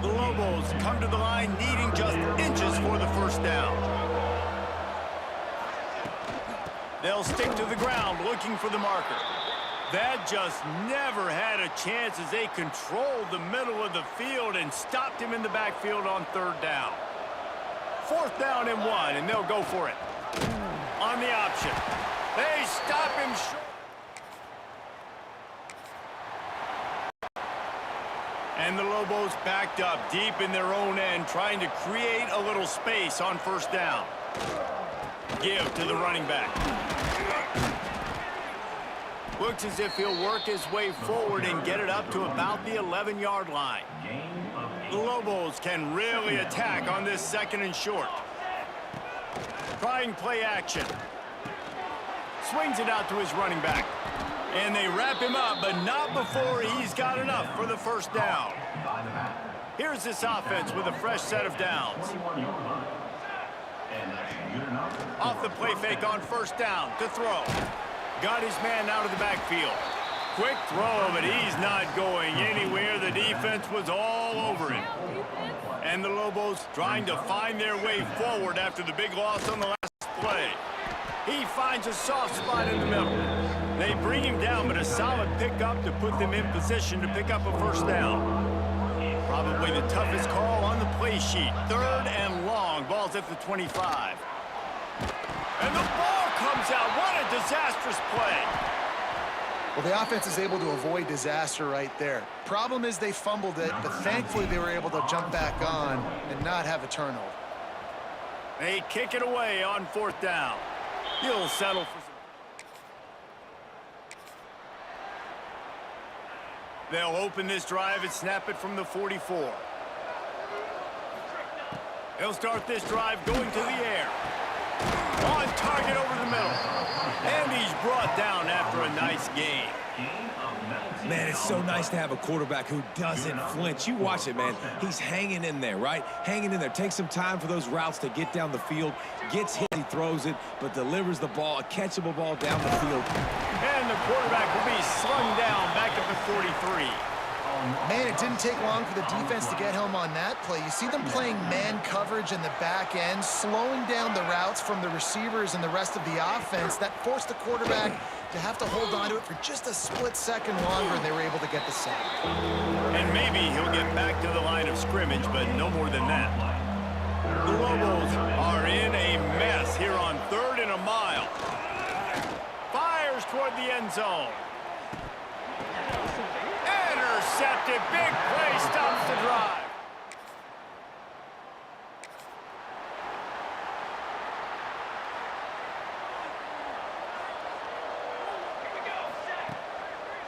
Speaker 1: The Lobos come to the line needing just inches for the first down. They'll stick to the ground looking for the marker. That just never had a chance as they controlled the middle of the field and stopped him in the backfield on third down. Fourth down and 1, and they'll go for it. On the option. They stop him short. And the Lobos backed up deep in their own end, trying to create a little space on first down. Give to the running back. Looks as if he'll work his way forward and get it up to about the 11-yard line. The Lobos can really attack on this second and short. Trying play action. Swings it out to his running back. And they wrap him up, but not before he's got enough for the first down. Here's this offense with a fresh set of downs. Off the play fake on first down to throw. Got his man out of the backfield. Quick throw, but he's not going anywhere. The defense was all over him. And the Lobos trying to find their way forward after the big loss on the last play. He finds a soft spot in the middle. They bring him down, but a solid pickup to put them in position to pick up a first down. Probably the toughest call on the play sheet. Third and long. Ball's at the 25. And the ball comes out. What a disastrous play.
Speaker 4: Well, the offense is able to avoid disaster right there. Problem is they fumbled it, but thankfully they were able to jump back on and not have a turnover.
Speaker 1: They kick it away on fourth down. He'll settle for some. They'll open this drive and snap it from the 44. They'll start this drive going to the air. On target over the middle. And he's brought down after a nice game.
Speaker 3: Man, it's so nice to have a quarterback who doesn't flinch. You watch it, man. He's hanging in there, right? Hanging in there. Takes some time for those routes to get down the field. Gets hit, he throws it, but delivers the ball, a catchable ball down the field.
Speaker 1: And the quarterback will be slung down back at the 43.
Speaker 4: Man, it didn't take long for the defense to get home on that play. You see them playing man coverage in the back end, slowing down the routes from the receivers and the rest of the offense. That forced the quarterback to have to hold on to it for just a split second longer, and they were able to get the sack.
Speaker 1: And maybe he'll get back to the line of scrimmage, but no more than that. The Lobos are in a mess here on third and a mile. Fires toward the end zone. Intercepted. Big play stops the drive.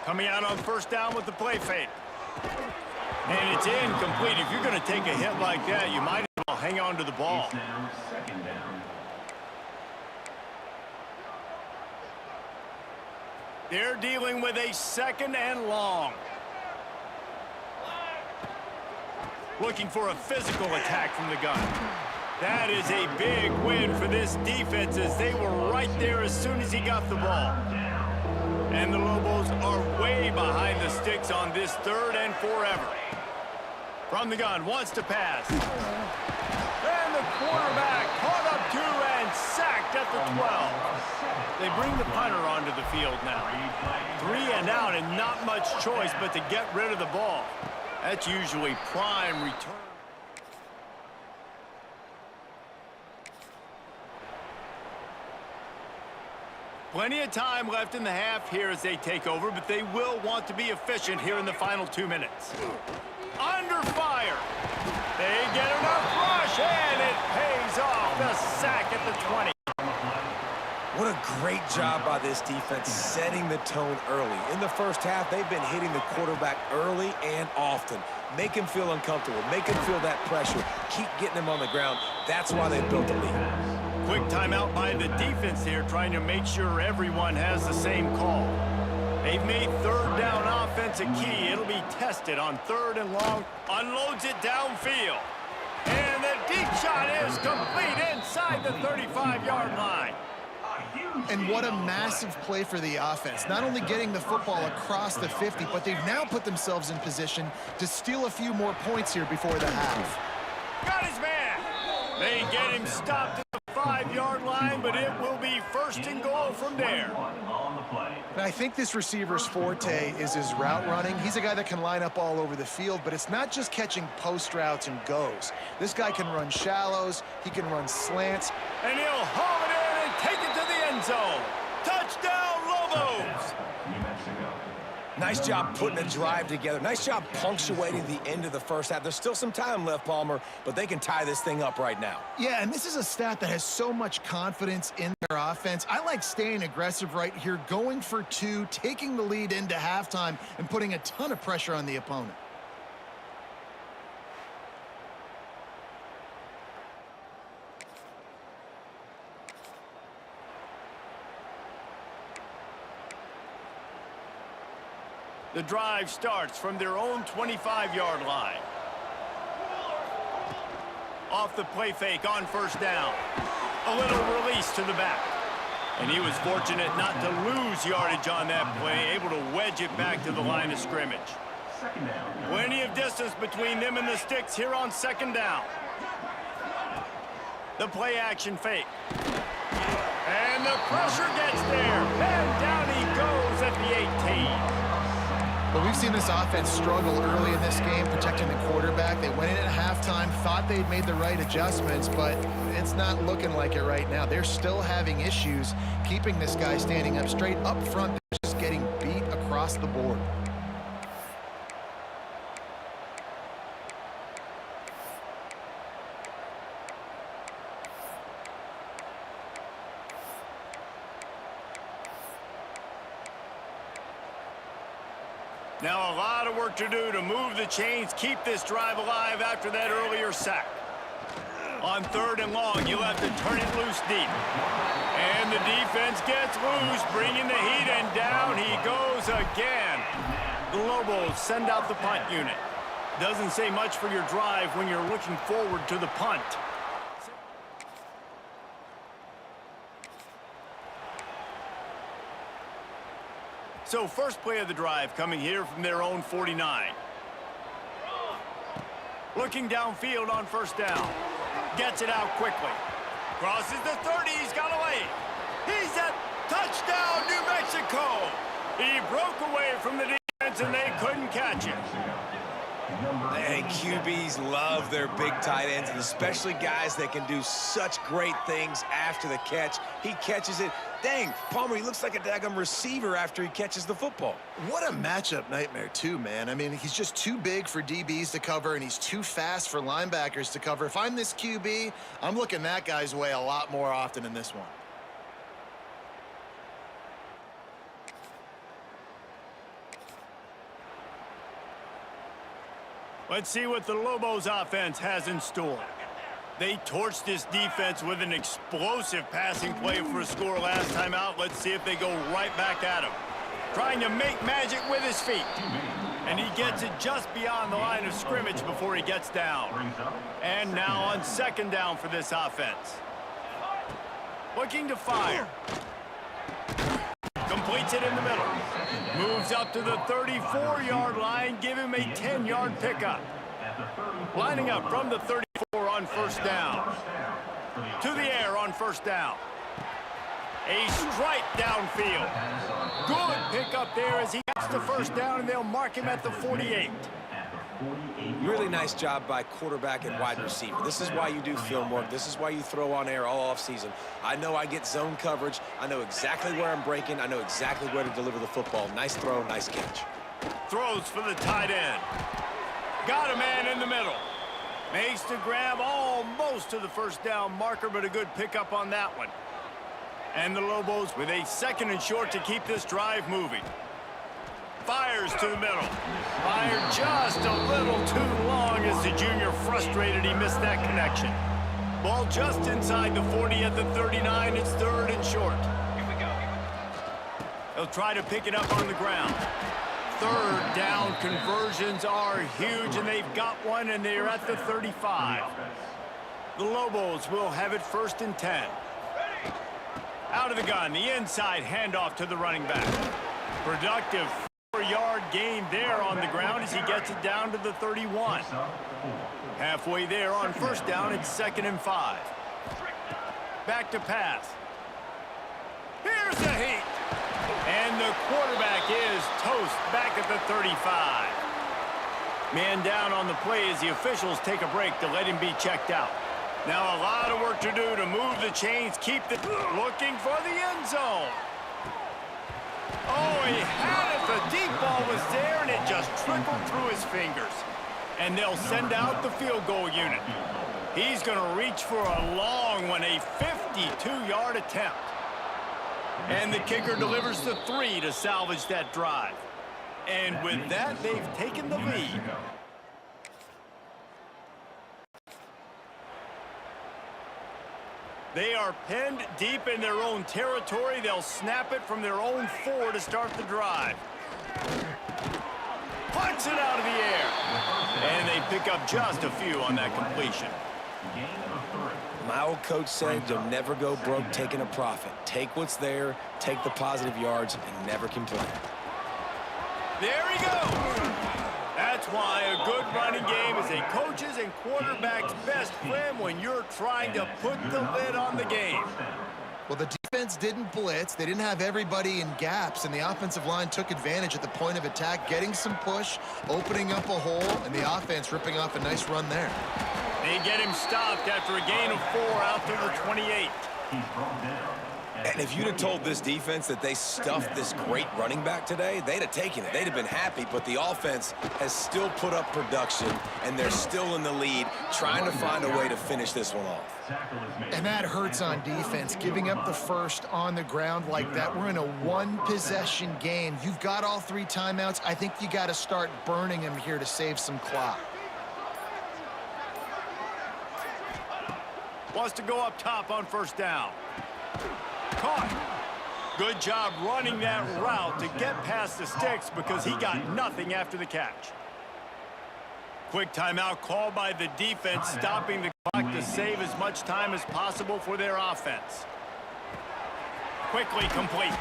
Speaker 1: Coming out on first down with the play fake. And it's incomplete. If you're going to take a hit like that, you might as well hang on to the ball. They're dealing with a second and long. Looking for a physical attack from the gun. That is a big win for this defense as they were right there as soon as he got the ball. And the Lobos are way behind the sticks on this third and forever. From the gun, wants to pass. And the quarterback caught up to and sacked at the 12. They bring the punter onto the field now. 3 and out and not much choice but to get rid of the ball. That's usually prime return. Plenty of time left in the half here as they take over, but they will want to be efficient here in the final 2 minutes. Under fire. They get enough rush, and it pays off. The sack at the 20.
Speaker 3: What a great job by this defense setting the tone early. In the first half, they've been hitting the quarterback early and often. Make him feel uncomfortable. Make him feel that pressure. Keep getting him on the ground. That's why they built the lead.
Speaker 1: Quick timeout by the defense here, trying to make sure everyone has the same call. They've made third down offense a key. It'll be tested on third and long. Unloads it downfield. And the deep shot is complete inside the 35-yard line.
Speaker 4: And what a massive play for the offense. Not only getting the football across the 50, but they've now put themselves in position to steal a few more points here before the half.
Speaker 1: Got his man. They get him stopped at the 5. 25-yard line, but it will be first and goal from there.
Speaker 2: On the play.
Speaker 4: And I think this receiver's forte is his route running. He's a guy that can line up all over the field, but it's not just catching post routes and goes. This guy can run shallows, he can run slants.
Speaker 1: And he'll haul it in and take it to the end zone. Touchdown, Lobos!
Speaker 2: New Mexico.
Speaker 3: Nice job putting a drive together. Nice job punctuating the end of the first half. There's still some time left, Palmer, but they can tie this thing up right now.
Speaker 4: Yeah, and this is a stat that has so much confidence in their offense. I like staying aggressive right here, going for two, taking the lead into halftime, and putting a ton of pressure on the opponent.
Speaker 1: The drive starts from their own 25-yard line. Off the play fake on first down. A little release to the back. And he was fortunate not to lose yardage on that play, able to wedge it back to the line of scrimmage.
Speaker 2: Second down.
Speaker 1: Plenty of distance between them and the sticks here on second down. The play action fake. And the pressure gets there. And down he goes at the 18.
Speaker 4: But we've seen this offense struggle early in this game, protecting the quarterback. They went in at halftime, thought they'd made the right adjustments, but it's not looking like it right now. They're still having issues keeping this guy standing up straight. Up front, they're just getting beat across the board.
Speaker 1: Now a lot of work to do to move the chains, keep this drive alive after that earlier sack. On third and long, you'll have to turn it loose deep. And the defense gets loose, bringing the heat, and down he goes again. The Lobos send out the punt unit. Doesn't say much for your drive when you're looking forward to the punt. So first play of the drive coming here from their own 49. Looking downfield on first down. Gets it out quickly. Crosses the 30. He's got away. He's at touchdown, New Mexico. He broke away from the defense and they couldn't catch him.
Speaker 3: And QBs love their big tight ends, and especially guys that can do such great things after the catch. He catches it. Dang, Palmer, he looks like a daggum receiver after he catches the football.
Speaker 4: What a matchup nightmare, too, man. I mean, he's just too big for DBs to cover, and he's too fast for linebackers to cover. If I'm this QB, I'm looking that guy's way a lot more often in this one.
Speaker 1: Let's see what the Lobos offense has in store. They torched this defense with an explosive passing play for a score last time out. Let's see if they go right back at him. Trying to make magic with his feet. And he gets it just beyond the line of scrimmage before he gets down. And now on second down for this offense. Looking to fire. Completes it in the middle. Moves up to the 34-yard line. Give him a 10-yard pickup. Lining up from the 34 on first down. To the air on first down. A strike downfield. Good pickup there as he gets the first down, and they'll mark him at the 48.
Speaker 3: Really nice job by quarterback and wide receiver. This is why you do film work. This is why you throw on air all offseason. I know I get zone coverage. I know exactly where I'm breaking. I know exactly where to deliver the football. Nice throw, nice catch.
Speaker 1: Throws for the tight end. Got a man in the middle. Makes the grab almost to the first down marker, but a good pickup on that one. And the Lobos with a second and short to keep this drive moving. Fires to the middle. Fired just a little too long as the junior frustrated. He missed that connection. Ball just inside the 40 at the 39. It's third and short. Here we go. They'll try to pick it up on the ground. Third down conversions are huge, and they've got one, and they're at the 35. The Lobos will have it first and 10. Out of the gun, the inside handoff to the running back. Productive 4-yard gain there on the ground as he gets it down to the 31. Halfway there on first down, it's 2nd and 5. Back to pass. Here's the heat. And the quarterback is toast back at the 35. Man down on the play as the officials take a break to let him be checked out. Now a lot of work to do to move the chains, keep the looking for the end zone. Oh, he had it. The deep ball was there, and it just trickled through his fingers. And they'll send out the field goal unit. He's going to reach for a long one, a 52-yard attempt. And the kicker delivers the 3 to salvage that drive. And with that, they've taken the lead. They are pinned deep in their own territory. They'll snap it from their own 4 to start the drive. Punts it out of the air. And they pick up just a few on that completion.
Speaker 3: My old coach said you'll never go broke taking a profit. Take what's there, take the positive yards, and never complain.
Speaker 1: There he goes. That's why a good running game is a coach's and quarterback's best friend when you're trying to put the lid on the game.
Speaker 4: Well, the defense didn't blitz. They didn't have everybody in gaps, and the offensive line took advantage at the point of attack, getting some push, opening up a hole, and the offense ripping off a nice run there.
Speaker 1: They get him stopped after a gain of 4 out to the 28.
Speaker 3: And if you'd have told this defense that they stuffed this great running back today, they'd have taken it. They'd have been happy, but the offense has still put up production, and they're still in the lead, trying to find a way to finish this one off.
Speaker 4: And that hurts on defense, giving up the first on the ground like that. We're in a one-possession game. You've got all 3 timeouts. I think you got to start burning them here to save some clock.
Speaker 1: Wants to go up top on first down. Caught. Good job running that route to get past the sticks because he got nothing after the catch. Quick timeout called by the defense, stopping the clock to save as much time as possible for their offense. Quickly complete.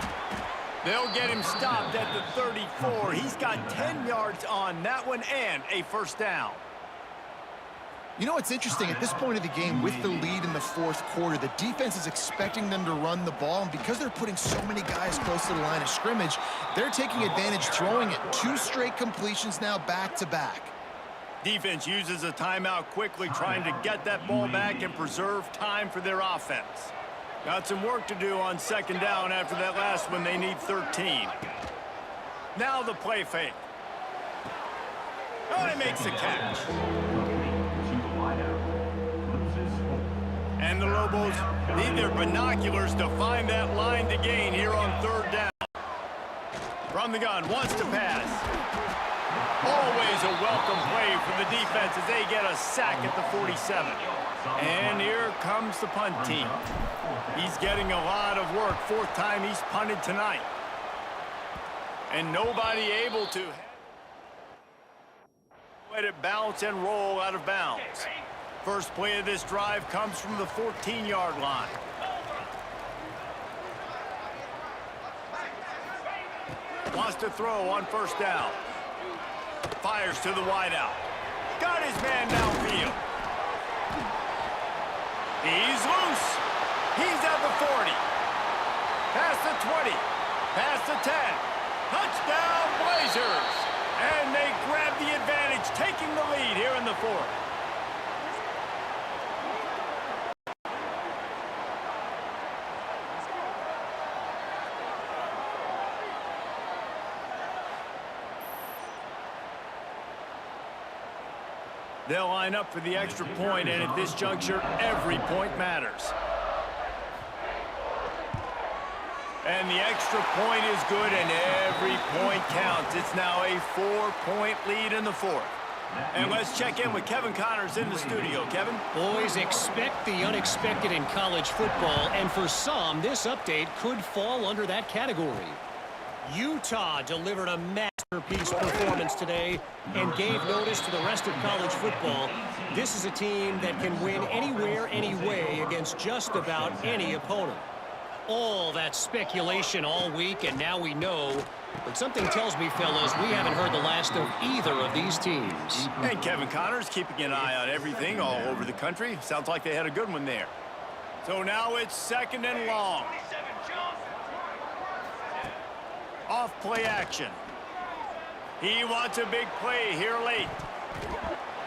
Speaker 1: They'll get him stopped at the 34. He's got 10 yards on that one and a first down.
Speaker 4: You know what's interesting? At this point of the game, with the lead in the 4th quarter, the defense is expecting them to run the ball, and because they're putting so many guys close to the line of scrimmage, they're taking advantage, throwing it. 2 straight completions now back-to-back.
Speaker 1: Defense uses a timeout quickly, trying to get that ball back and preserve time for their offense. Got some work to do on second down after that last one. They need 13. Now the play fake. Oh, he makes the catch. And the Lobos need their binoculars to find that line to gain here on 3rd down. From the gun, wants to pass. Always a welcome play for the defense as they get a sack at the 47. And here comes the punt team. He's getting a lot of work. 4th time he's punted tonight. And nobody able to let it bounce and roll out of bounds. First play of this drive comes from the 14-yard line. Wants to throw on first down. Fires to the wideout. Got his man downfield. He's loose. He's at the 40. Past the 20. Past the 10. Touchdown Blazers. And they grab the advantage, taking the lead here in the 4th. They'll line up for the extra point, and at this juncture, every point matters. And the extra point is good, and every point counts. It's now a 4-point lead in the 4th. And let's check in with Kevin Connors in the studio. Kevin?
Speaker 5: Boys, expect the unexpected in college football, and for some, this update could fall under that category. Utah delivered a masterpiece performance today and gave notice to the rest of college football. This is a team that can win anywhere, anyway against just about any opponent. All that speculation all week, and now we know. But something tells me, fellas, we haven't heard the last of either of these teams.
Speaker 1: And Kevin Connors keeping an eye on everything all over the country. Sounds like they had a good one there. So now it's 2nd and long. Off play action. He wants a big play here late.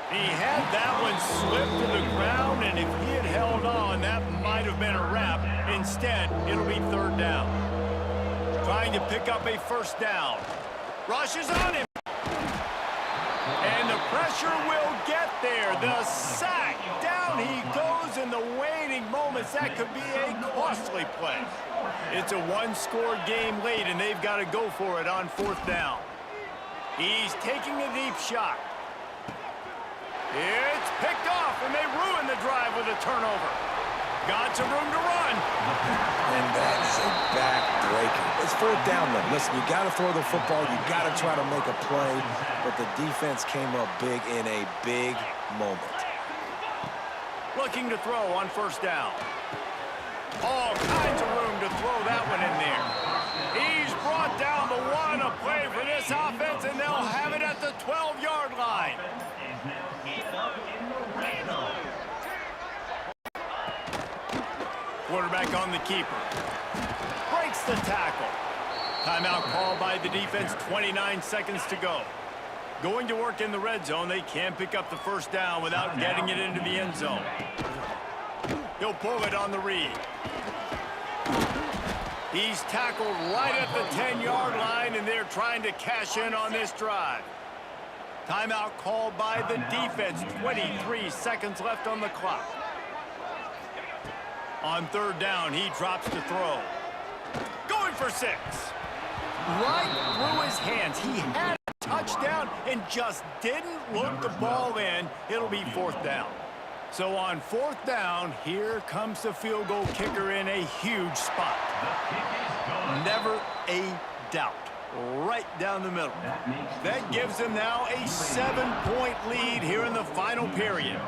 Speaker 1: He had that one slip to the ground, and if he had held on, that might have been a wrap. Instead, it'll be 3rd down. Trying to pick up a 1st down. Rushes on him. And the pressure will get there. The sack. Down he goes in the waning moments. That could be a costly play. It's a one-score game late, and they've got to go for it on 4th down. He's taking a deep shot. It's picked off, and they ruin the drive with a turnover. Got some room to run.
Speaker 3: And that is a back-breaker. It's 4th down, though. Listen, you got to throw the football. You got to try to make a play. But the defense came up big in a big moment.
Speaker 1: Looking to throw on 1st down. All kinds of room to throw that one in there. He's brought down the 1, a play for this offense, and they'll have it at the 12-yard line. Quarterback on the keeper. Breaks the tackle. Timeout called by the defense, 29 seconds to go. Going to work in the red zone. They can't pick up the 1st down without getting it into the end zone. He'll pull it on the read. He's tackled right at the 10-yard line, and they're trying to cash in on this drive. Timeout called by the defense. 23 seconds left on the clock. On 3rd down, he drops to throw. Going for 6. Right through his hands. He had a touchdown and just didn't look the ball in. It'll be 4th down. So on 4th down, here comes the field goal kicker in a huge spot. Never a doubt. Right down the middle. That gives them now a 7-point lead here in the final period.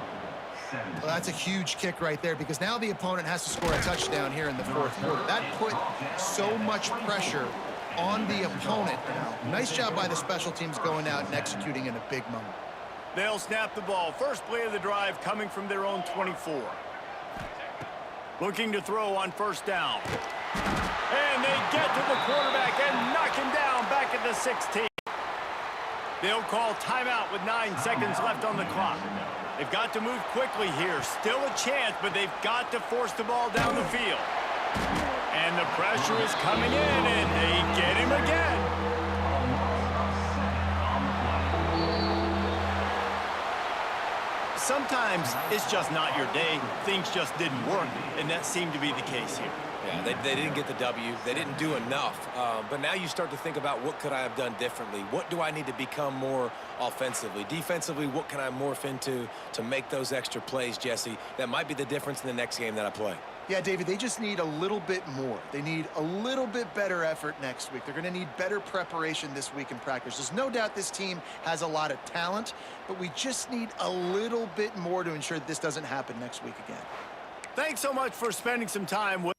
Speaker 4: Well, that's a huge kick right there, because now the opponent has to score a touchdown here in the 4th quarter. That put so much pressure on the opponent. Nice job by the special teams going out and executing in a big moment.
Speaker 1: They'll snap the ball. First play of the drive coming from their own 24. Looking to throw on 1st down. And they get to the quarterback and knock him down back at the 16. They'll call timeout with 9 seconds left on the clock. They've got to move quickly here. Still a chance, but they've got to force the ball down the field. And the pressure is coming in, and they get him again. Sometimes it's just not your day. Things just didn't work, and that seemed to be the case here.
Speaker 3: Yeah, they didn't get the W. They didn't do enough. But now you start to think about, what could I have done differently? What do I need to become more offensively? Defensively, what can I morph into to make those extra plays, Jesse? That might be the difference in the next game that I play.
Speaker 4: Yeah, David, they just need a little bit more. They need a little bit better effort next week. They're going to need better preparation this week in practice. There's no doubt this team has a lot of talent, but we just need a little bit more to ensure that this doesn't happen next week again.
Speaker 1: Thanks so much for spending some time with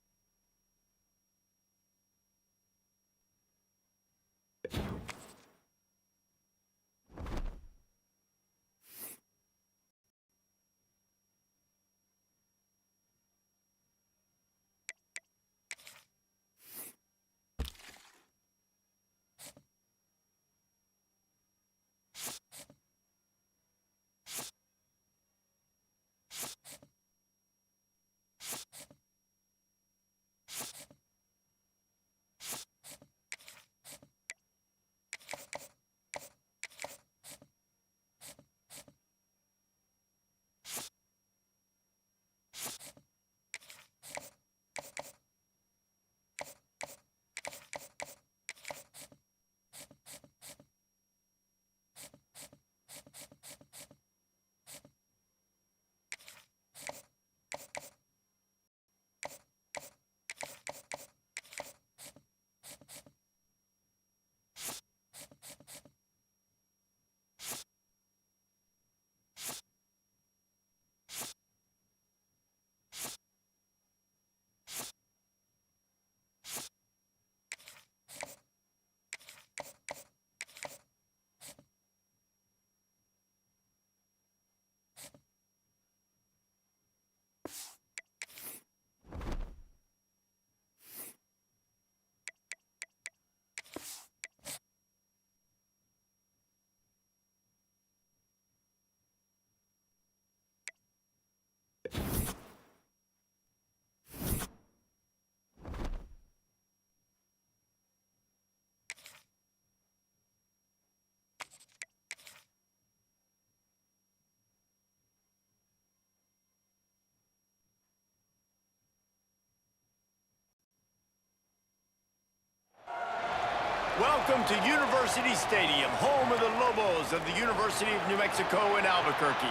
Speaker 1: Welcome to University Stadium, home of the Lobos of the University of New Mexico in Albuquerque.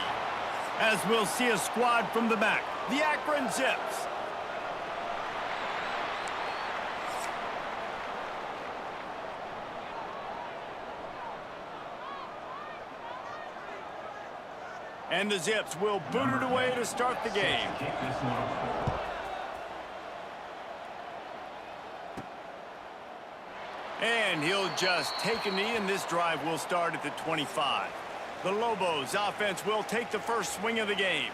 Speaker 1: As we'll see a squad from the back, the Akron Zips. And the Zips will boot it away to start the game. And he'll just take a knee, and this drive will start at the 25. The Lobos offense will take the first swing of the game.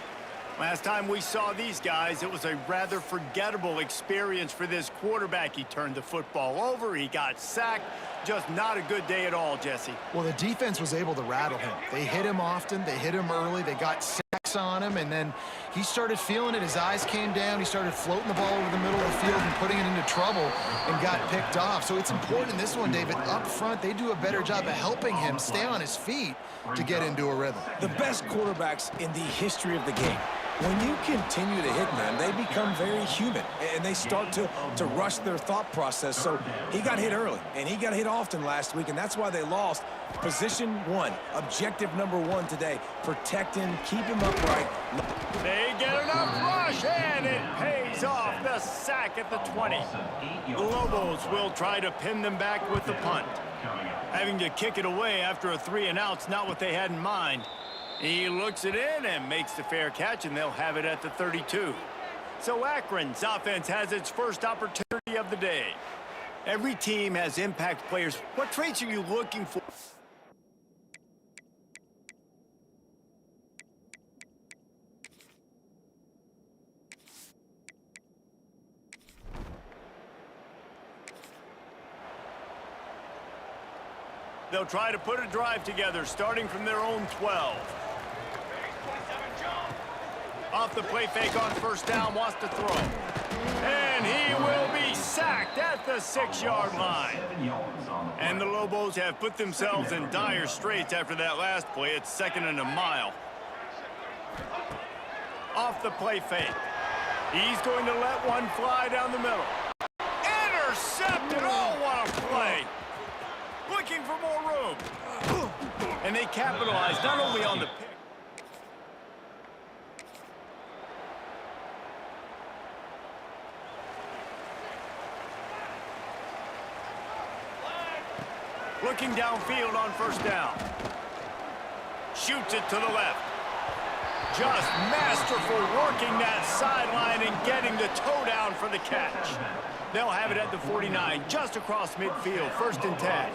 Speaker 1: Last time we saw these guys, it was a rather forgettable experience for this quarterback. He turned the football over, he got sacked. Just not a good day at all, Jesse.
Speaker 4: Well, the defense was able to rattle him. They hit him often, they hit him early, they got sacks on him, and then he started feeling it. His eyes came down, he started floating the ball over the middle of the field and putting it into trouble and got picked off. So it's important in this one, David, up front, they do a better job of helping him stay on his feet to get into a rhythm.
Speaker 3: The best quarterbacks in the history of the game, when you continue to hit them, they become very human, and they start to rush their thought process. So he got hit early, and he got hit often last week, and that's why they lost. Position one, objective number one today, protect him, keep him upright.
Speaker 1: They get enough rush, and it pays off. The sack at the 20. The Lobos will try to pin them back with the punt. Having to kick it away after a 3-and-out's not what they had in mind. He looks it in and makes the fair catch, and they'll have it at the 32. So Akron's offense has its first opportunity of the day. Every team has impact players. What traits are you looking for? They'll try to put a drive together, starting from their own 12. Off the play fake on first down, wants to throw. And he will be sacked at the 6-yard line. And the Lobos have put themselves in dire straits after that last play. It's 2nd and a mile. Off the play fake. He's going to let one fly down the middle. Intercepted! Oh, what a play! Looking for more room. And they capitalize not only on the pick. Looking downfield on first down. Shoots it to the left. Just masterful working that sideline and getting the toe down for the catch. They'll have it at the 49, just across midfield, 1st and 10.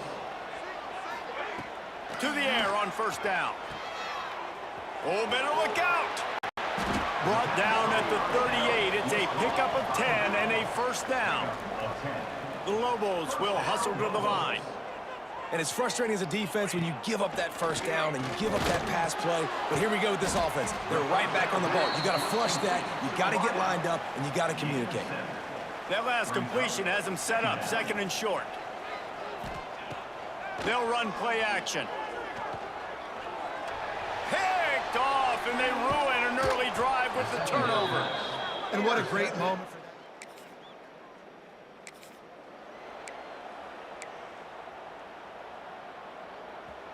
Speaker 1: To the air on first down. Oh, better look out. Brought down at the 38. It's a pickup of 10 and a 1st down. The Lobos will hustle to the line.
Speaker 3: And it's frustrating as a defense when you give up that first down and you give up that pass play. But here we go with this offense. They're right back on the ball. You got to flush that. You got to get lined up, and you got to communicate.
Speaker 1: That last completion has them set up 2nd and short. They'll run play action. Picked off, and they ruin an early drive with the turnover.
Speaker 4: And what a great moment for them.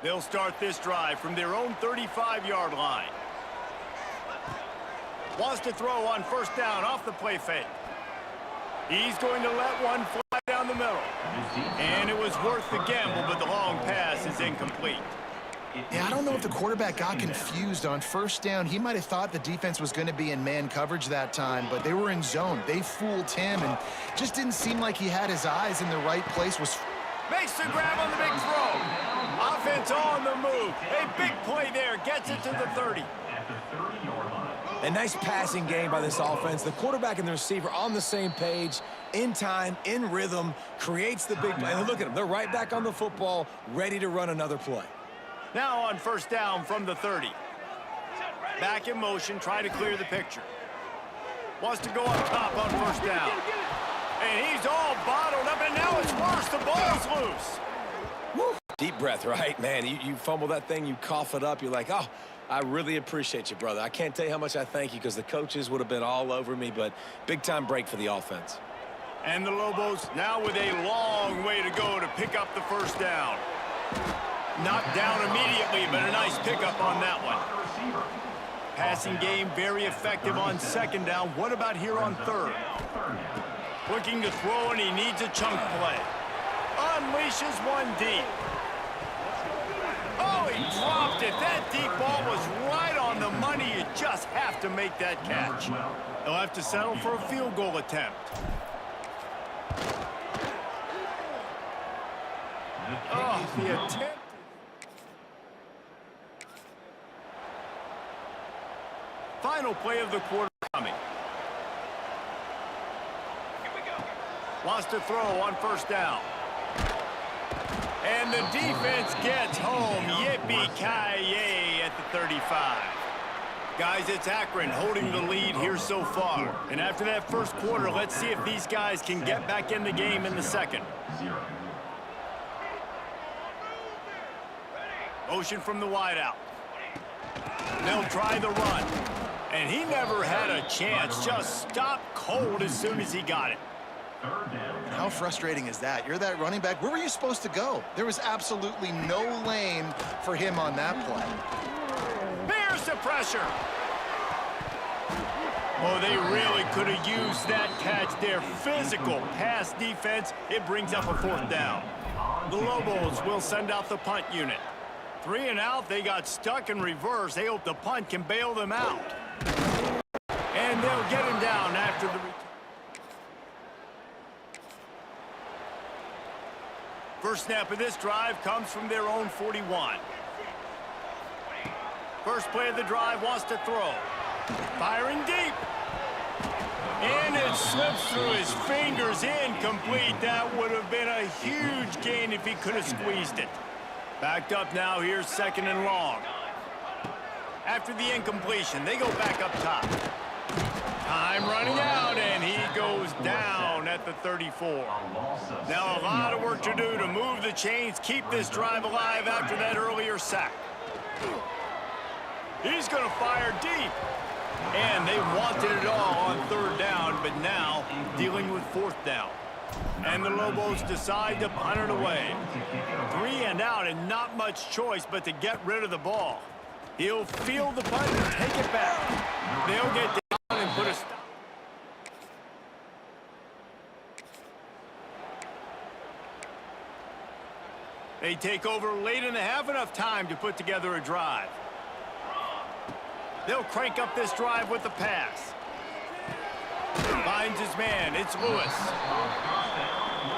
Speaker 1: They'll start this drive from their own 35-yard line. Wants to throw on first down off the play fake. He's going to let one fly down the middle. And it was worth the gamble, but the long pass is incomplete.
Speaker 4: Yeah, I don't know if the quarterback got confused on first down. He might have thought the defense was going to be in man coverage that time, but they were in zone. They fooled him, and just didn't seem like he had his eyes in the right place.
Speaker 1: Makes the grab on the big throw. Offense on the move. A big play there. Gets it to the 30.
Speaker 3: A nice passing game by this offense. The quarterback and the receiver on the same page, in time, in rhythm, creates the big play. And look at them. They're right back on the football, ready to run another play.
Speaker 1: Now on first down from the 30. Back in motion, try to clear the picture. Wants to go up top on first down. And he's all bottled up, and now it's worse. The ball's loose.
Speaker 3: Woo. Deep breath, right? Man, you fumble that thing, you cough it up, you're like, oh, I really appreciate you, brother. I can't tell you how much I thank you because the coaches would have been all over me, but big-time break for the offense.
Speaker 1: And the Lobos now with a long way to go to pick up the first down. Knocked down immediately, but a nice pickup on that one. Passing game very effective on second down. What about here on third? Looking to throw, and he needs a chunk play. Unleashes one deep. Oh, he dropped it. That deep ball was right on the money. You just have to make that catch. He'll have to settle for a field goal attempt. Oh, the attempt. Final play of the quarter coming. Here we go. Wants to throw on first down. And the defense gets home. Yippee-ki-yay at the 35. Guys, it's Akron holding the lead here so far. And after that first quarter, let's see if these guys can get back in the game in the second. Motion from the wideout. They'll try the run. And he never had a chance. Just stopped cold as soon as he got it.
Speaker 4: How frustrating is that? You're that running back. Where were you supposed to go? There was absolutely no lane for him on that play.
Speaker 1: There's the pressure. Oh, they really could have used that catch there. Physical pass defense. It brings up a fourth down. The Lobos will send out the punt unit. 3 and out. They got stuck in reverse. They hope the punt can bail them out. And they'll get him down after the return. First snap of this drive comes from their own 41. First play of the drive, wants to throw. Firing deep. And it slips through his fingers, incomplete. That would have been a huge gain if he could have squeezed it. Backed up now, here's second and long. After the incompletion, they go back up top. Time running out, and he goes down at the 34. Now a lot of work to do to move the chains, keep this drive alive after that earlier sack. He's going to fire deep. And they wanted it all on third down, but now dealing with fourth down. And the Lobos decide to punt it away. 3 and out, and not much choice but to get rid of the ball. He'll field the punt and take it back. They'll get down and put a stop. They take over late in the half, enough time to put together a drive. They'll crank up this drive with the pass. Finds his man. It's Lewis.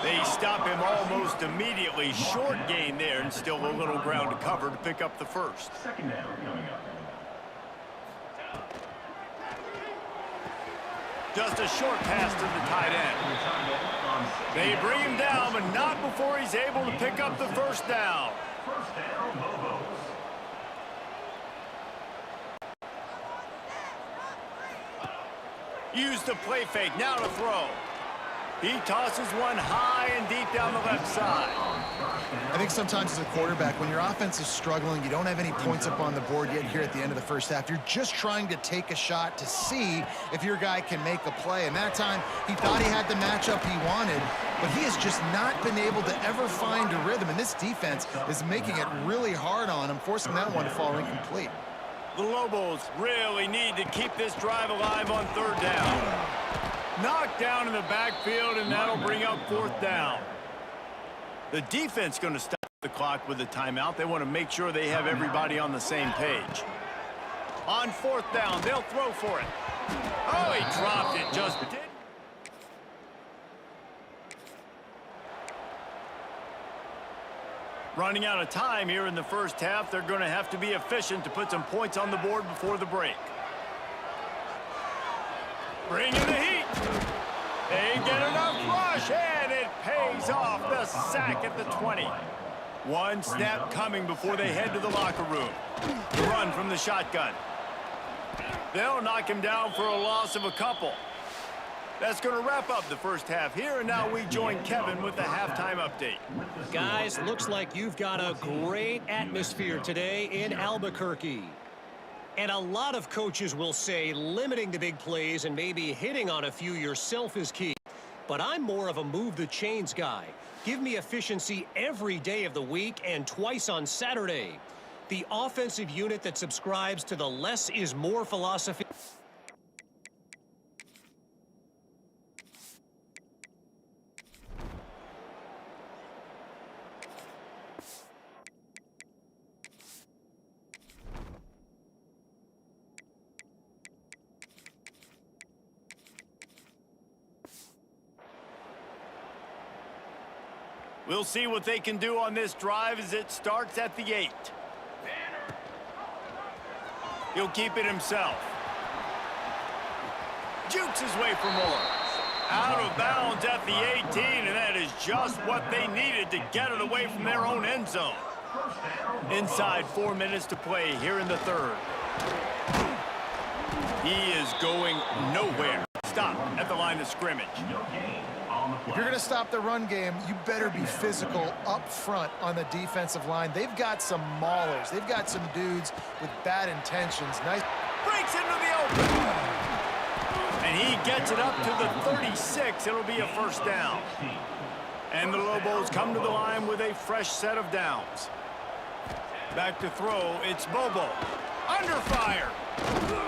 Speaker 1: They stop him almost immediately. Short gain there, and still a little ground to cover to pick up the first.
Speaker 2: Second down coming up.
Speaker 1: Just a short pass to the tight end. They bring him down, but not before he's able to pick up the first down.
Speaker 2: First down, Lobos.
Speaker 1: Use the play fake, now to throw. He tosses one high and deep down the left side.
Speaker 4: I think sometimes as a quarterback, when your offense is struggling, you don't have any points up on the board yet here at the end of the first half. You're just trying to take a shot to see if your guy can make a play. And that time, he thought he had the matchup he wanted, but he has just not been able to ever find a rhythm. And this defense is making it really hard on him, forcing that one to fall incomplete.
Speaker 1: The Lobos really need to keep this drive alive on third down. Knocked down in the backfield, and that'll bring up fourth down. The defense going to stop the clock with a timeout. They want to make sure they have everybody on the same page. On fourth down, they'll throw for it. Oh, he dropped it, just did. Running out of time here in the first half. They're going to have to be efficient to put some points on the board before the break. Bring in the heat. They get enough rush, and it pays off. The sack at the 20. One snap coming before they head to the locker room. The run from the shotgun. They'll knock him down for a loss of a couple. That's going to wrap up the first half here, and now we join Kevin with the halftime update.
Speaker 5: Guys, looks like you've got a great atmosphere today in Albuquerque. And a lot of coaches will say limiting the big plays and maybe hitting on a few yourself is key. but I'm more of a move the chains guy. Give me efficiency every day of the week and twice on Saturday. The offensive unit that subscribes to the less is more philosophy.
Speaker 1: We'll see what they can do on this drive as it starts at the 8. He'll keep it himself. Jukes his way for more. Out of bounds at the 18, and that is just what they needed to get it away from their own end zone. Inside 4 minutes to play here in the third. He is going nowhere. Stop at the line of scrimmage.
Speaker 4: If you're going to stop the run game, you better be physical up front on the defensive line. They've got some maulers. They've got some dudes with bad intentions. Nice.
Speaker 1: Breaks into the open. And he gets it up to the 36. It'll be a first down. And the Lobos come to the line with a fresh set of downs. Back to throw. It's Bobo. Under fire.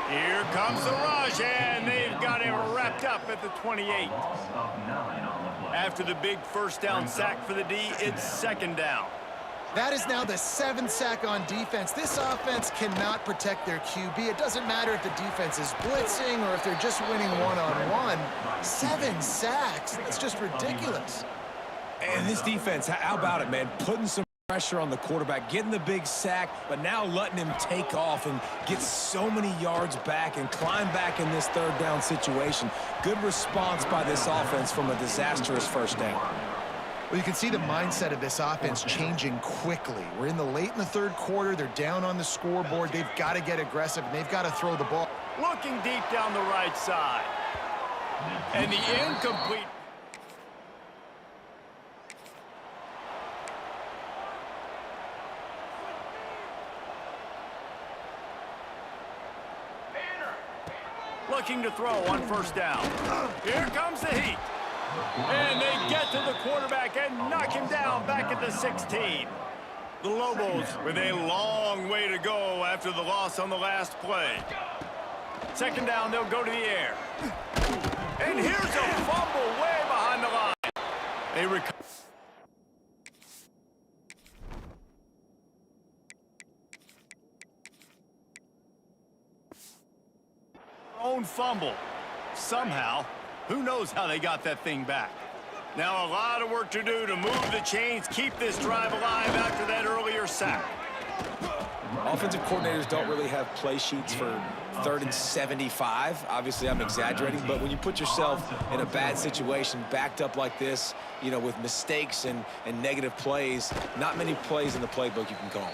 Speaker 1: Here comes the rush, and they've got him wrapped up at the 28. After the big first down sack for the D, it's second down.
Speaker 4: That is now the 7th sack on defense. This offense cannot protect their QB. It doesn't matter if the defense is blitzing or if they're just winning one-on-one. 7 sacks. That's just ridiculous.
Speaker 3: And this defense, how about it, man? Putting some pressure on the quarterback, getting the big sack, but now letting him take off and get so many yards back and climb back in this third down situation. Good response by this offense from a disastrous first down.
Speaker 4: Well, you can see the mindset of this offense changing quickly. We're in the third quarter. They're down on the scoreboard. They've got to get aggressive, and they've got to throw the ball.
Speaker 1: Looking deep down the right side. And the incomplete. Looking to throw on first down. Here comes the heat. And they get to the quarterback and knock him down back at the 16. The Lobos with a long way to go after the loss on the last play. Second down, they'll go to the air. And here's a fumble way behind the line. They recover. Own fumble. Somehow, who knows how they got that thing back. Now a lot of work to do to move the chains, keep this drive alive after that earlier sack.
Speaker 3: Offensive coordinators don't really have play sheets for 3rd and 75. Obviously, I'm exaggerating, but when you put yourself in a bad situation, backed up like this, you know, with mistakes and negative plays, not many plays in the playbook you can call.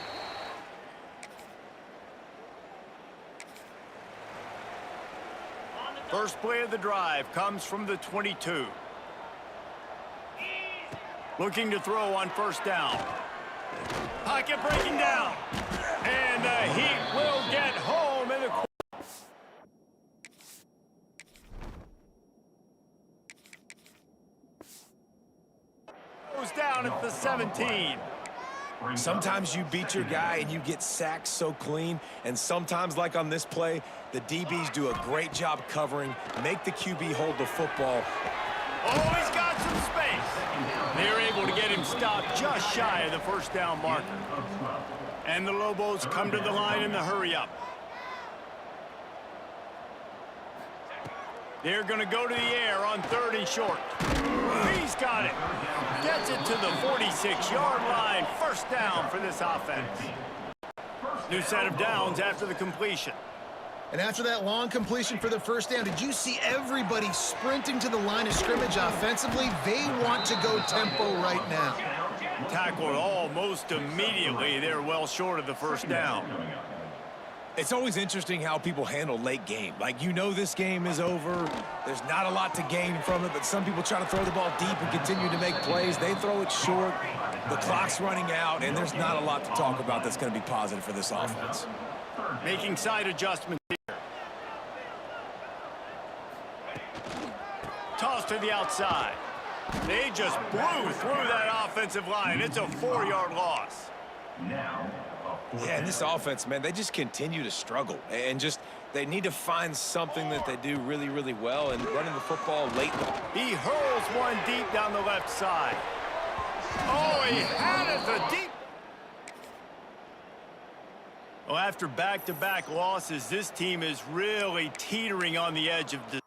Speaker 1: First play of the drive comes from the 22. Looking to throw on first down. Pocket breaking down. And the Heat will get home in the goes down at the 17.
Speaker 3: Sometimes you beat your guy and you get sacked so clean, and sometimes, like on this play, the DBs do a great job covering, make the QB hold the football.
Speaker 1: Oh, he's got some space. They're able to get him stopped just shy of the first down marker. And the Lobos come to the line in the hurry-up. They're going to go to the air on 3rd and short. He's got it. Gets it to the 46-yard line. First down for this offense. New set of downs after the completion.
Speaker 4: And after that long completion for the first down, did you see everybody sprinting to the line of scrimmage offensively? They want to go tempo right now.
Speaker 1: Tackled almost immediately. They're well short of the first down.
Speaker 3: It's always interesting how people handle late game. Like, you know this game is over. There's not a lot to gain from it, but some people try to throw the ball deep and continue to make plays. They throw it short. The clock's running out, and there's not a lot to talk about that's going to be positive for this offense.
Speaker 1: Making side adjustments here. Tossed to the outside. They just blew through that offensive line. It's a 4-yard loss.
Speaker 2: Now,
Speaker 3: Yeah, and this offense, man, they just continue to struggle. And just, they need to find something that they do really, really well. And running the football late.
Speaker 1: He hurls one deep down the left side. Oh, he had it the deep. Well, after back-to-back losses, this team is really teetering on the edge of the...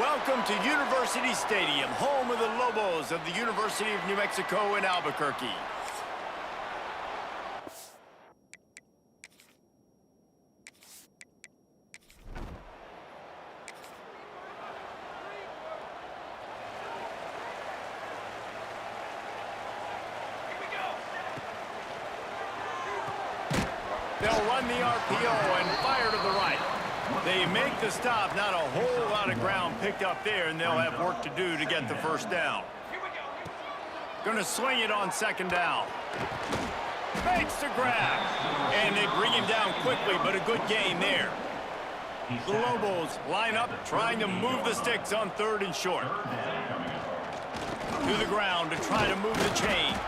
Speaker 1: Welcome to University Stadium, home of the Lobos of the University of New Mexico in Albuquerque. They'll run the RPO and fire to the right. They make the stop, not a whole lot of ground picked up there, and they'll have work to do to get the first down. Gonna swing it on second down. Makes the grab. And they bring him down quickly, but a good gain there. The Lobos line up, trying to move the sticks on 3rd and short. To the ground to try to move the chains.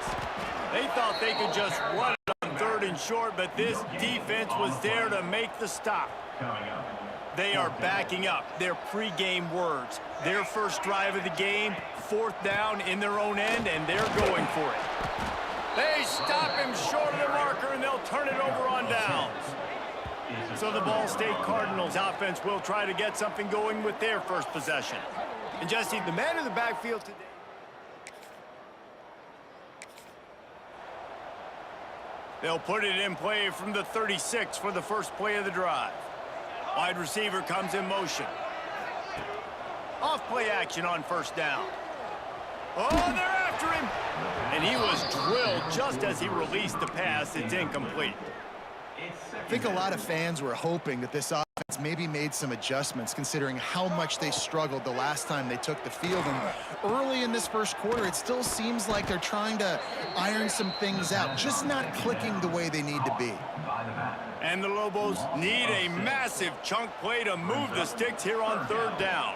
Speaker 1: They thought they could just run it on 3rd and short, but this defense was there to make the stop. They are backing up their pregame words. Their first drive of the game, 4th down in their own end, and they're going for it. They stop him short of the marker, and they'll turn it over on downs. So the Ball State Cardinals offense will try to get something going with their first possession. And Jesse, the man in the backfield today. They'll put it in play from the 36 for the first play of the drive. Wide receiver comes in motion. Off play action on 1st down. Oh, they're after him. And he was drilled just as he released the pass. It's incomplete.
Speaker 4: I think a lot of fans were hoping that this offense maybe made some adjustments considering how much they struggled the last time they took the field. And early in this first quarter, it still seems like they're trying to iron some things out, just not clicking the way they need to be.
Speaker 1: And the Lobos need a massive chunk play to move the sticks here on 3rd down.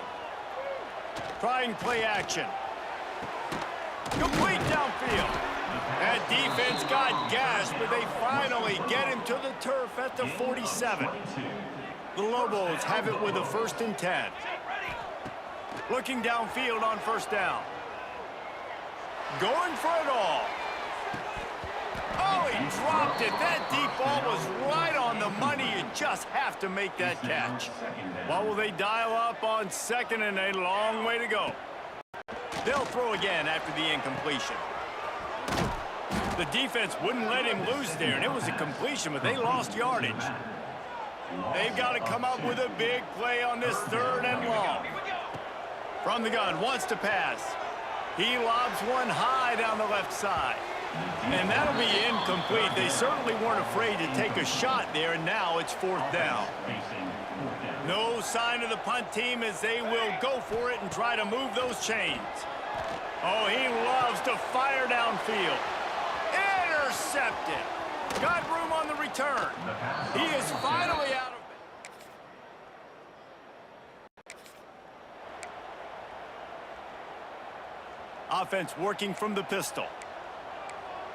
Speaker 1: Trying play action. Complete downfield. That defense got gashed, but they finally get him to the turf at the 47. The Lobos have it with a 1st and 10. Looking downfield on 1st down. Going for it all. Oh, he dropped it. That deep ball was right on the money. You just have to make that catch. Well, will they dial up on 2nd and a long way to go? They'll throw again after the incompletion. The defense wouldn't let him loose there, and it was a completion, but they lost yardage. They've got to come up with a big play on this 3rd and long. From the gun, wants to pass. He lobs one high down the left side. And that'll be incomplete. They certainly weren't afraid to take a shot there, and now it's 4th down. No sign of the punt team as they will go for it and try to move those chains. Oh, he loves to fire downfield. Intercepted. Got room on the return. He is finally out of it. Offense working from the pistol.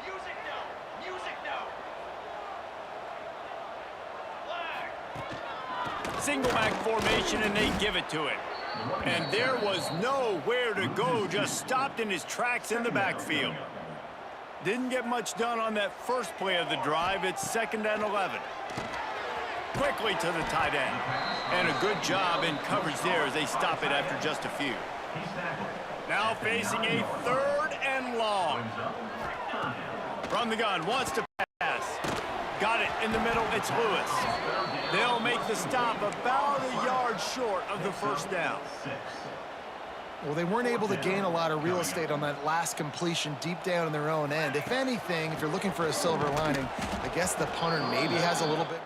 Speaker 2: Music now! Music now! Flag!
Speaker 1: Single back formation, and they give it to him. And there was nowhere to go, just stopped in his tracks in the backfield. Didn't get much done on that first play of the drive. It's 2nd and 11. Quickly to the tight end. And a good job in coverage there as they stop it after just a few. Now facing a 3rd and long. From the gun, wants to pass. Got it in the middle, it's Lewis. They'll make the stop about a yard short of the 1st down.
Speaker 4: Well, they weren't able to gain a lot of real estate on that last completion deep down in their own end. If anything, if you're looking for a silver lining, I guess the punter maybe has a little bit.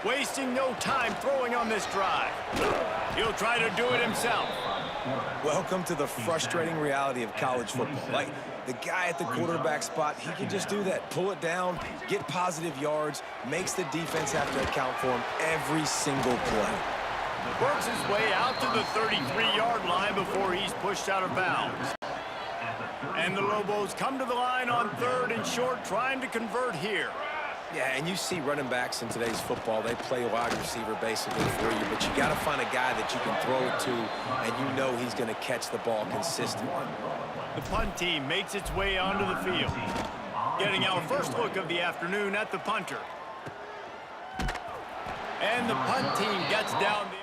Speaker 1: Wasting no time throwing on this drive. He'll try to do it himself.
Speaker 3: Welcome to the frustrating reality of college football. Like, the guy at the quarterback spot, he can just do that. Pull it down, get positive yards, makes the defense have to account for him every single play.
Speaker 1: Works his way out to the 33-yard line before he's pushed out of bounds. And the Lobos come to the line on 3rd and short, trying to convert here.
Speaker 3: Yeah, and you see running backs in today's football, they play wide receiver basically for you, but you got to find a guy that you can throw it to, and you know he's going to catch the ball consistently.
Speaker 1: The punt team makes its way onto the field. Getting our first look of the afternoon at the punter. And the punt team gets down there.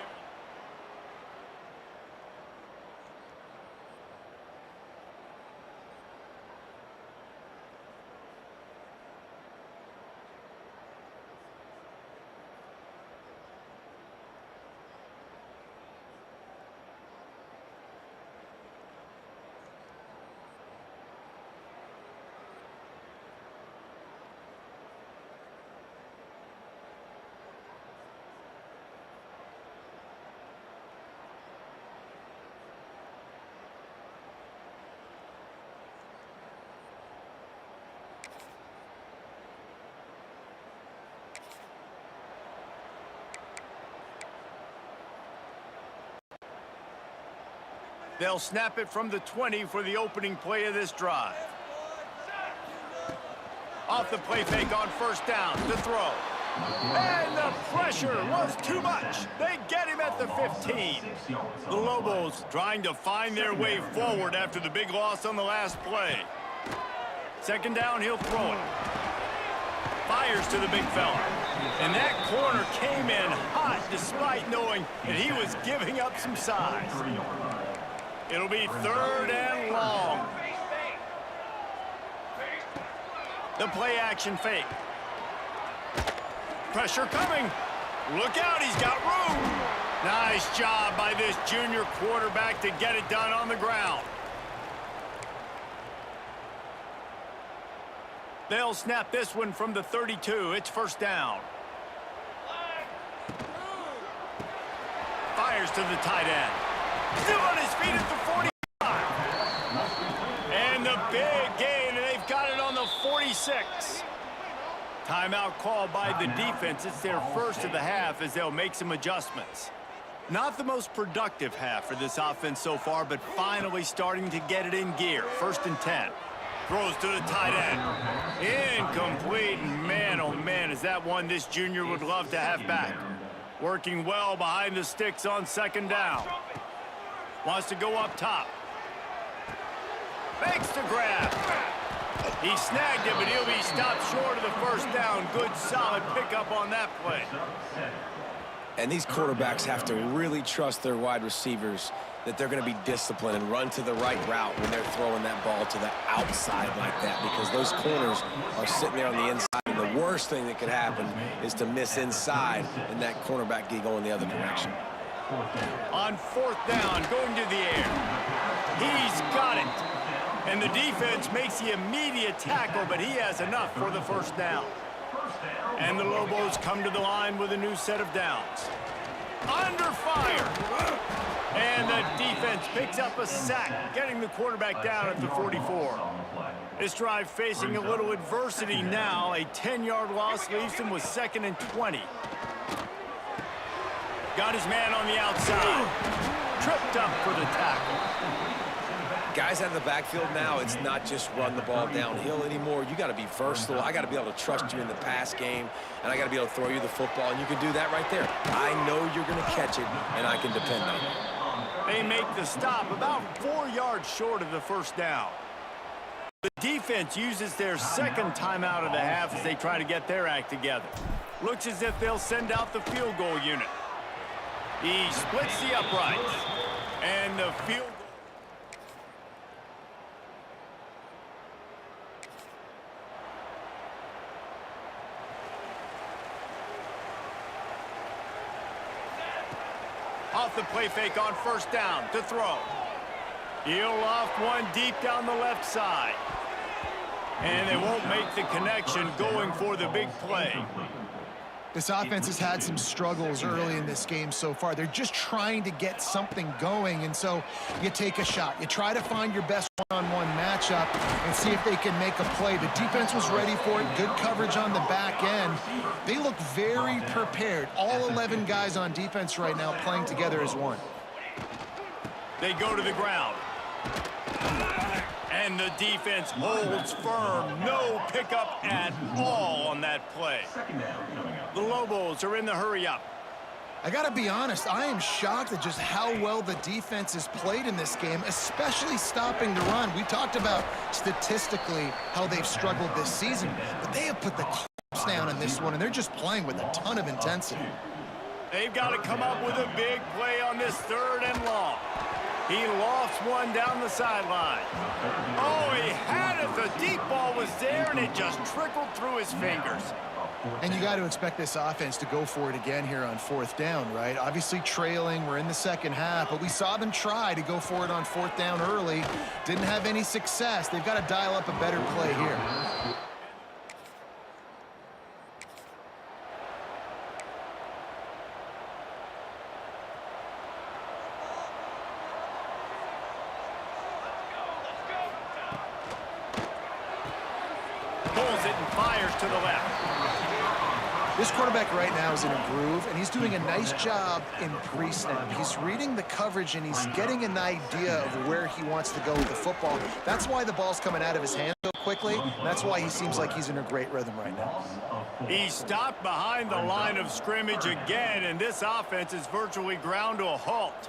Speaker 1: They'll snap it from the 20 for the opening play of this drive. Off the play fake on 1st down to throw. And the pressure was too much. They get him at the 15. The Lobos trying to find their way forward after the big loss on the last play. 2nd down, he'll throw it. Fires to the big fella. And that corner came in hot despite knowing that he was giving up some size. It'll be 3rd and long. The play action fake. Pressure coming. Look out, he's got room. Nice job by this junior quarterback to get it done on the ground. They'll snap this one from the 32. It's 1st down. Fires to the tight end. Still on his feet at the 45. And the big gain, and they've got it on the 46. Timeout called by the defense. It's their first of the half as they'll make some adjustments. Not the most productive half for this offense so far, but finally starting to get it in gear. 1st and 10. Throws to the tight end. Incomplete. Man, oh man, is that one this junior would love to have back. Working well behind the sticks on 2nd down. Wants to go up top. Makes the grab. He snagged it, but he'll be stopped short of the 1st down. Good, solid pickup on that play.
Speaker 3: And these quarterbacks have to really trust their wide receivers that they're going to be disciplined and run to the right route when they're throwing that ball to the outside like that, because those corners are sitting there on the inside, and the worst thing that could happen is to miss inside and that cornerback get going the other direction.
Speaker 1: On fourth down, going to the air. He's got it. And the defense makes the immediate tackle, but he has enough for the first down. And the Lobos come to the line with a new set of downs. Under fire. And the defense picks up a sack, getting the quarterback down at the 44. This drive facing a little adversity now. A 10-yard loss leaves him with 2nd and 20. Got his man on the outside. Tripped up for the tackle.
Speaker 3: Guys out of the backfield now, it's not just run the ball downhill anymore. You got to be versatile. I got to be able to trust you in the pass game, and I got to be able to throw you the football, and you can do that right there. I know you're going to catch it, and I can depend on it.
Speaker 1: They make the stop about 4 yards short of the first down. The defense uses their second timeout of the half as they try to get their act together. Looks as if they'll send out the field goal unit. He splits the uprights, and the field goal. Off the play fake on first down to throw. He'll loft one deep down the left side. And they won't make the connection going for the big play.
Speaker 4: This offense has had some struggles early in this game so far. They're just trying to get something going, and so you take a shot. You try to find your best one-on-one matchup and see if they can make a play. The defense was ready for it. Good coverage on the back end. They look very prepared. All 11 guys on defense right now playing together as one.
Speaker 1: They go to the ground. And the defense holds firm. No pickup at all on that play. The Lobos are in the hurry-up.
Speaker 4: I got to be honest, I am shocked at just how well the defense has played in this game, especially stopping the run. We talked about statistically how they've struggled this season, but they have put the clamps down in this one, and they're just playing with a ton of intensity.
Speaker 1: They've got to come up with a big play on this 3rd and long. He lofts one down the sideline. Oh, he had it. The deep ball was there, and it just trickled through his fingers.
Speaker 4: And you got to expect this offense to go for it again here on 4th down, right? Obviously trailing. We're in the second half, but we saw them try to go for it on 4th down early. Didn't have any success. They've got to dial up a better play here.
Speaker 1: Pulls it and fires to the left.
Speaker 4: This quarterback right now is in a groove, and he's doing a nice job in pre-snap. He's reading the coverage, and he's getting an idea of where he wants to go with the football. That's why the ball's coming out of his hand so quickly. That's why he seems like he's in a great rhythm right now.
Speaker 1: He stopped behind the line of scrimmage again, and this offense is virtually ground to a halt.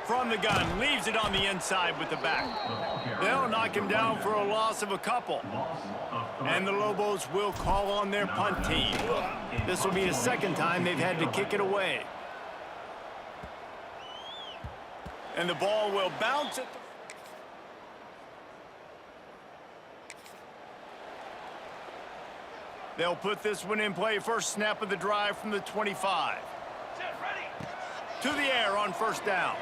Speaker 1: From the gun, leaves it on the inside with the back. They'll knock him down for a loss of a couple. And the Lobos will call on their punt team. This will be the second time they've had to kick it away. And the ball will bounce at the... They'll put this one in play. First snap of the drive from the 25. To the air on first down.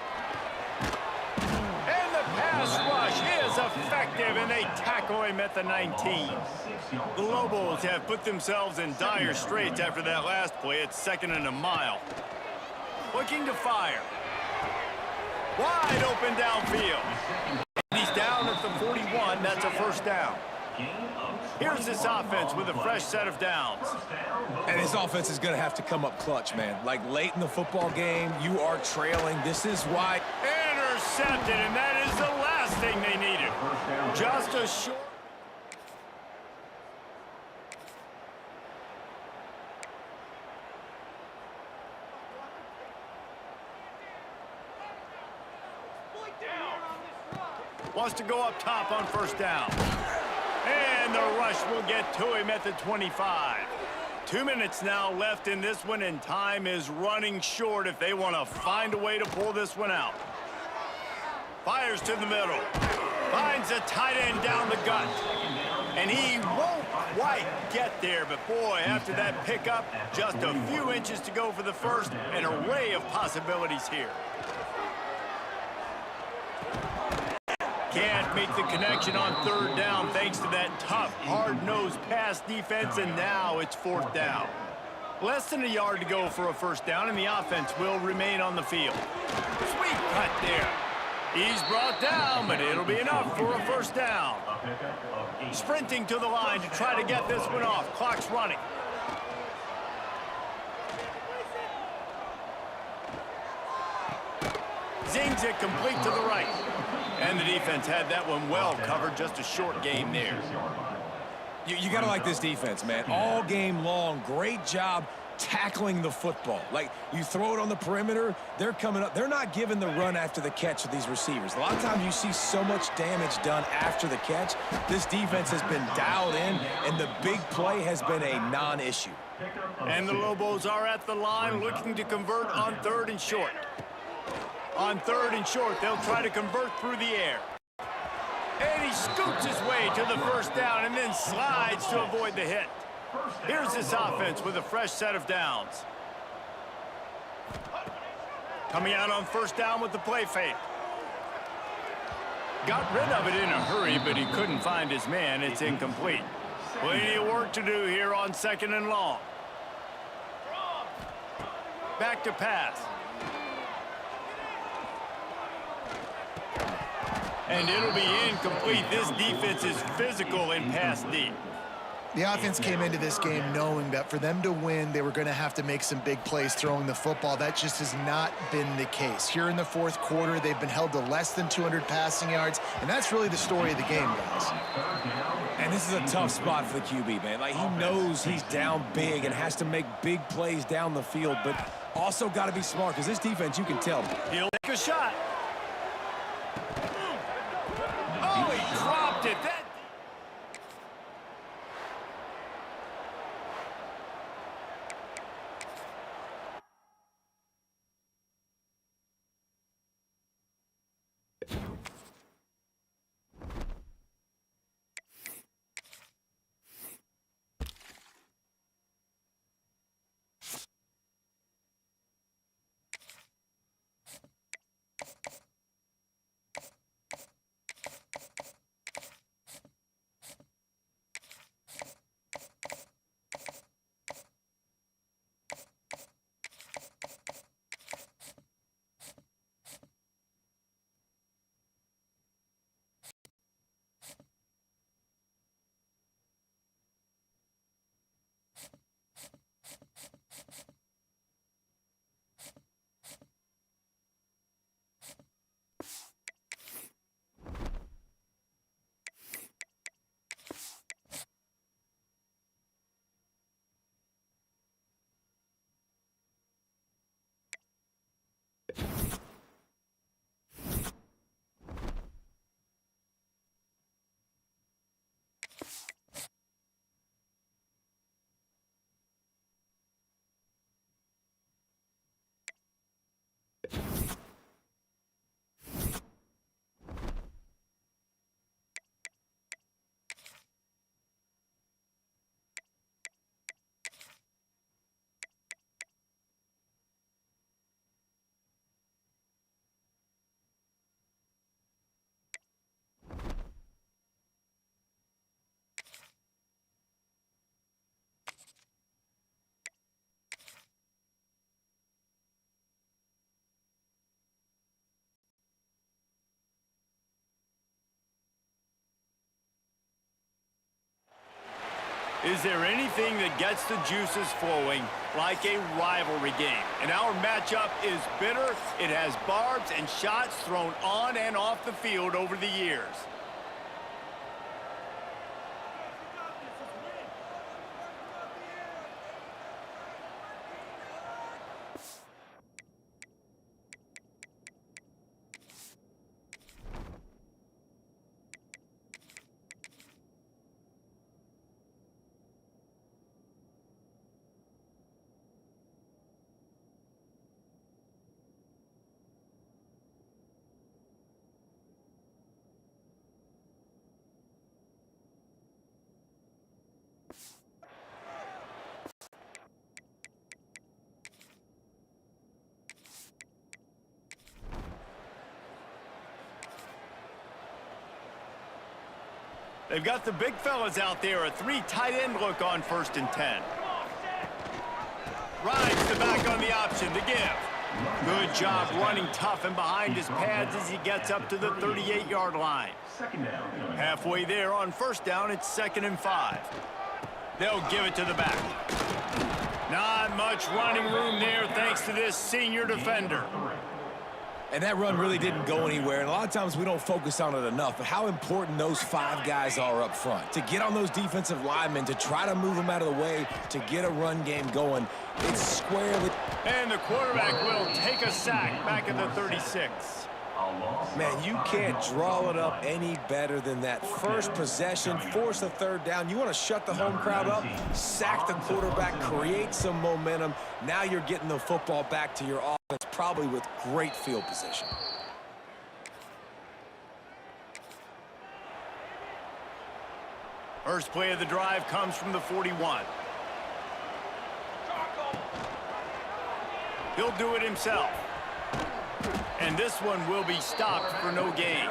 Speaker 1: And the pass rush is effective, and they tackle him at the 19. The Lobos have put themselves in dire straits after that last play. It's 2nd and a mile. Looking to fire. Wide open downfield. He's down at the 41. That's a first down. Here's this offense with a fresh set of downs.
Speaker 3: And this offense is going to have to come up clutch, man. Like late in the football game, you are trailing. This is why.
Speaker 1: Intercepted, and that is the last thing they needed. Just a short. Wants to go up top on first down. And the rush will get to him at the 25. 2 minutes now left in this one, and time is running short if they want to find a way to pull this one out. Fires to the middle. Finds a tight end down the gut. And he won't quite get there, but boy, after that pickup, just a few inches to go for the first. An array of possibilities here. Can't make the connection on third down thanks to that tough, hard-nosed pass defense, and now it's fourth down. Less than a yard to go for a first down, and the offense will remain on the field. Sweet cut there. He's brought down, but it'll be enough for a first down. Sprinting to the line to try to get this one off. Clock's running. Zings it complete to the right. And the defense had that one well covered. Just a short game there.
Speaker 3: You got to like this defense, man. All game long, great job tackling the football. Like, you throw it on the perimeter, they're coming up. They're not giving the run after the catch to these receivers. A lot of times you see so much damage done after the catch. This defense has been dialed in, and the big play has been a non-issue.
Speaker 1: And the Lobos are at the line looking to convert on third and short. On third and short, they'll try to convert through the air. And he scoots his way to the first down and then slides to avoid the hit. Here's this offense with a fresh set of downs. Coming out on first down with the play fake. Got rid of it in a hurry, but he couldn't find his man. It's incomplete. Plenty of work to do here on second and long. Back to pass. And it'll be incomplete. This defense is physical in pass deep.
Speaker 4: The offense came into this game knowing that for them to win, they were going to have to make some big plays throwing the football. That just has not been the case. Here in the fourth quarter, they've been held to less than 200 passing yards, and that's really the story of the game, guys.
Speaker 3: And this is a tough spot for the QB, man. Like, he knows he's down big and has to make big plays down the field, but also got to be smart because this defense, you can tell.
Speaker 1: He'll take a shot. Oh, he dropped it. Is there anything that gets the juices flowing like a rivalry game? And our matchup is bitter. It has barbs and shots thrown on and off the field over the years. They've got the big fellas out there, a 3 tight end look on 1st and 10. Rides the back on the option to give. Good job running tough and behind his pads as he gets up to the 38-yard line. Halfway there on 1st down, it's 2nd and 5. They'll give it to the back. Not much running room there thanks to this senior defender.
Speaker 3: And that run really didn't go anywhere, and a lot of times we don't focus on it enough, but how important those 5 guys are up front. To get on those defensive linemen, to try to move them out of the way, to get a run game going, it's squarely...
Speaker 1: And the quarterback will take a sack back at the 36.
Speaker 3: Man, you can't draw it up any better than that. First possession, force a 3rd down. You want to shut the home crowd up, sack the quarterback, create some momentum. Now you're getting the football back to your offense, probably with great field position.
Speaker 1: First play of the drive comes from the 41. He'll do it himself. And this one will be stopped for no gain.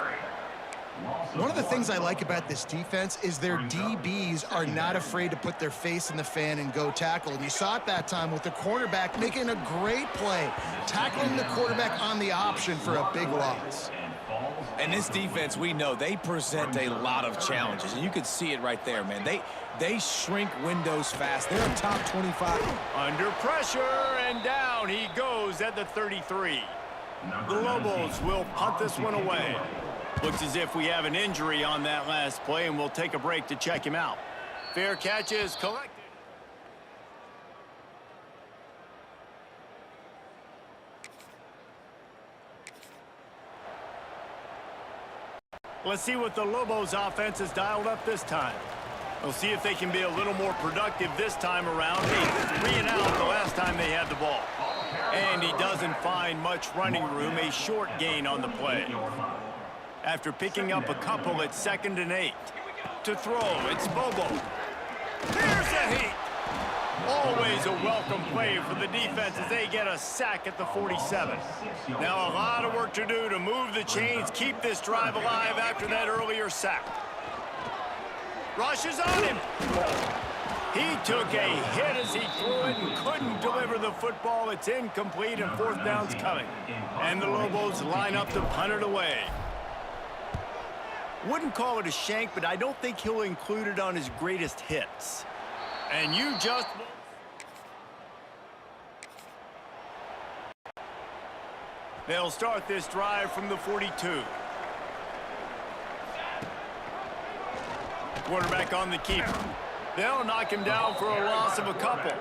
Speaker 4: One of the things I like about this defense is their DBs are not afraid to put their face in the fan and go tackle. And you saw it that time with the cornerback making a great play, tackling the quarterback on the option for a big loss.
Speaker 3: And this defense, we know, they present a lot of challenges. And you can see it right there, man. They shrink windows fast. They're a top 25.
Speaker 1: Under pressure, and down he goes at the 33. The Lobos will punt this one away. Looks as if we have an injury on that last play, and we'll take a break to check him out. Fair catch is collected. Let's see what the Lobos offense has dialed up this time. We'll see if they can be a little more productive this time around. 3 and out the last time they had the ball. And he doesn't find much running room, a short gain on the play. After picking up a couple at 2nd and 8. To throw, it's Bobo. There's a heat. Always a welcome play for the defense as they get a sack at the 47. Now a lot of work to do to move the chains, keep this drive alive after that earlier sack. Rushes on him. He took a hit as he threw it and couldn't deliver the football. It's incomplete and 4th down's coming. And the Lobos line up to punt it away. Wouldn't call it a shank, but I don't think he'll include it on his greatest hits. And you just... They'll start this drive from the 42. Quarterback on the keeper. They'll knock him down for a loss of a couple.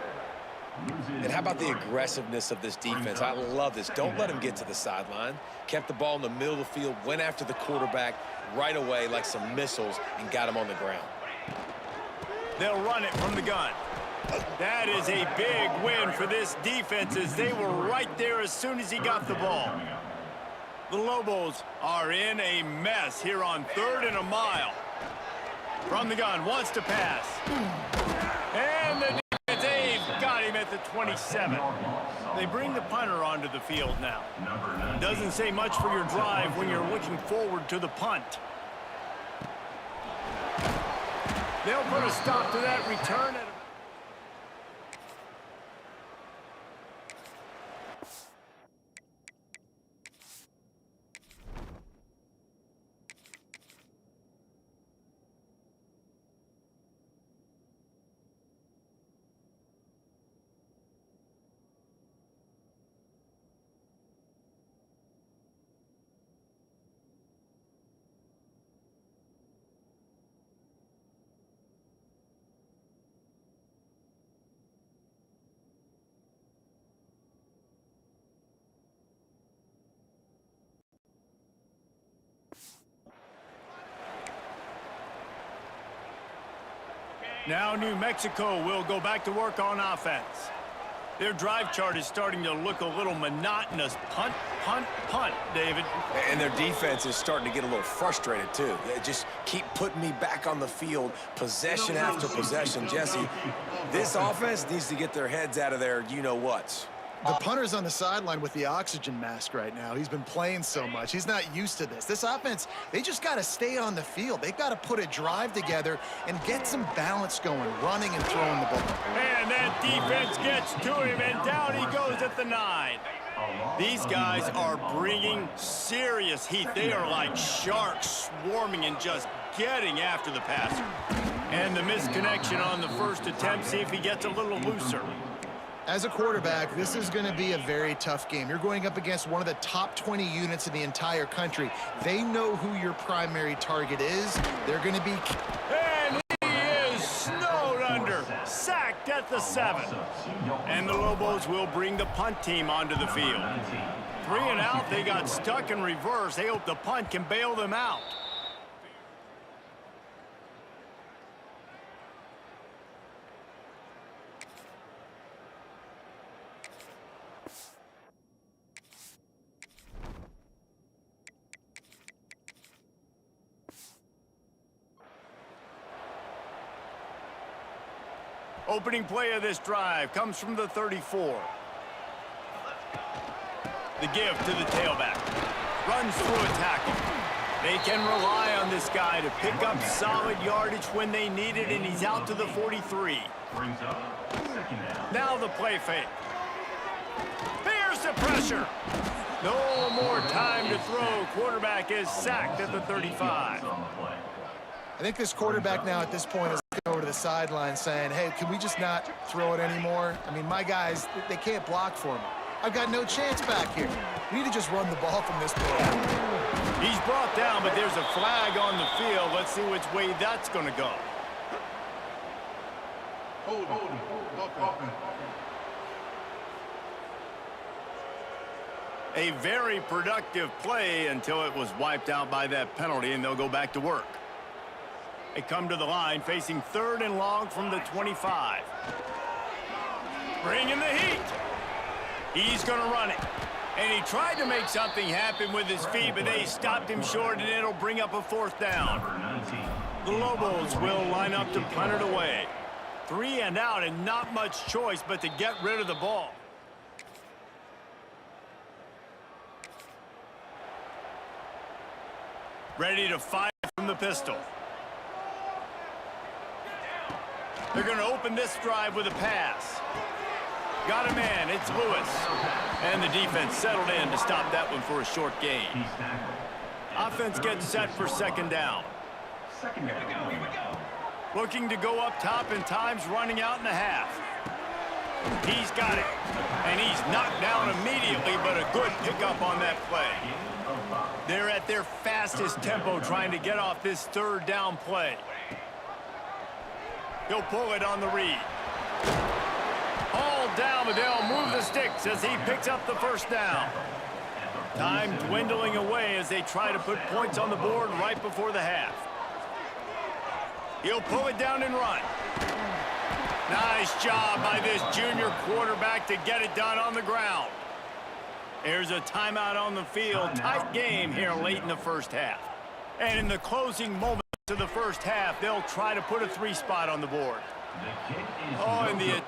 Speaker 3: And how about the aggressiveness of this defense? I love this. Don't let him get to the sideline. Kept the ball in the middle of the field, went after the quarterback right away like some missiles and got him on the ground.
Speaker 1: They'll run it from the gun. That is a big win for this defense as they were right there as soon as he got the ball. The Lobos are in a mess here on 3rd and a mile. From the gun, wants to pass. And the defense, they've got him at the 27. They bring the punter onto the field now. Doesn't say much for your drive when you're looking forward to the punt. They'll put a stop to that return. Now New Mexico will go back to work on offense. Their drive chart is starting to look a little monotonous. Punt, punt, punt, David.
Speaker 3: And their defense is starting to get a little frustrated, too. They just keep putting me back on the field, possession after possession. Jesse, this offense needs to get their heads out of their you-know-whats.
Speaker 4: The punter's on the sideline with the oxygen mask right now. He's been playing so much. He's not used to this. This offense, they just got to stay on the field. They've got to put a drive together and get some balance going, running and throwing the ball.
Speaker 1: And that defense gets to him, and down he goes at the 9. These guys are bringing serious heat. They are like sharks swarming and just getting after the passer. And the misconnection on the first attempt. See if he gets a little looser.
Speaker 4: As a quarterback, this is going to be a very tough game. You're going up against one of the top 20 units in the entire country. They know who your primary target is. They're going to be...
Speaker 1: And he is snowed under, sacked at the 7. And the Lobos will bring the punt team onto the field. 3 and out, they got stuck in reverse. They hope the punt can bail them out. Opening play of this drive comes from the 34. The give to the tailback. Runs through a tackle. They can rely on this guy to pick up solid yardage when they need it, and he's out to the 43. Now the play fake. Here's the pressure. No more time to throw. Quarterback is sacked at the 35.
Speaker 4: I think this quarterback now at this point is over to the sideline saying, hey, can we just not throw it anymore? I mean, my guys, they can't block for me. I've got no chance back here. We need to just run the ball from this point out.
Speaker 1: He's brought down, but there's a flag on the field. Let's see which way that's going to go. A very productive play until it was wiped out by that penalty, and they'll go back to work. They come to the line facing 3rd and long from the 25. Bringing the heat. He's going to run it. And he tried to make something happen with his feet, but they stopped him short, and it'll bring up a 4th down. The Lobos will line up to punt it away. 3 and out, and not much choice but to get rid of the ball. Ready to fire from the pistol. They're going to open this drive with a pass. Got a man, it's Lewis. And the defense settled in to stop that one for a short gain. Offense gets set for 2nd down. Looking to go up top, and time's running out in the half. He's got it. And he's knocked down immediately, but a good pickup on that play. They're at their fastest tempo trying to get off this 3rd down play. He'll pull it on the read. All down, but they'll move the sticks as he picks up the 1st down. Time dwindling away as they try to put points on the board right before the half. He'll pull it down and run. Nice job by this junior quarterback to get it done on the ground. There's a timeout on the field. Tight game here late in the 1st half. And in the closing moments of the 1st half, they'll try to put a 3 spot on the board. Oh, and the...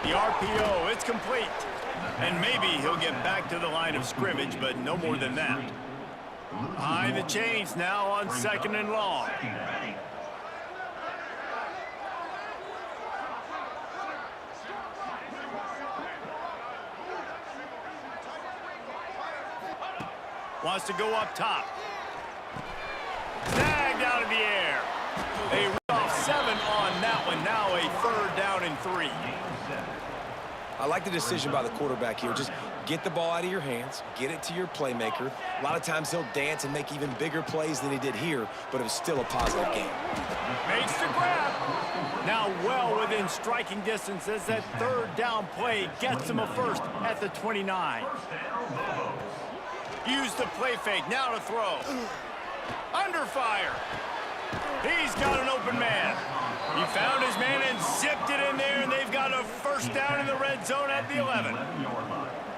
Speaker 1: The RPO, it's complete. And maybe he'll get back to the line of scrimmage, but no more than that. Behind the chains now on 2nd and long. Wants to go up top. Snagged out of the air. They rip off 7 on that one. Now a 3rd down and 3.
Speaker 3: I like the decision by the quarterback here. Just get the ball out of your hands, get it to your playmaker. A lot of times he'll dance and make even bigger plays than he did here, but it was still a positive game.
Speaker 1: Makes the grab. Now well within striking distance as that 3rd down play gets him a 1st at the 29. Use the play fake, now to throw. Under fire. He's got an open man. He found his man and zipped it in there, and they've got a first down in the red zone at the 11.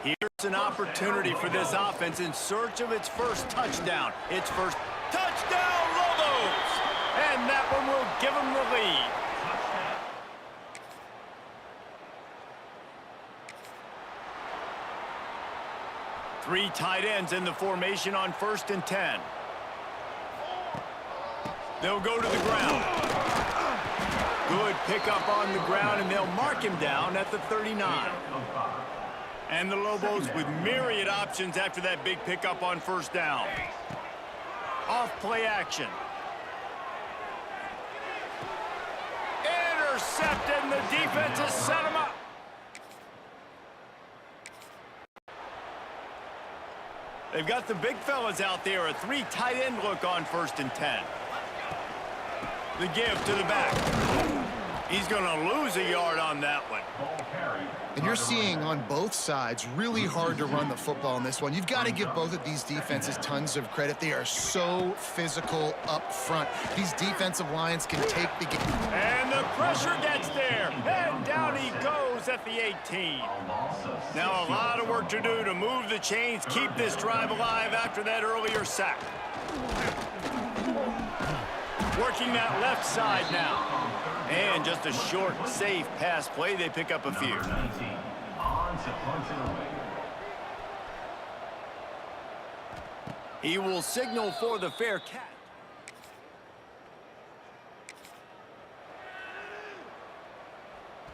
Speaker 1: Here's an opportunity for this offense in search of its first touchdown. Its first touchdown, Lobos! And that one will give them the lead. Three tight ends in the formation on 1st and 10. They'll go to the ground. Good pickup on the ground, and they'll mark him down at the 39. And the Lobos with myriad options after that big pickup on 1st down. Off play action. Intercepted, and the defense has set him up. They've got the big fellas out there. A 3 tight end look on 1st and 10. The give to the back. He's going to lose a yard on that one.
Speaker 4: And you're seeing on both sides really hard to run the football in this one. You've got to give both of these defenses tons of credit. They are so physical up front. These defensive lines can take the game.
Speaker 1: And the pressure gets there. And down he goes at the 18. Now a lot of work to do to move the chains, keep this drive alive after that earlier sack. Working that left side now. And just a short, safe pass play. They pick up a few. He will signal for the fair catch.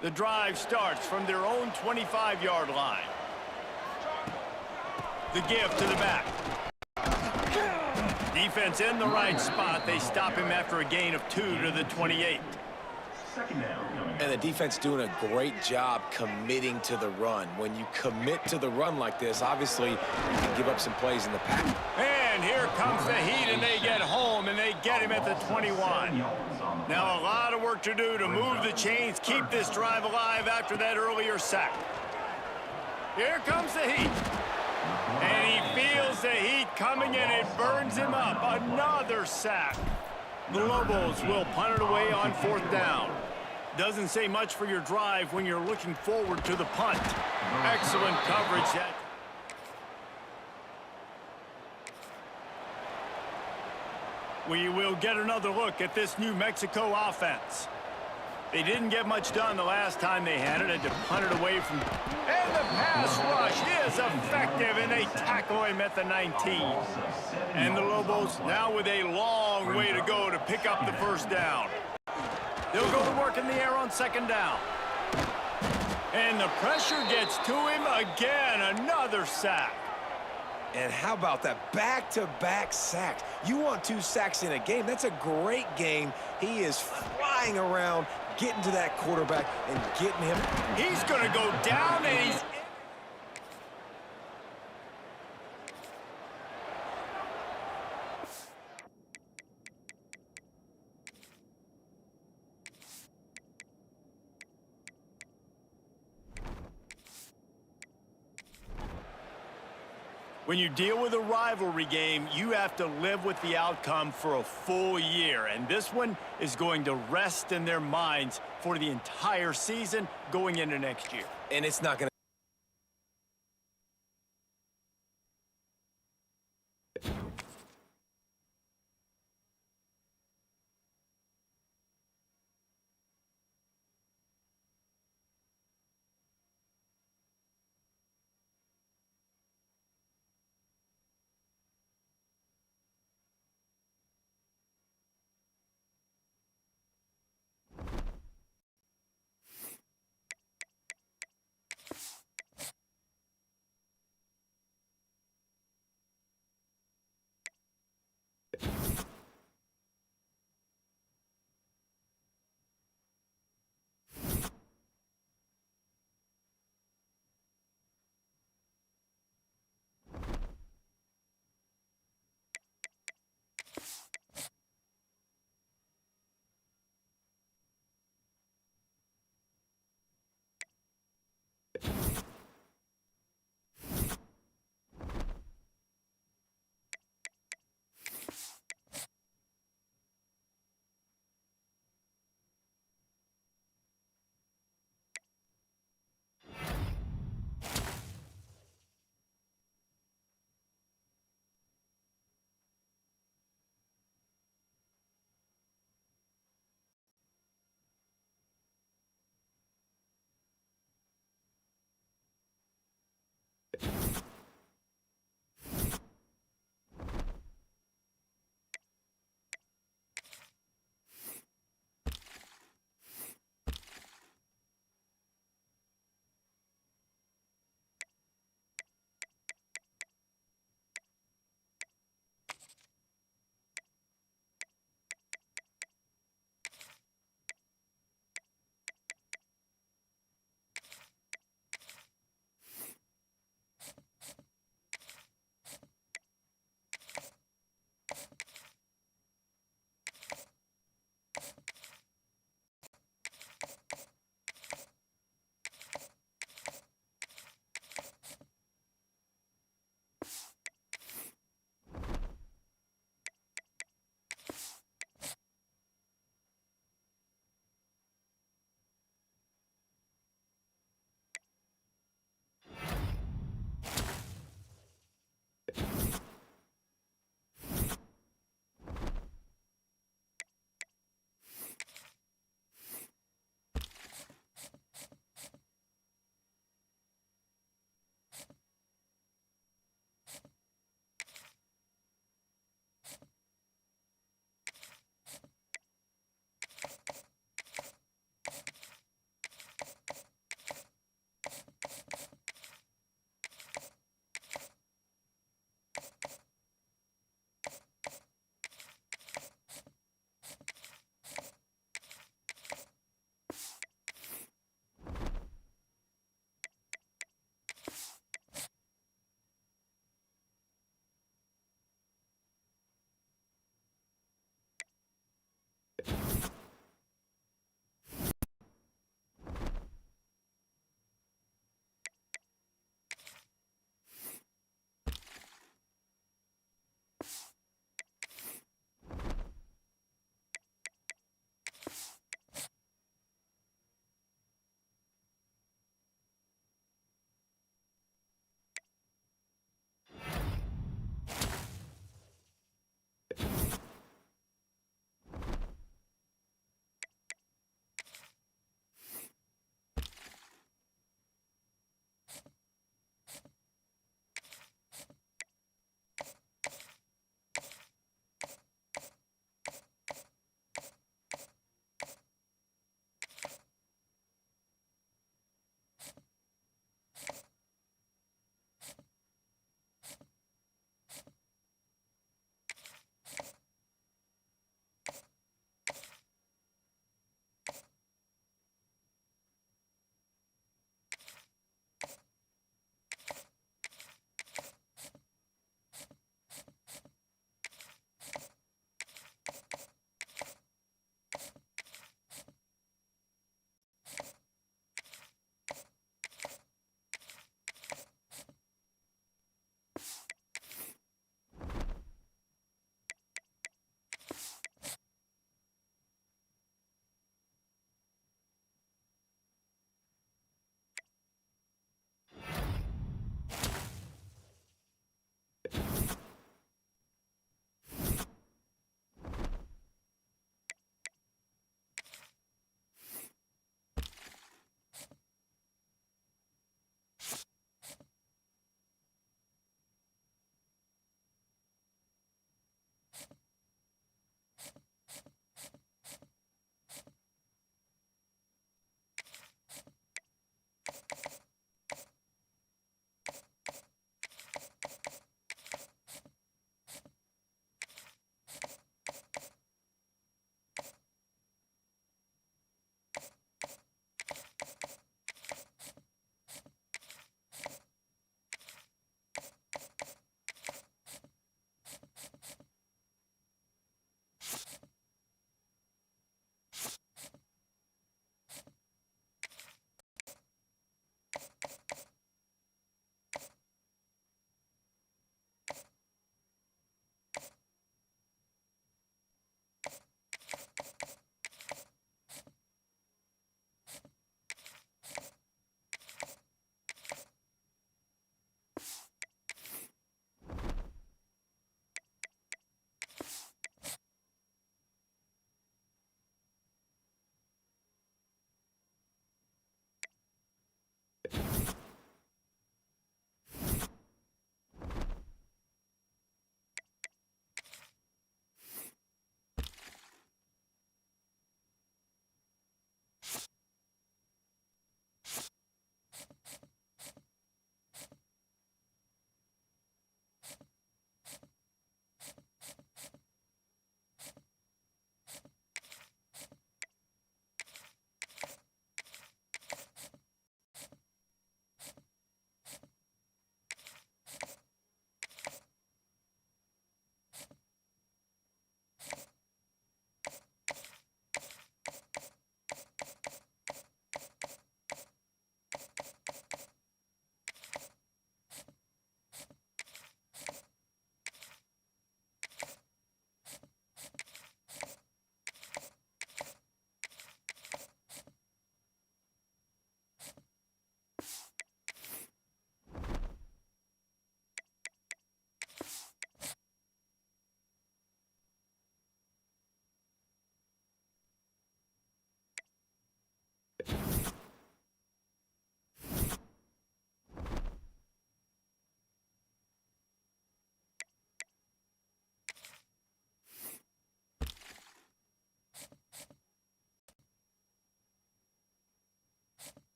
Speaker 1: The drive starts from their own 25-yard line. The give to the back. Defense in the right spot. They stop him after a gain of 2 to the 28.
Speaker 3: And the defense doing a great job committing to the run. When you commit to the run like this, obviously you can give up some plays in the pass.
Speaker 1: And here comes the heat, and they get home, and they get him at the 21. Now a lot of work to do to move the chains, keep this drive alive after that earlier sack. Here comes the heat. And he feels the heat coming, and it burns him up. Another sack. The Lobos will punt it away on 4th down. Doesn't say much for your drive when you're looking forward to the punt. Excellent coverage. We will get another look at this New Mexico offense. They didn't get much done the last time they had it, and to punt it away from... And the pass rush is effective, and they tackle him at the 19. And the Lobos now with a long way to go to pick up the first down. They'll go to work in the air on 2nd down. And the pressure gets to him again. Another sack.
Speaker 3: And how about that back-to-back sacks? You want 2 sacks in a game. That's a great game. He is flying around, getting to that quarterback and getting him.
Speaker 1: He's going to go down, and he's... When you deal with a rivalry game, you have to live with the outcome for a full year. And this one is going to rest in their minds for the entire season going into next year.
Speaker 3: And it's not going to